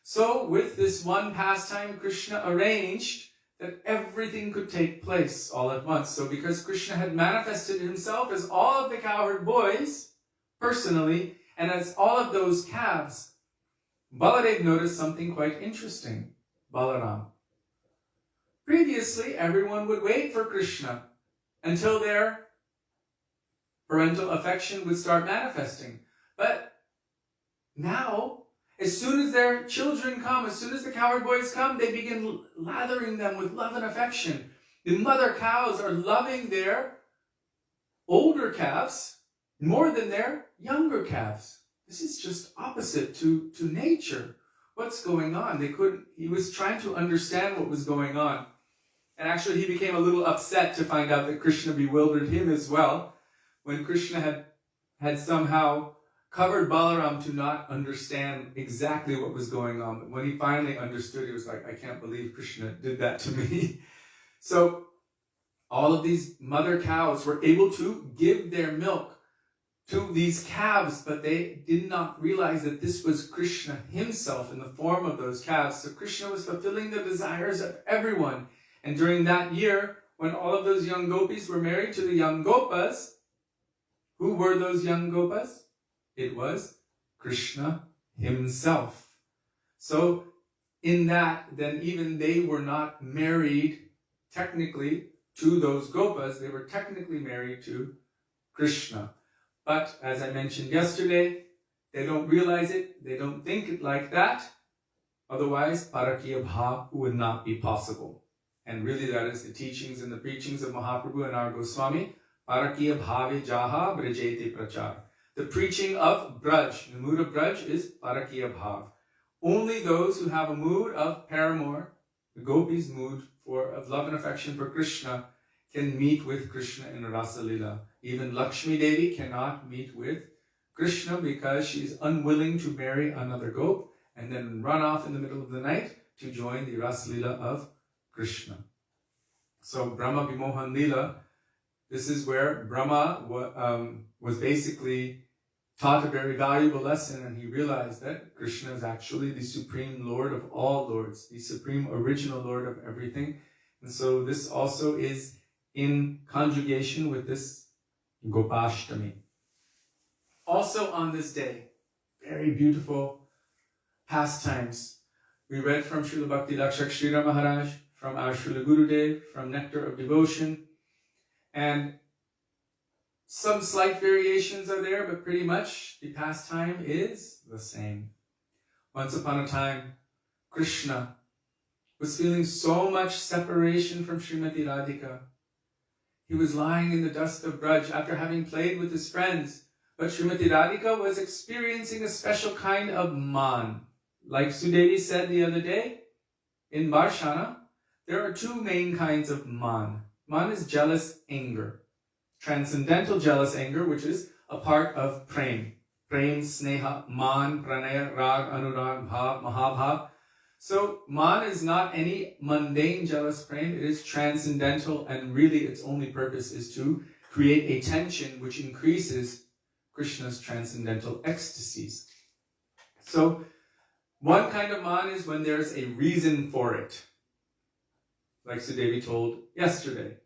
So with this one pastime, Krishna arranged that everything could take place all at once. So because Krishna had manifested himself as all of the cowherd boys personally, and as all of those calves, Baladev noticed something quite interesting. Balaram. Previously, everyone would wait for Krishna until their parental affection would start manifesting. But now, as soon as their children come, as soon as the cowherd boys come, they begin lathering them with love and affection. The mother cows are loving their older calves more than their younger calves. This is just opposite to nature. What's going on? He was trying to understand what was going on. And actually he became a little upset to find out that Krishna bewildered him as well, when Krishna had somehow covered Balaram to not understand exactly what was going on. But when he finally understood, he was like, I can't believe Krishna did that to me. So all of these mother cows were able to give their milk to these calves, but they did not realize that this was Krishna himself in the form of those calves. So Krishna was fulfilling the desires of everyone. And during that year, when all of those young gopis were married to the young gopas, who were those young gopas? It was Krishna himself. So in that, then even they were not married technically to those gopas. They were technically married to Krishna. But as I mentioned yesterday, they don't realize it. They don't think it like that. Otherwise, parakiya bhav would not be possible. And really that is the teachings and the preachings of Mahaprabhu and our Goswami. Parakiya bhave jaha brajete prachar. The preaching of Braj, the mood of Braj is parakiya bhav. Only those who have a mood of paramour, the gopis' mood of love and affection for Krishna, can meet with Krishna in Rasa Lila. Even Lakshmi Devi cannot meet with Krishna because she is unwilling to marry another gop and then run off in the middle of the night to join the Rasa Lila of Krishna. So Brahma Vimohan Lila, this is where Brahma was basically taught a very valuable lesson, and he realized that Krishna is actually the supreme Lord of all lords, the supreme original Lord of everything. And so this also is in conjugation with this Gopashtami. also on this day, very beautiful pastimes. We read from Srila Bhakti Lakshak Srira Maharaj, from our Srila Gurudev, from Nectar of Devotion, and some slight variations are there, but pretty much the pastime is the same. Once upon a time, Krishna was feeling so much separation from Srimati Radhika. He was lying in the dust of Braj after having played with his friends, but Srimati Radhika was experiencing a special kind of man. Like Sudevi said the other day, in Varshana, there are two main kinds of man. Man is jealous anger. Transcendental jealous anger, which is a part of prem. Prem, sneha, man, pranaya, rag, anurag, bhav, mahabhav. So man is not any mundane jealous prem. It is transcendental, and really its only purpose is to create a tension which increases Krishna's transcendental ecstasies. So one kind of man is when there's a reason for it. Like Sudevi told yesterday.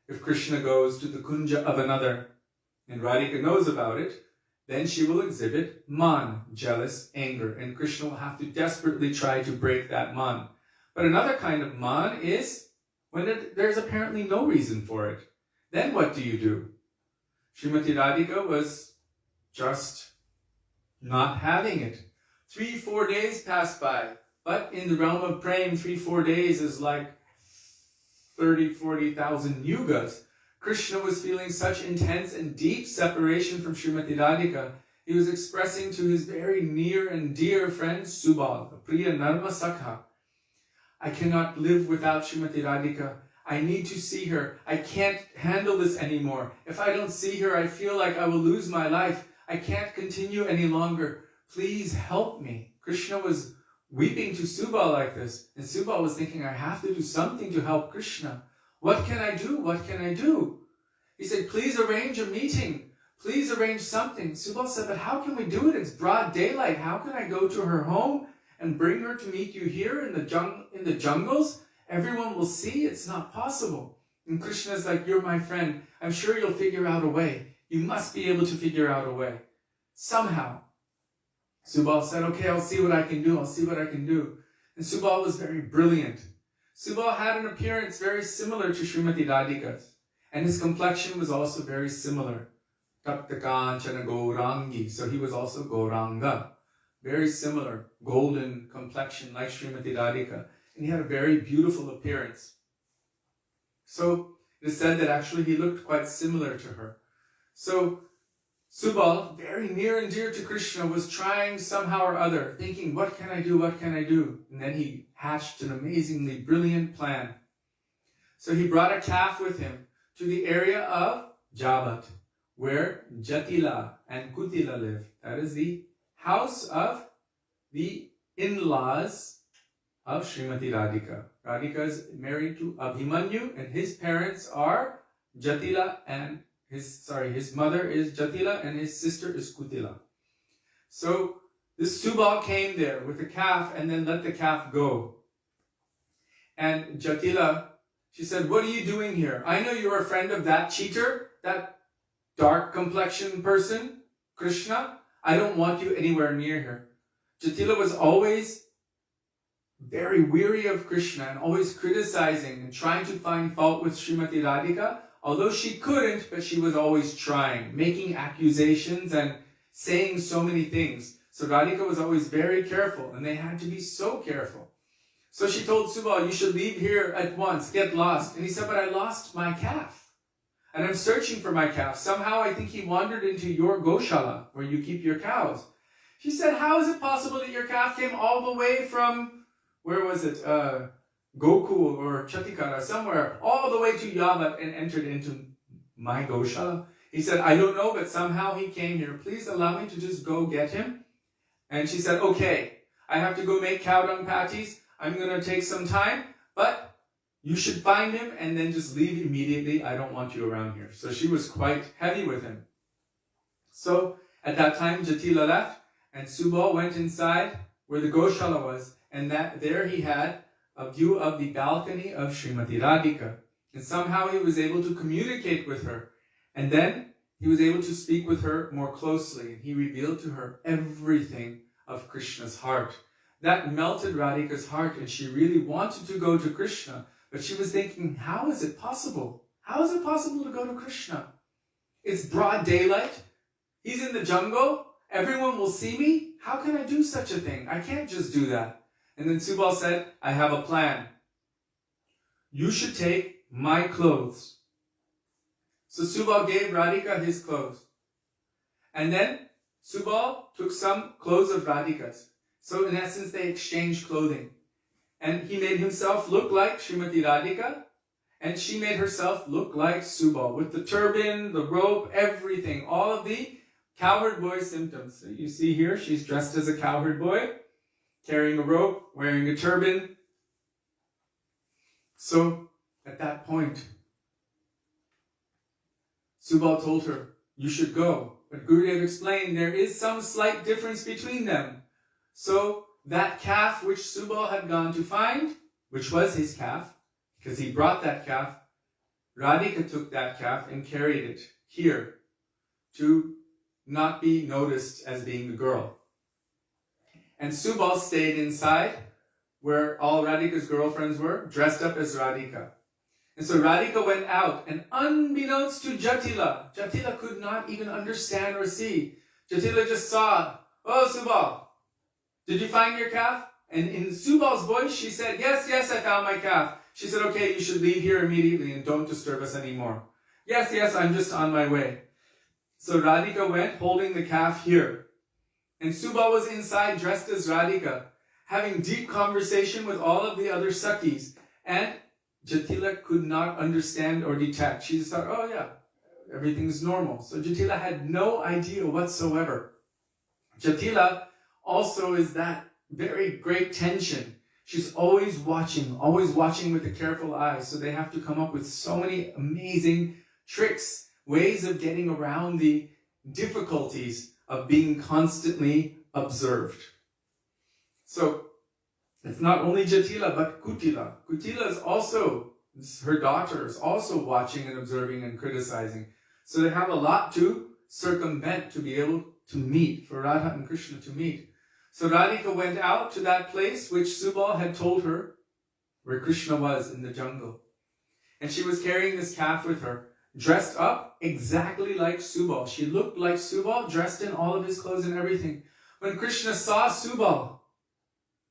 If Krishna goes to the kunja of another and Radhika knows about it, then she will exhibit man, jealous anger, and Krishna will have to desperately try to break that man. But another kind of man is when there's apparently no reason for it. Then what do you do? Srimati Radhika was just not having it. 3-4 days passed by, but in the realm of prem, 3-4 days is like 30,000-40,000 yugas. Krishna was feeling such intense and deep separation from Srimati Radhika. He was expressing to his very near and dear friend Subal, Priya Narma Sakha, I cannot live without Srimati Radhika. I need to see her. I can't handle this anymore. If I don't see her, I feel like I will lose my life. I can't continue any longer. Please help me. Krishna was weeping to Subal like this. And Subal was thinking, I have to do something to help Krishna. What can I do? What can I do? He said, please arrange a meeting. Please arrange something. Subal said, but how can we do it? It's broad daylight. How can I go to her home and bring her to meet you here in the jungles? Everyone will see. It's not possible. And Krishna's like, you're my friend. I'm sure you'll figure out a way. You must be able to figure out a way. Somehow. Subal said, okay, I'll see what I can do. I'll see what I can do. And Subal was very brilliant. Subal had an appearance very similar to Srimati Radhika's. And his complexion was also very similar. Taptakanchana Gaurangi. So he was also Gauranga. Very similar, golden complexion like Srimati Radhika. And he had a very beautiful appearance. So it is said that actually he looked quite similar to her. So Subal, very near and dear to Krishna, was trying somehow or other, thinking, what can I do, what can I do? And then he hatched an amazingly brilliant plan. So he brought a calf with him to the area of Jabat, where Jatila and Kutila live. That is the house of the in-laws of Srimati Radhika. Radhika is married to Abhimanyu, and his parents are Jatila and his mother is Jatila and his sister is Kutila. So this Subal came there with the calf and then let the calf go. And Jatila, she said, what are you doing here? I know you're a friend of that cheater, that dark complexion person, Krishna. I don't want you anywhere near her. Jatila was always very weary of Krishna and always criticizing and trying to find fault with Srimati Radhika. Although she couldn't, but she was always trying, making accusations and saying so many things. So Radhika was always very careful, and they had to be so careful. So she told Subal, you should leave here at once, get lost. And he said, but I lost my calf. And I'm searching for my calf. Somehow I think he wandered into your Goshala, where you keep your cows. She said, how is it possible that your calf came all the way from, where was it, Gokul or Chatikara, somewhere, all the way to Yavat and entered into my Goshala? He said, I don't know, but somehow he came here. Please allow me to just go get him. And she said, okay, I have to go make cow dung patties. I'm going to take some time, but you should find him and then just leave immediately. I don't want you around here. So she was quite heavy with him. So at that time, Jatila left and Subal went inside where the Goshala was. And there he had a view of the balcony of Srimati Radhika. And somehow he was able to communicate with her. And then he was able to speak with her more closely, and he revealed to her everything of Krishna's heart. That melted Radhika's heart, and she really wanted to go to Krishna, but she was thinking, how is it possible? How is it possible to go to Krishna? It's broad daylight. He's in the jungle. Everyone will see me. How can I do such a thing? I can't just do that. And then Subal said, I have a plan. You should take my clothes. So Subal gave Radhika his clothes. And then Subal took some clothes of Radhika's. So in essence, they exchanged clothing. And he made himself look like Srimati Radhika, and she made herself look like Subal, with the turban, the rope, everything, all of the cowherd-boy symptoms. So you see here, she's dressed as a cowherd boy, carrying a rope, wearing a turban. So at that point, Subal told her, you should go. But Gurudev explained there is some slight difference between them. So that calf which Subal had gone to find, which was his calf, because he brought that calf, Radhika took that calf and carried it here to not be noticed as being the girl. And Subal stayed inside where all Radhika's girlfriends were, dressed up as Radhika. And so Radhika went out, and unbeknownst to Jatila, Jatila could not even understand or see. Jatila just saw, oh Subal, did you find your calf? And in Subal's voice, she said, yes, I found my calf. She said, okay, you should leave here immediately and don't disturb us anymore. Yes, I'm just on my way. So Radhika went holding the calf here. And Subal was inside dressed as Radhika, having deep conversation with all of the other Sakhis. And Jatila could not understand or detect. She just thought, oh yeah, everything's normal. So Jatila had no idea whatsoever. Jatila also is that very great tension. She's always watching with a careful eye. So they have to come up with so many amazing tricks, ways of getting around the difficulties of being constantly observed. So it's not only Jatila, but Kutila. Kutila is also, her daughter is also watching and observing and criticizing. So they have a lot to circumvent to be able to meet, for Radha and Krishna to meet. So Radhika went out to that place which Subal had told her, where Krishna was in the jungle. And she was carrying this calf with her, dressed up exactly like Subal. She looked like Subal, dressed in all of his clothes and everything. When Krishna saw Subal,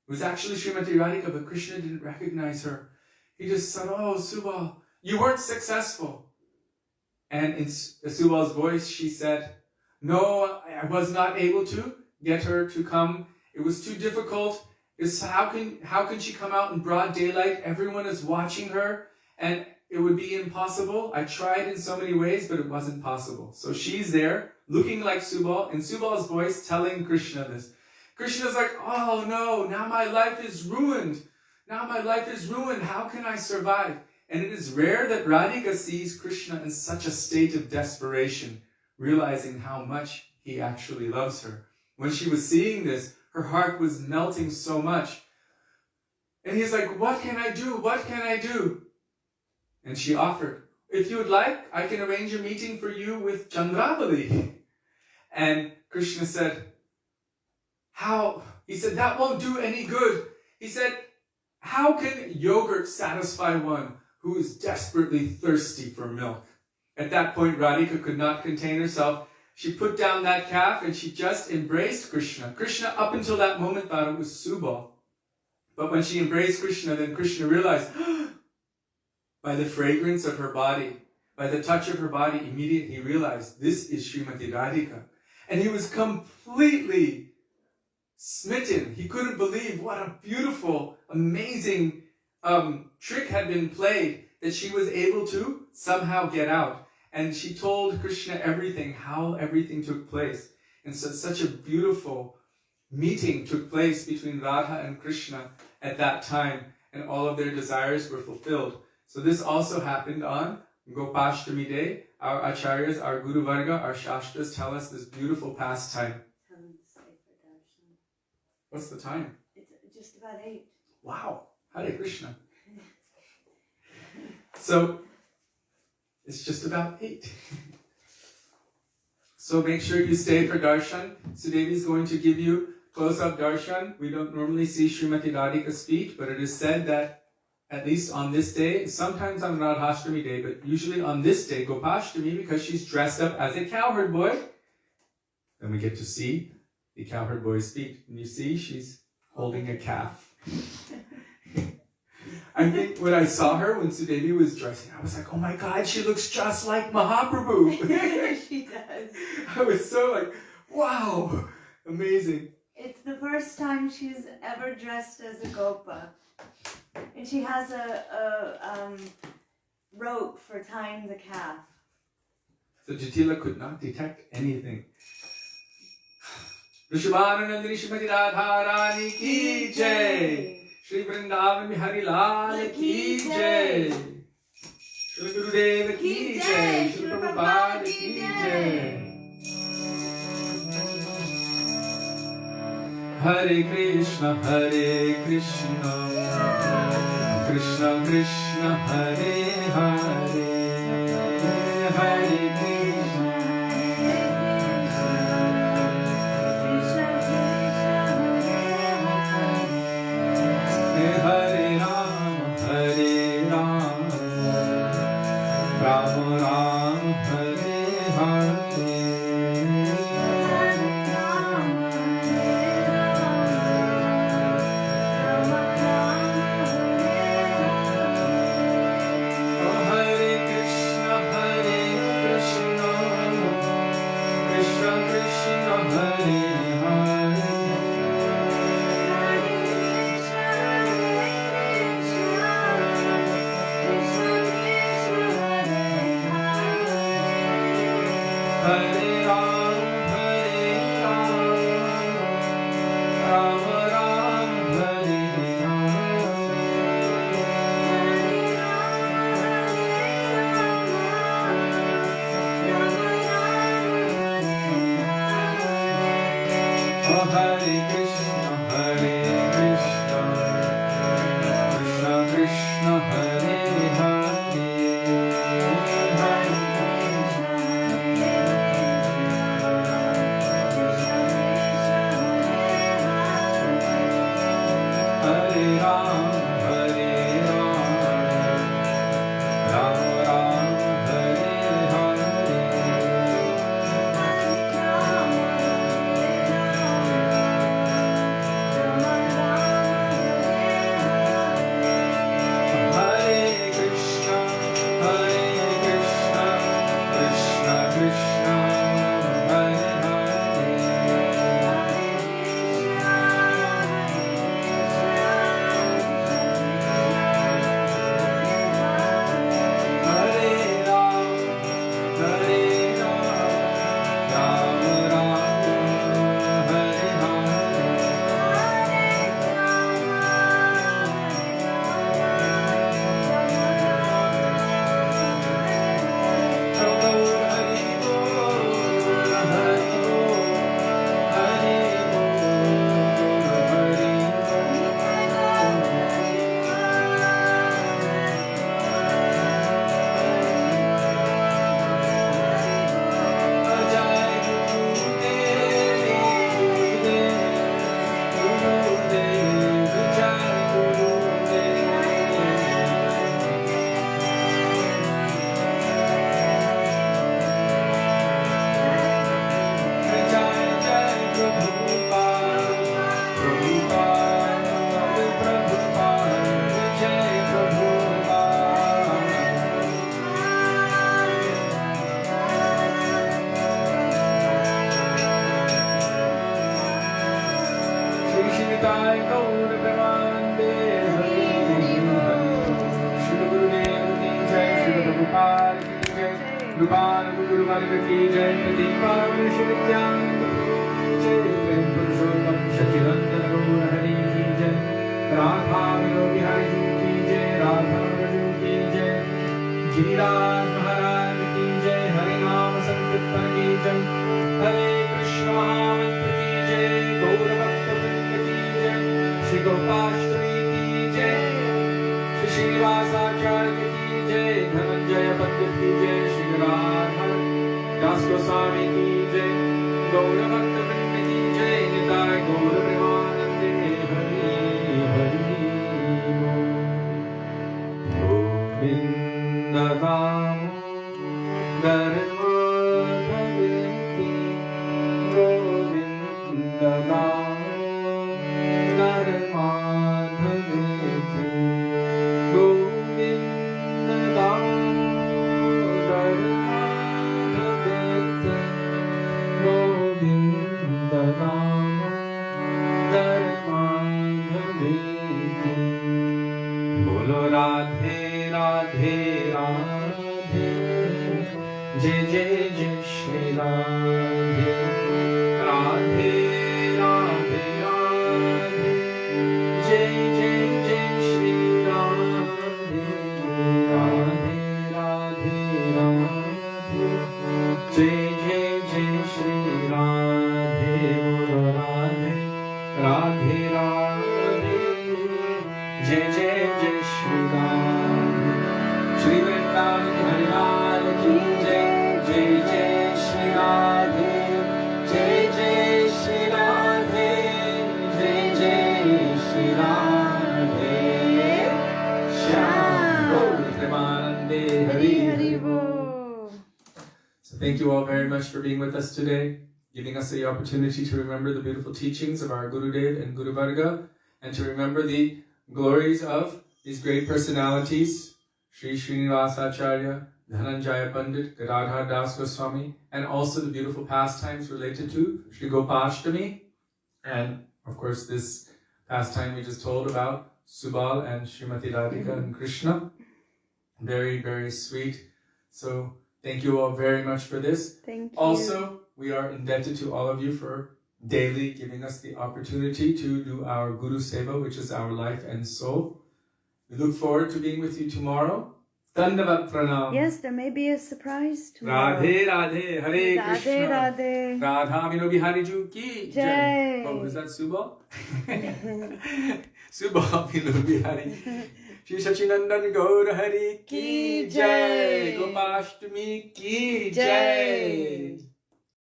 it was actually Srimati Radhika, but Krishna didn't recognize her. He just said, oh, Subal, you weren't successful. And in Subal's voice, she said, no, I was not able to get her to come. It was too difficult. How can she come out in broad daylight? Everyone is watching her, and it would be impossible. I tried in so many ways, but it wasn't possible. So she's there, looking like Subal, in Subal's voice, telling Krishna this. Krishna's like, oh no, now my life is ruined. Now my life is ruined. How can I survive? And it is rare that Radhika sees Krishna in such a state of desperation, realizing how much he actually loves her. When she was seeing this, her heart was melting so much. And he's like, what can I do? What can I do? And she offered, if you would like, I can arrange a meeting for you with Chandravali. And Krishna said, how? He said, that won't do any good. He said, how can yogurt satisfy one who is desperately thirsty for milk? At that point, Radhika could not contain herself. She put down that calf and she just embraced Krishna. Krishna, up until that moment, thought it was Subal. But when she embraced Krishna, then Krishna realized, by the fragrance of her body, by the touch of her body, immediately he realized, this is Srimati Radhika. And he was completely smitten. He couldn't believe what a beautiful, amazing trick had been played, that she was able to somehow get out. And she told Krishna everything, how everything took place. And so such a beautiful meeting took place between Radha and Krishna at that time, and all of their desires were fulfilled. So this also happened on Gopashtami Day. Our acharyas, our Guru Varga, our Shastras tell us this beautiful pastime. What's the time? It's just about 8. Wow. Hare Krishna. So, it's just about 8. So make sure you stay for darshan. Sudevi is going to give you close-up darshan. We don't normally see Srimati Radhika's feet, but it is said that at least on this day, sometimes on Radhashtami day, but usually on this day, Gopashtami, because she's dressed up as a cowherd boy, then we get to see the cowherd boy's feet. And you see, she's holding a calf. I think when I saw her, when Sudevi was dressing, I was like, oh my God, she looks just like Mahaprabhu. She does. I was so like, wow, amazing. It's the first time she's ever dressed as a gopa. And she has a rope for tying the calf. So Jatila could not detect anything. Rishabhananandini Śrīmati Radharani ki jai. Shri Vrindavan Bihari Lal ki jai. Shri Gurudeva ki jai. Shri Prabhupada ki jai. Hare Krishna, Krishna Krishna, Hare Hare, Hare Krishna, Hare Rama, Hare Rama, Rama Rama, Hare Hare. Gosvāmī ki jai, Gaura Bhakta Vrinda ki jai, Nitai Gaura Premanande, Hari Hari Bol. Govinda Damodara Madhaveti, Govinda Damodara Madhaveti, Govinda Damodara Madhaveti, Govinda Damodara Madhaveti. Bolo Radhe Radhe Radhe, Jai Jai Jai Shri Radhe, Radhe Radhe Radhe, Jai Jai Jai Shri Radhe, Radhe Radhe Radhe, Jai Jai Jai Shri Radhe, Bolo Radhe Radhe Radhe, Jai Jai Jai Shri Radhe. Shri Vrindavan Lal ki jai, Jai Jai Shri Radhe, Jai Jai Shri Radhe, Jai Jai Shri Radhe. Shyam Gaura Premanande, Hari Hari Bol. So thank you all very much for being with us today, giving us the opportunity to remember the beautiful teachings of our Gurudev and Guru Varga, and to remember the glories of these great personalities, Sri Srinivasacharya, Dhananjaya Pandit, Gadadhar Das Goswami, and also the beautiful pastimes related to Sri Gopashtami, and of course this pastime we just told about, Subal and Srimati Radhika and Krishna. Very, very sweet. So thank you all very much for this. Thank you. Also, we are indebted to all of you for daily giving us the opportunity to do our Guru Seva, which is our life and soul. We look forward to being with you tomorrow. Dandavat Pranam. Yes, there may be a surprise tomorrow. Radhe Radhe, Hare Krishna. Radhe Radhe. Radha Vinobi Hariju ki Jai. Oh, was that Subal? Subal Vinobi Hari. Shri Sachinandan Gaura Hari ki Jai. Gopashtami ki Jai.